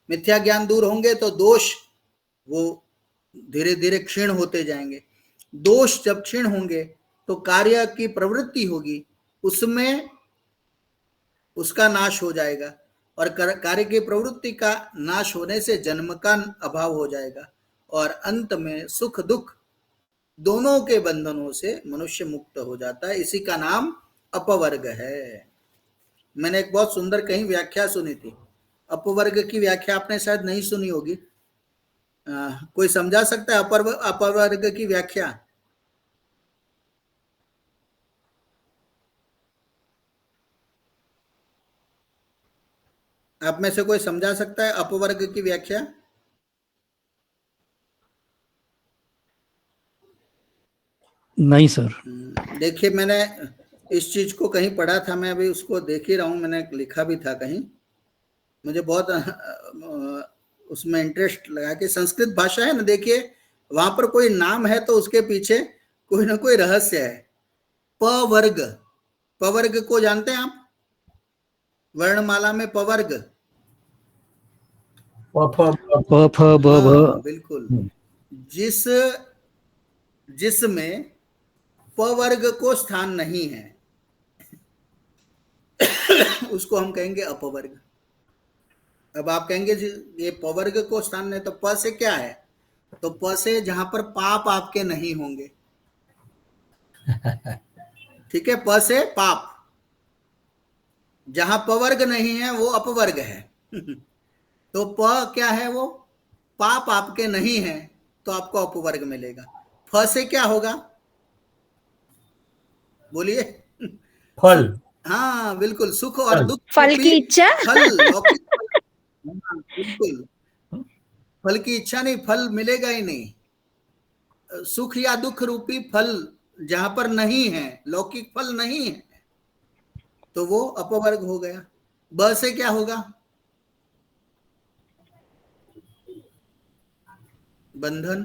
मिथ्या ज्ञान दूर होंगे तो दोष वो धीरे धीरे क्षीण होते जाएंगे। दोष जब क्षीण होंगे तो कार्य की प्रवृत्ति होगी, उसमें उसका नाश हो जाएगा, और कार्य की प्रवृत्ति का नाश होने से जन्म का अभाव हो जाएगा, और अंत में सुख दुख दोनों के बंधनों से मनुष्य मुक्त हो जाता है। इसी का नाम अपवर्ग है। मैंने एक बहुत सुंदर कहीं व्याख्या सुनी थी, अपवर्ग की व्याख्या आपने शायद नहीं सुनी होगी। कोई समझा सकता है अपवर्ग की व्याख्या? आप में से कोई समझा सकता है अपवर्ग की व्याख्या? नहीं सर। देखिए, मैंने इस चीज को कहीं पढ़ा था, मैं अभी उसको देख ही रहा हूँ, मैंने लिखा भी था कहीं, मुझे बहुत उसमें इंटरेस्ट लगा कि संस्कृत भाषा है ना, देखिए वहां पर कोई नाम है तो उसके पीछे कोई ना कोई रहस्य है। पवर्ग, पवर्ग को जानते हैं आप? वर्णमाला में पवर्ग, बिल्कुल, जिसमें पवर्ग को स्थान नहीं है उसको हम कहेंगे अपवर्ग। अब आप कहेंगे ये पवर्ग को स्थान नहीं, तो प से क्या है? तो प से जहां पर पाप आपके नहीं होंगे। ठीक है, प से पाप, जहां पवर्ग नहीं है वो अपवर्ग है। तो प क्या है, वो पाप आपके नहीं है तो आपको अपवर्ग मिलेगा। फ से क्या होगा, बोलिए? फल। हाँ बिल्कुल, सुख और दुख फल की इच्छा। फल, लौकिक फल। हाँ, बिल्कुल, फल की इच्छा नहीं, फल मिलेगा ही नहीं। सुख या दुख रूपी फल जहां पर नहीं है, लौकिक फल नहीं है, तो वो अपवर्ग हो गया। ब से क्या होगा, बंधन,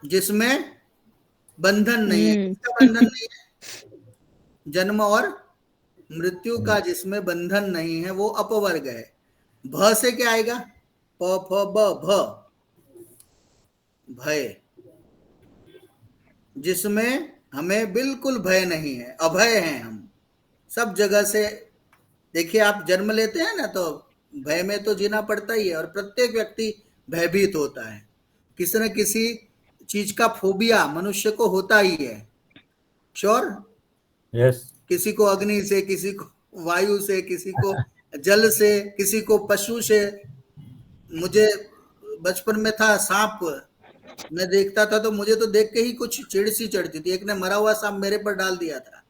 जिसमें बंधन नहीं है। किसका बंधन नहीं है, जन्म और मृत्यु का जिसमें बंधन नहीं है वो अपवर्ग है। भ से क्या आएगा, प फ ब भ, भय, जिसमें हमें बिल्कुल भय नहीं है, अभय हैं हम सब जगह से। देखिए आप जन्म लेते हैं ना, तो भय में तो जीना पड़ता ही है, और प्रत्येक व्यक्ति भयभीत होता है। किसी न किसी चीज का फोबिया मनुष्य को होता ही है, श्योर। यस। किसी को अग्नि से, किसी को वायु से, किसी को जल से, किसी को पशु से। मुझे बचपन में था सांप, मैं देखता था तो मुझे तो देख के ही कुछ चिढ़ सी चढ़ती थी। एक ने मरा हुआ सांप मेरे पर डाल दिया था।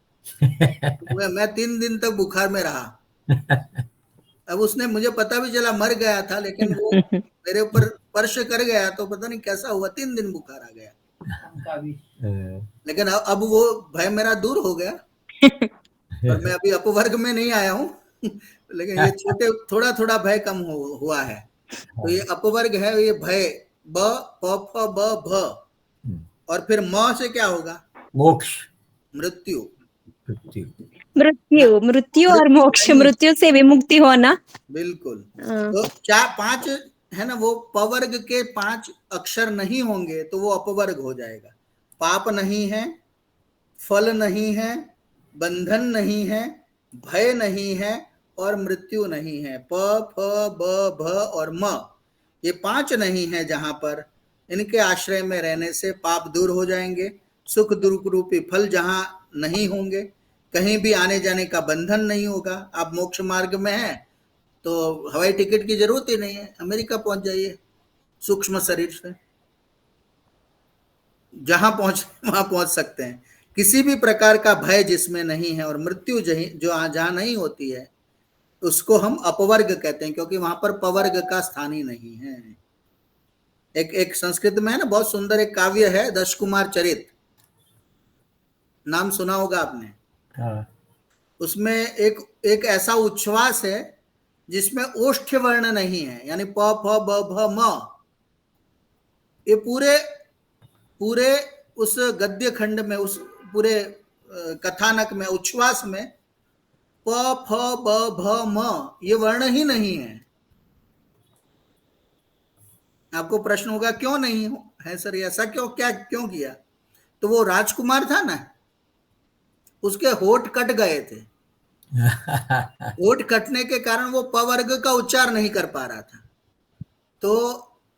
मैं 3 दिन तक बुखार में रहा। अब उसने, मुझे पता भी चला मर गया था, लेकिन वो मेरे ऊपर स्पर्श कर गया तो पता नहीं कैसा हुआ, 3 दिन बुखार आ गया। लेकिन अब वो भय मेरा दूर हो गया, और मैं अभी अपवर्ग में नहीं आया हूँ। लेकिन ये छोटे थोड़ा थोड़ा भय कम हुआ है। तो ये अपवर्ग है, ये भय। ब प फ ब भ, और फिर म से क्या होगा, मोक्ष, मृत्यु। मृत्यु, मृत्यु और मोक्ष, मृत्यु से विमुक्ति होना। बिल्कुल। तो 5 है ना, वो पवर्ग के 5 अक्षर नहीं होंगे तो वो अपवर्ग हो जाएगा। पाप नहीं है, फल नहीं है, बंधन नहीं है, भय नहीं है, और मृत्यु नहीं है। प फ ब भ और म, ये 5 नहीं है। जहां पर इनके आश्रय में रहने से पाप दूर हो जाएंगे, सुख दुख रूपी फल जहां नहीं होंगे, कहीं भी आने जाने का बंधन नहीं होगा। आप मोक्ष मार्ग में हैं तो हवाई टिकट की जरूरत ही नहीं है, अमेरिका पहुंच जाइए सूक्ष्म शरीर से, जहां वहां पहुंच सकते हैं। किसी भी प्रकार का भय जिसमें नहीं है, और मृत्यु जो जहां नहीं होती है उसको हम अपवर्ग कहते हैं, क्योंकि वहां पर पवर्ग का स्थान ही नहीं है। एक संस्कृत में है ना, बहुत सुंदर एक काव्य है, दश कुमार चरित, नाम सुना होगा आपने। हाँ। उसमें एक ऐसा उच्छ्वास है जिसमें ओष्ठ्य वर्ण नहीं है, यानी प फ ब भ म। ये पूरे उस गद्य खंड में, उस पूरे कथानक में, उच्छ्वास में प फ ब भ म ये वर्ण ही नहीं है। आपको प्रश्न होगा क्यों नहीं है सर, ऐसा क्यों किया? तो वो राजकुमार था ना, उसके होठ कट गए थे। होठ कटने के कारण वो पवर्ग का उच्चार नहीं कर पा रहा था। तो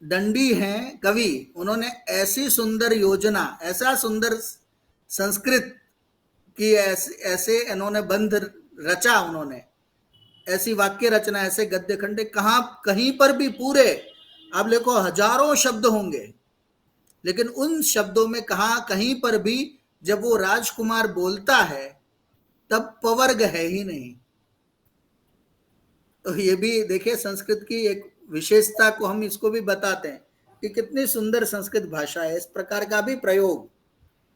दंडी हैं कवि, उन्होंने ऐसी सुंदर योजना, ऐसा सुंदर संस्कृत की, ऐसे इन्होंने बंध रचा, उन्होंने ऐसी वाक्य रचना, ऐसे गद्य खंडे कहीं पर भी पूरे आप देखो हजारों शब्द होंगे, लेकिन उन शब्दों में कहीं पर भी जब वो राजकुमार बोलता है तब पवर्ग है ही नहीं। तो ये भी देखिए संस्कृत की एक विशेषता को हम इसको भी बताते हैं कि कितनी सुंदर संस्कृत भाषा है। इस प्रकार का भी प्रयोग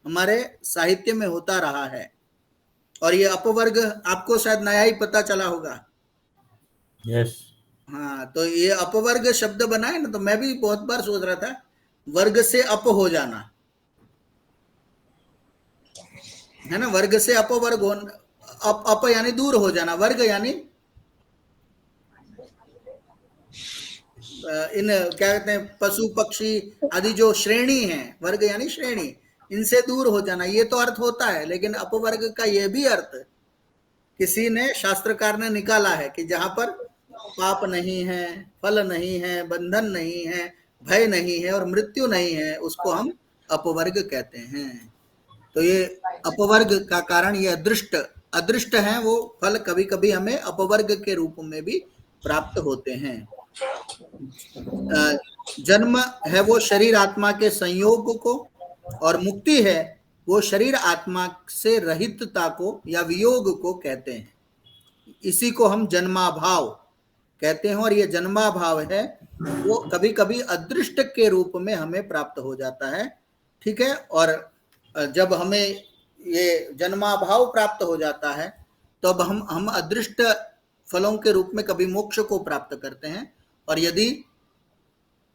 हमारे साहित्य में होता रहा है। और ये अपवर्ग आपको शायद नया ही पता चला होगा। यस। हाँ, तो ये अपवर्ग शब्द बना है ना, तो मैं भी बहुत बार सोच रहा था वर्ग से अप हो जाना है ना, वर्ग से अपवर्ग हो, अप यानी दूर हो जाना, वर्ग यानी इन क्या कहते हैं, पशु पक्षी आदि जो श्रेणी है, वर्ग यानी श्रेणी, इनसे दूर हो जाना, ये तो अर्थ होता है। लेकिन अपवर्ग का ये भी अर्थ किसी ने, शास्त्रकार ने निकाला है कि जहां पर पाप नहीं है, फल नहीं है, बंधन नहीं है, भय नहीं है और मृत्यु नहीं है, उसको हम अपवर्ग कहते हैं। तो ये अपवर्ग का कारण ये अदृष्ट अदृष्ट हैं वो फल कभी कभी हमें अपवर्ग के रूप में भी प्राप्त होते हैं। जन्म है वो शरीर आत्मा के संयोग को, और मुक्ति है वो शरीर आत्मा से रहितता को या वियोग को कहते हैं। इसी को हम जन्माभाव कहते हैं, और ये जन्माभाव है वो कभी कभी अदृष्ट के रूप में हमें प्राप्त हो जाता है। ठीक है, और जब हमें ये जन्माभाव प्राप्त हो जाता है तब हम अदृष्ट फलों के रूप में कभी मोक्ष को प्राप्त करते हैं। और यदि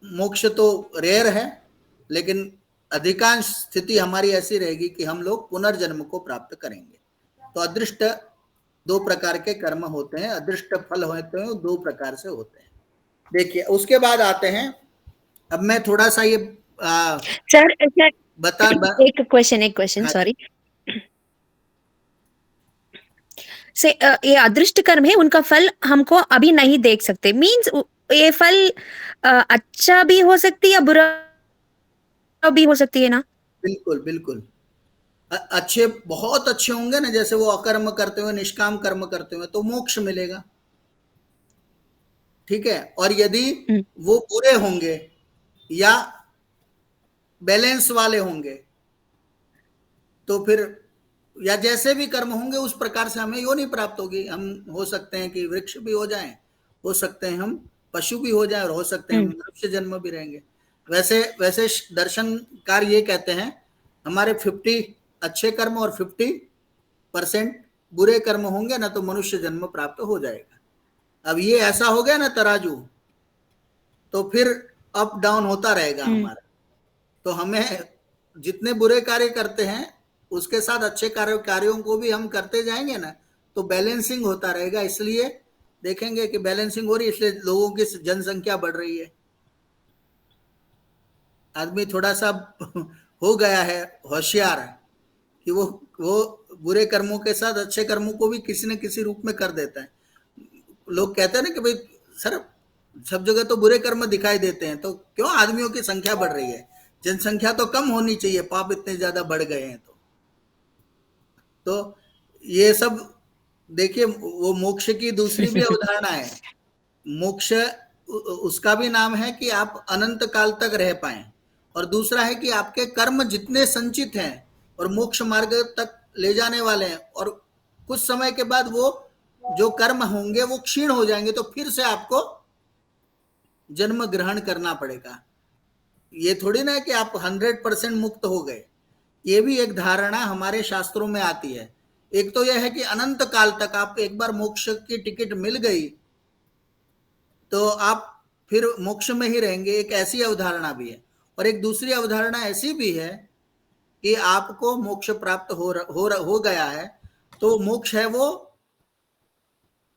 मोक्ष तो रेयर है, लेकिन अधिकांश स्थिति हमारी ऐसी रहेगी कि हम लोग पुनर्जन्म को प्राप्त करेंगे। तो अदृष्ट दो प्रकार के कर्म होते हैं, अदृष्ट फल होते हैं, दो प्रकार से होते हैं। देखिए उसके बाद आते हैं, अब मैं थोड़ा सा ये सर बता एक क्वेश्चन सॉरी से ये अदृष्ट कर्म है, उनका फल हमको अभी नहीं देख सकते, मीन्स ये फल अच्छा भी हो सकती है या बुरा भी हो सकती है ना? बिल्कुल बिल्कुल, अच्छे बहुत अच्छे होंगे ना, जैसे वो अकर्म करते हुए निष्काम कर्म करते हुए, तो मोक्ष मिलेगा। ठीक है, और यदि वो बुरे होंगे या बैलेंस वाले होंगे तो फिर या जैसे भी कर्म होंगे उस प्रकार से हमें योनि प्राप्त होगी। हम हो सकते हैं कि वृक्ष भी हो जाएं, हो सकते हैं हम पशु भी हो जाएं, और हो सकते हैं हम मनुष्य जन्म भी रहेंगे। वैसे दर्शनकार ये कहते हैं हमारे 50 अच्छे कर्म और 50% बुरे कर्म होंगे ना तो मनुष्य जन्म प्राप्त हो जाएगा। अब ये ऐसा हो गया ना तराजू, तो फिर अप डाउन होता रहेगा हमारा। तो हमें जितने बुरे कार्य करते हैं उसके साथ अच्छे कार्यों को भी हम करते जाएंगे ना, तो बैलेंसिंग होता रहेगा। इसलिए देखेंगे कि बैलेंसिंग हो रही है, इसलिए लोगों की जनसंख्या बढ़ रही है। आदमी थोड़ा सा हो गया है होशियार कि वो बुरे कर्मों के साथ अच्छे कर्मों को भी किसी न किसी रूप में कर देता है। लोग कहते हैं ना कि भाई सर सब जगह तो बुरे कर्म दिखाई देते हैं, तो क्यों आदमियों की संख्या बढ़ रही है? जनसंख्या तो कम होनी चाहिए, पाप इतने ज्यादा बढ़ गए हैं। तो ये सब देखिए, वो मोक्ष की दूसरी भी अवधारणा है। मोक्ष उसका भी नाम है कि आप अनंत काल तक रह पाएं, और दूसरा है कि आपके कर्म जितने संचित हैं और मोक्ष मार्ग तक ले जाने वाले हैं, और कुछ समय के बाद वो जो कर्म होंगे वो क्षीण हो जाएंगे, तो फिर से आपको जन्म ग्रहण करना पड़ेगा। ये थोड़ी ना है कि आप 100% मुक्त हो गए। ये भी एक धारणा हमारे शास्त्रों में आती है। एक तो यह है कि अनंत काल तक आप एक बार मोक्ष की टिकट मिल गई तो आप फिर मोक्ष में ही रहेंगे, एक ऐसी अवधारणा भी है। और एक दूसरी अवधारणा ऐसी भी है कि आपको मोक्ष प्राप्त हो गया है, तो मोक्ष है वो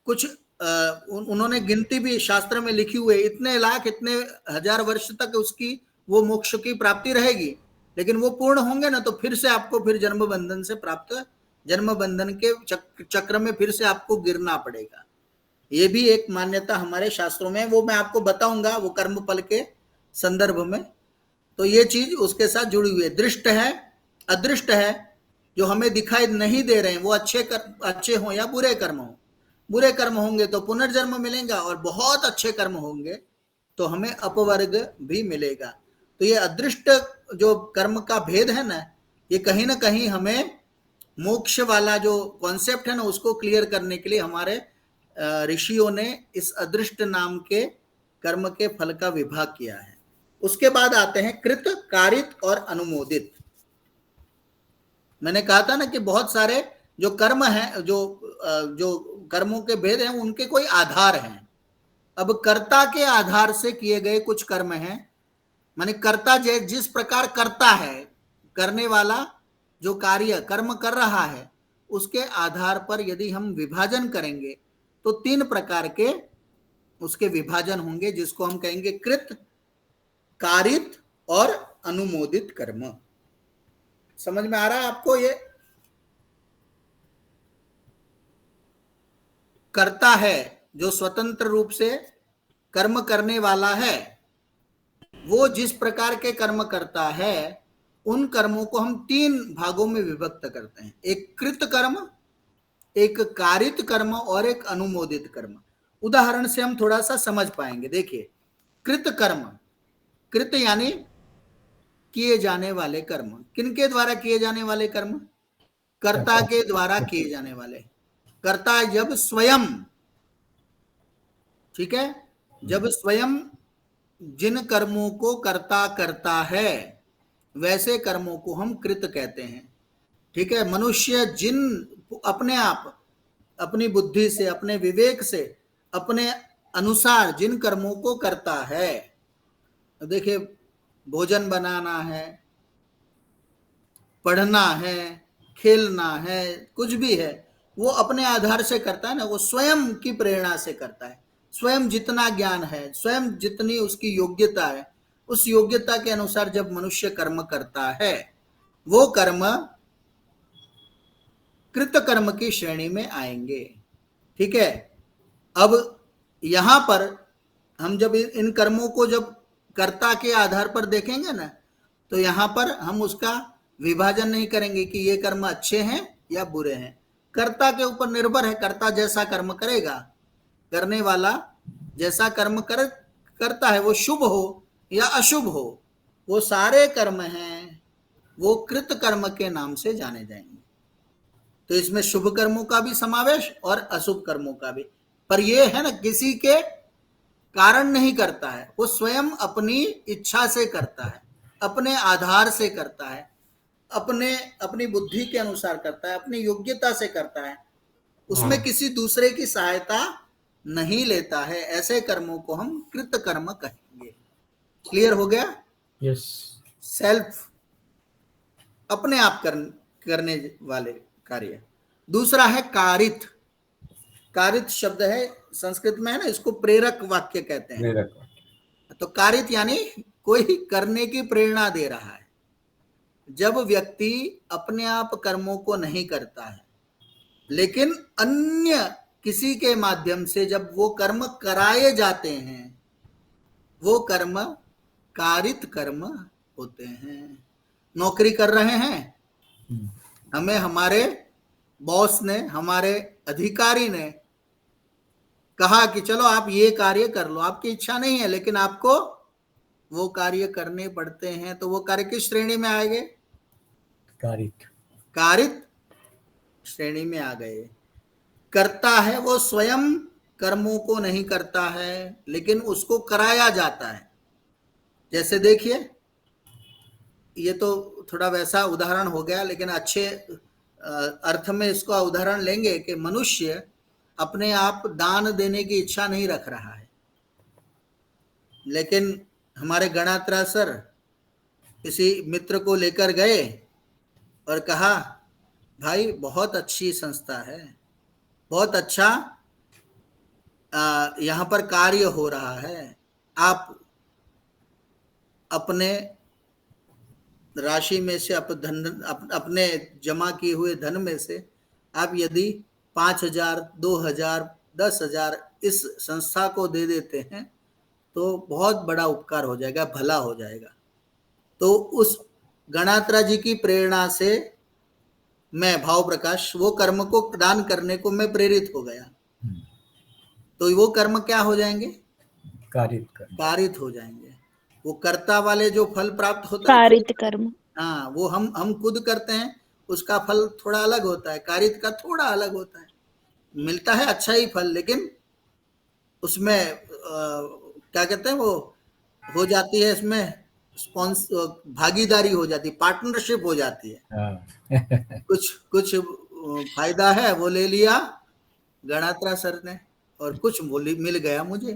कुछ उन्होंने गिनती भी शास्त्र में लिखी हुई है, इतने लाख इतने हजार वर्ष तक उसकी वो मोक्ष की प्राप्ति रहेगी। लेकिन वो पूर्ण होंगे ना तो फिर से आपको फिर जन्म बंधन से प्राप्त, जन्म बंधन के चक्र में फिर से आपको गिरना पड़ेगा। ये भी एक मान्यता हमारे शास्त्रों में, वो मैं आपको बताऊंगा वो कर्म फल के संदर्भ में। तो ये चीज उसके साथ जुड़ी हुई है। दृष्ट है, अदृष्ट है, जो हमें दिखाई नहीं दे रहे हैं, वो अच्छे हों या बुरे कर्म हों। बुरे कर्म होंगे तो पुनर्जन्म मिलेगा, और बहुत अच्छे कर्म होंगे तो हमें अपवर्ग भी मिलेगा। तो ये अदृष्ट जो कर्म का भेद है ना, ये कहीं ना कहीं हमें मोक्ष वाला जो कॉन्सेप्ट है ना उसको क्लियर करने के लिए हमारे ऋषियों ने इस अदृष्ट नाम के कर्म के फल का विभाग किया है। उसके बाद आते हैं कृत, कारित और अनुमोदित। मैंने कहा था ना कि बहुत सारे जो कर्म हैं, जो कर्मों के भेद हैं, उनके कोई आधार हैं। अब कर्ता के आधार से किए गए कुछ कर्म हैं, माने कर्ता जिस प्रकार करता है, करने वाला जो कार्य कर्म कर रहा है उसके आधार पर यदि हम विभाजन करेंगे तो 3 प्रकार के उसके विभाजन होंगे, जिसको हम कहेंगे कृत, कारित और अनुमोदित कर्म। समझ में आ रहा है आपको? ये कर्ता है जो स्वतंत्र रूप से कर्म करने वाला है, वो जिस प्रकार के कर्म करता है उन कर्मों को हम 3 भागों में विभक्त करते हैं। एक कृत कर्म, एक कारित कर्म और एक अनुमोदित कर्म। उदाहरण से हम थोड़ा सा समझ पाएंगे। देखिए, कृत कर्म, कृत यानी किए जाने वाले कर्म। किनके द्वारा किए जाने वाले कर्म? कर्ता के द्वारा किए जाने वाले। कर्ता जब स्वयं, ठीक है, जब स्वयं जिन कर्मों को कर्ता करता है वैसे कर्मों को हम कृत कहते हैं। ठीक है, मनुष्य जिन अपने आप, अपनी बुद्धि से, अपने विवेक से, अपने अनुसार जिन कर्मों को करता है, देखिए भोजन बनाना है, पढ़ना है, खेलना है, कुछ भी है, वो अपने आधार से करता है ना, वो स्वयं की प्रेरणा से करता है। स्वयं जितना ज्ञान है, स्वयं जितनी उसकी योग्यता है, उस योग्यता के अनुसार जब मनुष्य कर्म करता है, वो कर्म कृत कर्म की श्रेणी में आएंगे। ठीक है, अब यहां पर हम जब इन कर्मों को जब कर्ता के आधार पर देखेंगे ना, तो यहां पर हम उसका विभाजन नहीं करेंगे कि ये कर्म अच्छे हैं या बुरे हैं। कर्ता के ऊपर निर्भर है, कर्ता जैसा कर्म करेगा, करने वाला जैसा कर्म करता है, वो शुभ हो या अशुभ हो, वो सारे कर्म हैं, वो कृत कर्म के नाम से जाने जाएंगे। तो इसमें शुभ कर्मों का भी समावेश और अशुभ कर्मों का भी, पर ये है ना, किसी के कारण नहीं करता है, वो स्वयं अपनी इच्छा से करता है, अपने आधार से करता है, अपनी बुद्धि के अनुसार करता है, अपनी योग्यता से करता है, उसमें किसी दूसरे की सहायता नहीं लेता है। ऐसे कर्मों को हम कृत कर्म कहेंगे। क्लियर हो गया? यस। सेल्फ, अपने आप करने वाले कार्य। दूसरा है कारित। कारित शब्द है संस्कृत में, है ना, इसको प्रेरक वाक्य कहते हैं। प्रेरक। तो कारित यानी कोई करने की प्रेरणा दे रहा है। जब व्यक्ति अपने आप कर्मों को नहीं करता है, लेकिन अन्य किसी के माध्यम से जब वो कर्म कराए जाते हैं, वो कर्म कारित कर्म होते हैं। नौकरी कर रहे हैं, हमें हमारे बॉस ने, हमारे अधिकारी ने कहा कि चलो आप ये कार्य कर लो, आपकी इच्छा नहीं है लेकिन आपको वो कार्य करने पड़ते हैं, तो वो कार्य किस श्रेणी में आ गए? कारित। कारित श्रेणी में आ गए। करता है वो स्वयं कर्मों को नहीं करता है, लेकिन उसको कराया जाता है। जैसे देखिए, ये तो थोड़ा वैसा उदाहरण हो गया, लेकिन अच्छे अर्थ में इसका उदाहरण लेंगे कि मनुष्य अपने आप दान देने की इच्छा नहीं रख रहा है, लेकिन हमारे गणात्रा सर किसी मित्र को लेकर गए और कहा, भाई बहुत अच्छी संस्था है, बहुत अच्छा यहाँ पर कार्य हो रहा है, आप अपने राशि में से, अपने जमा किए हुए धन में से आप यदि 5,000, 2,000, 10,000 इस संस्था को दे देते हैं तो बहुत बड़ा उपकार हो जाएगा, भला हो जाएगा। तो उस गणात्रा जी की प्रेरणा से मैं, भाव प्रकाश, वो कर्म को दान करने को मैं प्रेरित हो गया, तो वो कर्म क्या हो जाएंगे? कारित हो जाएंगे। वो कर्ता वाले जो फल प्राप्त होता है, कारित कर्म, हाँ, वो हम खुद करते हैं, उसका फल थोड़ा अलग होता है, कारित का थोड़ा अलग होता है, मिलता है अच्छा ही फल, लेकिन उसमें क्या कहते हैं, वो हो जाती है, इसमें भागीदारी हो जाती है, पार्टनरशिप हो जाती है। कुछ फायदा है वो ले लिया गणात्रा सर ने, और कुछ मिल गया मुझे।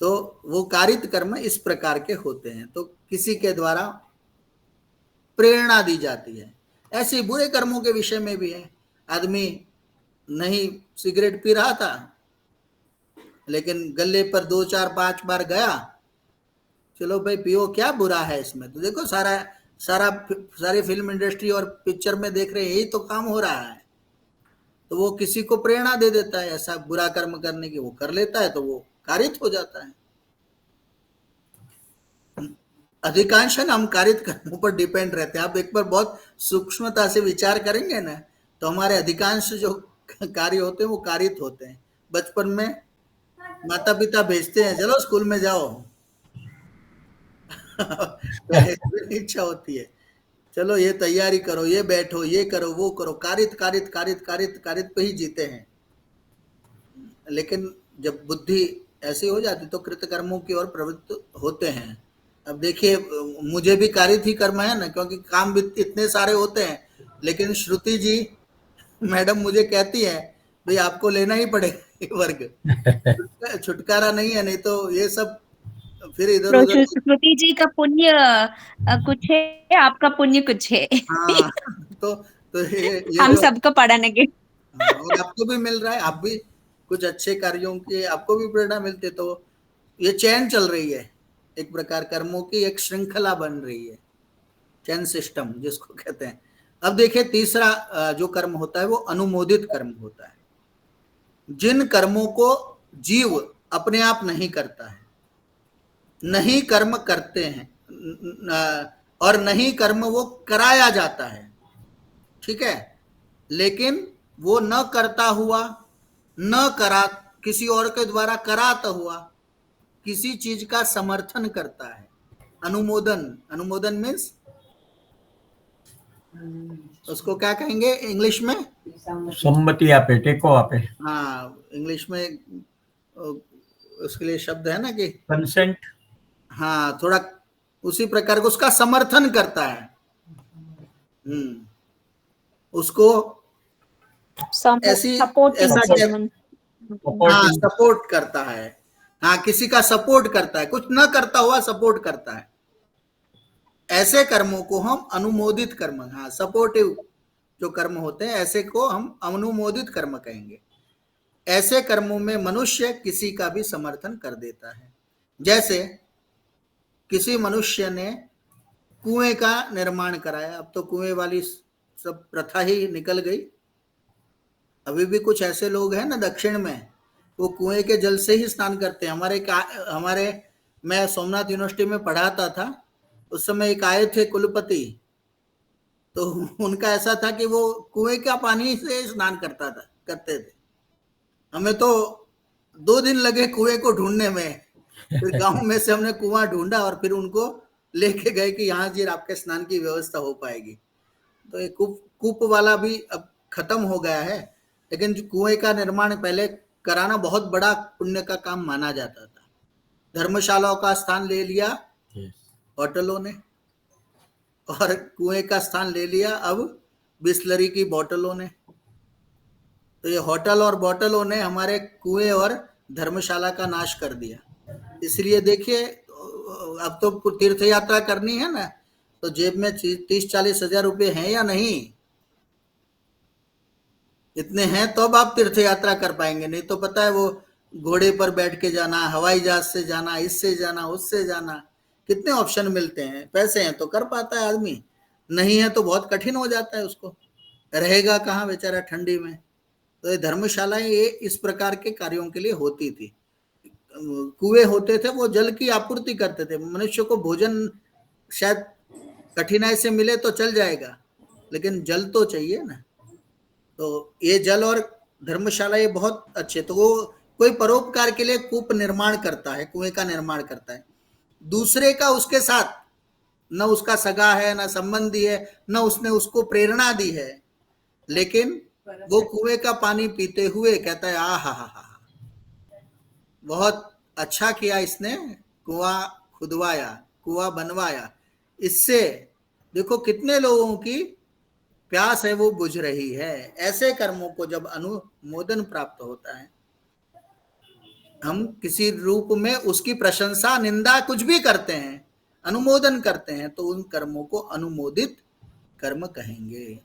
तो वो कारित कर्म इस प्रकार के होते हैं। तो किसी के द्वारा प्रेरणा दी जाती है। ऐसे बुरे कर्मों के विषय में भी है। आदमी नहीं सिगरेट पी रहा था, लेकिन गले पर 2, 4, 5 बार गया, चलो भाई पियो, क्या बुरा है इसमें? तो देखो सारी फिल्म इंडस्ट्री और पिक्चर में देख रहे हैं, यही तो काम हो रहा है। तो वो किसी को प्रेरणा दे देता है ऐसा बुरा कर्म करने की, वो कर लेता है, तो वो कारित हो जाता है। अधिकांश हम कारित कर्मों पर डिपेंड रहते हैं। आप एक बार बहुत सूक्ष्मता से विचार करेंगे ना, तो हमारे अधिकांश जो कार्य होते हैं वो कारित होते हैं। बचपन में माता पिता भेजते हैं, चलो स्कूल में जाओ तो इच्छा होती है, चलो ये तैयारी करो, ये बैठो, ये करो, वो करो, कारित कारित कारित कारित कारित पे ही जीते हैं। लेकिन जब बुद्धि ऐसी हो जाती तो कृतकर्मों की ओर प्रवृत्त होते हैं। अब देखिए, मुझे भी कारित ही कर्म है ना, क्योंकि काम भी इतने सारे होते हैं। लेकिन श्रुति जी मैडम मुझे कहती है, भाई आपको लेना ही पड़ेगा वर्ग, छुटकारा नहीं है, नहीं तो ये सब फिर इधर उधर। श्रुति जी का पुण्य कुछ है, आपका पुण्य कुछ है। हाँ, तो ये हम सबको पढ़ाने के। और आपको भी मिल रहा है, आप भी कुछ अच्छे कार्यों की आपको भी प्रेरणा मिलती है, तो ये चैन चल रही है, एक प्रकार कर्मों की एक श्रृंखला बन रही है, चैन सिस्टम जिसको कहते हैं। अब देखिए, तीसरा जो कर्म होता है वो अनुमोदित कर्म होता है। जिन कर्मों को जीव अपने आप नहीं करता है, नहीं कर्म करते हैं, और नहीं कर्म वो कराया जाता है, ठीक है, लेकिन वो न करता हुआ, न करा, किसी और के द्वारा कराता हुआ किसी चीज का समर्थन करता है। अनुमोदन, अनुमोदन मीन्स उसको क्या कहेंगे इंग्लिश में? सम्मति आपे, टेको आपे। हाँ, इंग्लिश में उसके लिए शब्द है ना कि कंसेंट। हाँ, थोड़ा उसी प्रकार का उसका समर्थन करता है। उसको ऐसी हाँ, सपोर्ट करता है। हाँ, किसी का सपोर्ट करता है, कुछ न करता हुआ सपोर्ट करता है। ऐसे कर्मों को हम अनुमोदित कर्म, हाँ, सपोर्टिव जो कर्म होते हैं ऐसे को हम अनुमोदित कर्म कहेंगे। ऐसे कर्मों में मनुष्य किसी का भी समर्थन कर देता है। जैसे किसी मनुष्य ने कुएं का निर्माण कराया, अब तो कुएं वाली सब प्रथा ही निकल गई। अभी भी कुछ ऐसे लोग हैं ना दक्षिण में, वो कुएं के जल से ही स्नान करते हैं। हमारे मैं सोमनाथ यूनिवर्सिटी में पढ़ाता था, उस समय एक आए थे कुलपति, तो उनका ऐसा था कि वो कुएं का पानी से स्नान करते थे। हमें तो 2 दिन लगे कुएं को ढूंढने में, फिर गांव में से हमने कुआं ढूंढा और फिर उनको लेके गए कि यहाँ जी आपके स्नान की व्यवस्था हो पाएगी। तो ये कूप वाला भी अब खत्म हो गया है, लेकिन कुएं का निर्माण पहले कराना बहुत बड़ा पुण्य का काम माना जाता था। धर्मशालाओं का स्थान ले लिया होटलों ने, और कुएं का स्थान ले लिया अब बिस्लरी की बोतलों ने। तो ये होटल और बोतलों ने हमारे कुएं और धर्मशाला का नाश कर दिया। इसलिए देखिए, अब तो तीर्थ यात्रा करनी है ना, तो जेब में 30-40 हजार रुपये हैं या नहीं, इतने हैं तो अब आप तीर्थ यात्रा कर पाएंगे। नहीं तो पता है, वो घोड़े पर बैठ के जाना, हवाई जहाज से जाना, इससे जाना, उससे जाना, कितने ऑप्शन मिलते हैं। पैसे हैं तो कर पाता है आदमी, नहीं है तो बहुत कठिन हो जाता है उसको, रहेगा कहाँ बेचारा ठंडी में। तो ये धर्मशालाएं ये इस प्रकार के कार्यों के लिए होती थी। कुएं होते थे, वो जल की आपूर्ति करते थे। मनुष्य को भोजन शायद कठिनाई से मिले तो चल जाएगा, लेकिन जल तो चाहिए ना। तो ये जल और धर्मशाला ये बहुत अच्छे। तो वो कोई परोपकार के लिए कूप निर्माण करता है, कुएं का निर्माण करता है, दूसरे का उसके साथ न उसका सगा है, न संबंधी है, न उसने उसको प्रेरणा दी है, लेकिन वो कुएं का पानी पीते हुए कहता है, आ हा, बहुत अच्छा किया इसने, कुआं खुदवाया, कुआं बनवाया, इससे देखो कितने लोगों की प्यास है वो बुझ रही है। ऐसे कर्मों को जब अनुमोदन प्राप्त होता है, हम किसी रूप में उसकी प्रशंसा, निंदा कुछ भी करते हैं, अनुमोदन करते हैं, तो उन कर्मों को अनुमोदित कर्म कहेंगे।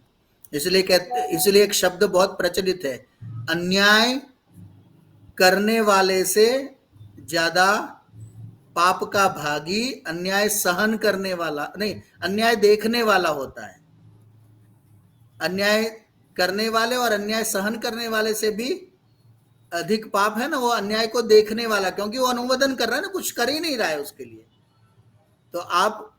इसलिए एक शब्द बहुत प्रचलित है, अन्याय करने वाले से ज्यादा पाप का भागी अन्याय सहन करने वाला नहीं, अन्याय देखने वाला होता है। अन्याय करने वाले और अन्याय सहन करने वाले से भी अधिक पाप है ना वो अन्याय को देखने वाला, क्योंकि वो अनुमोदन कर रहा है ना, कुछ कर ही नहीं रहा है उसके लिए। तो आप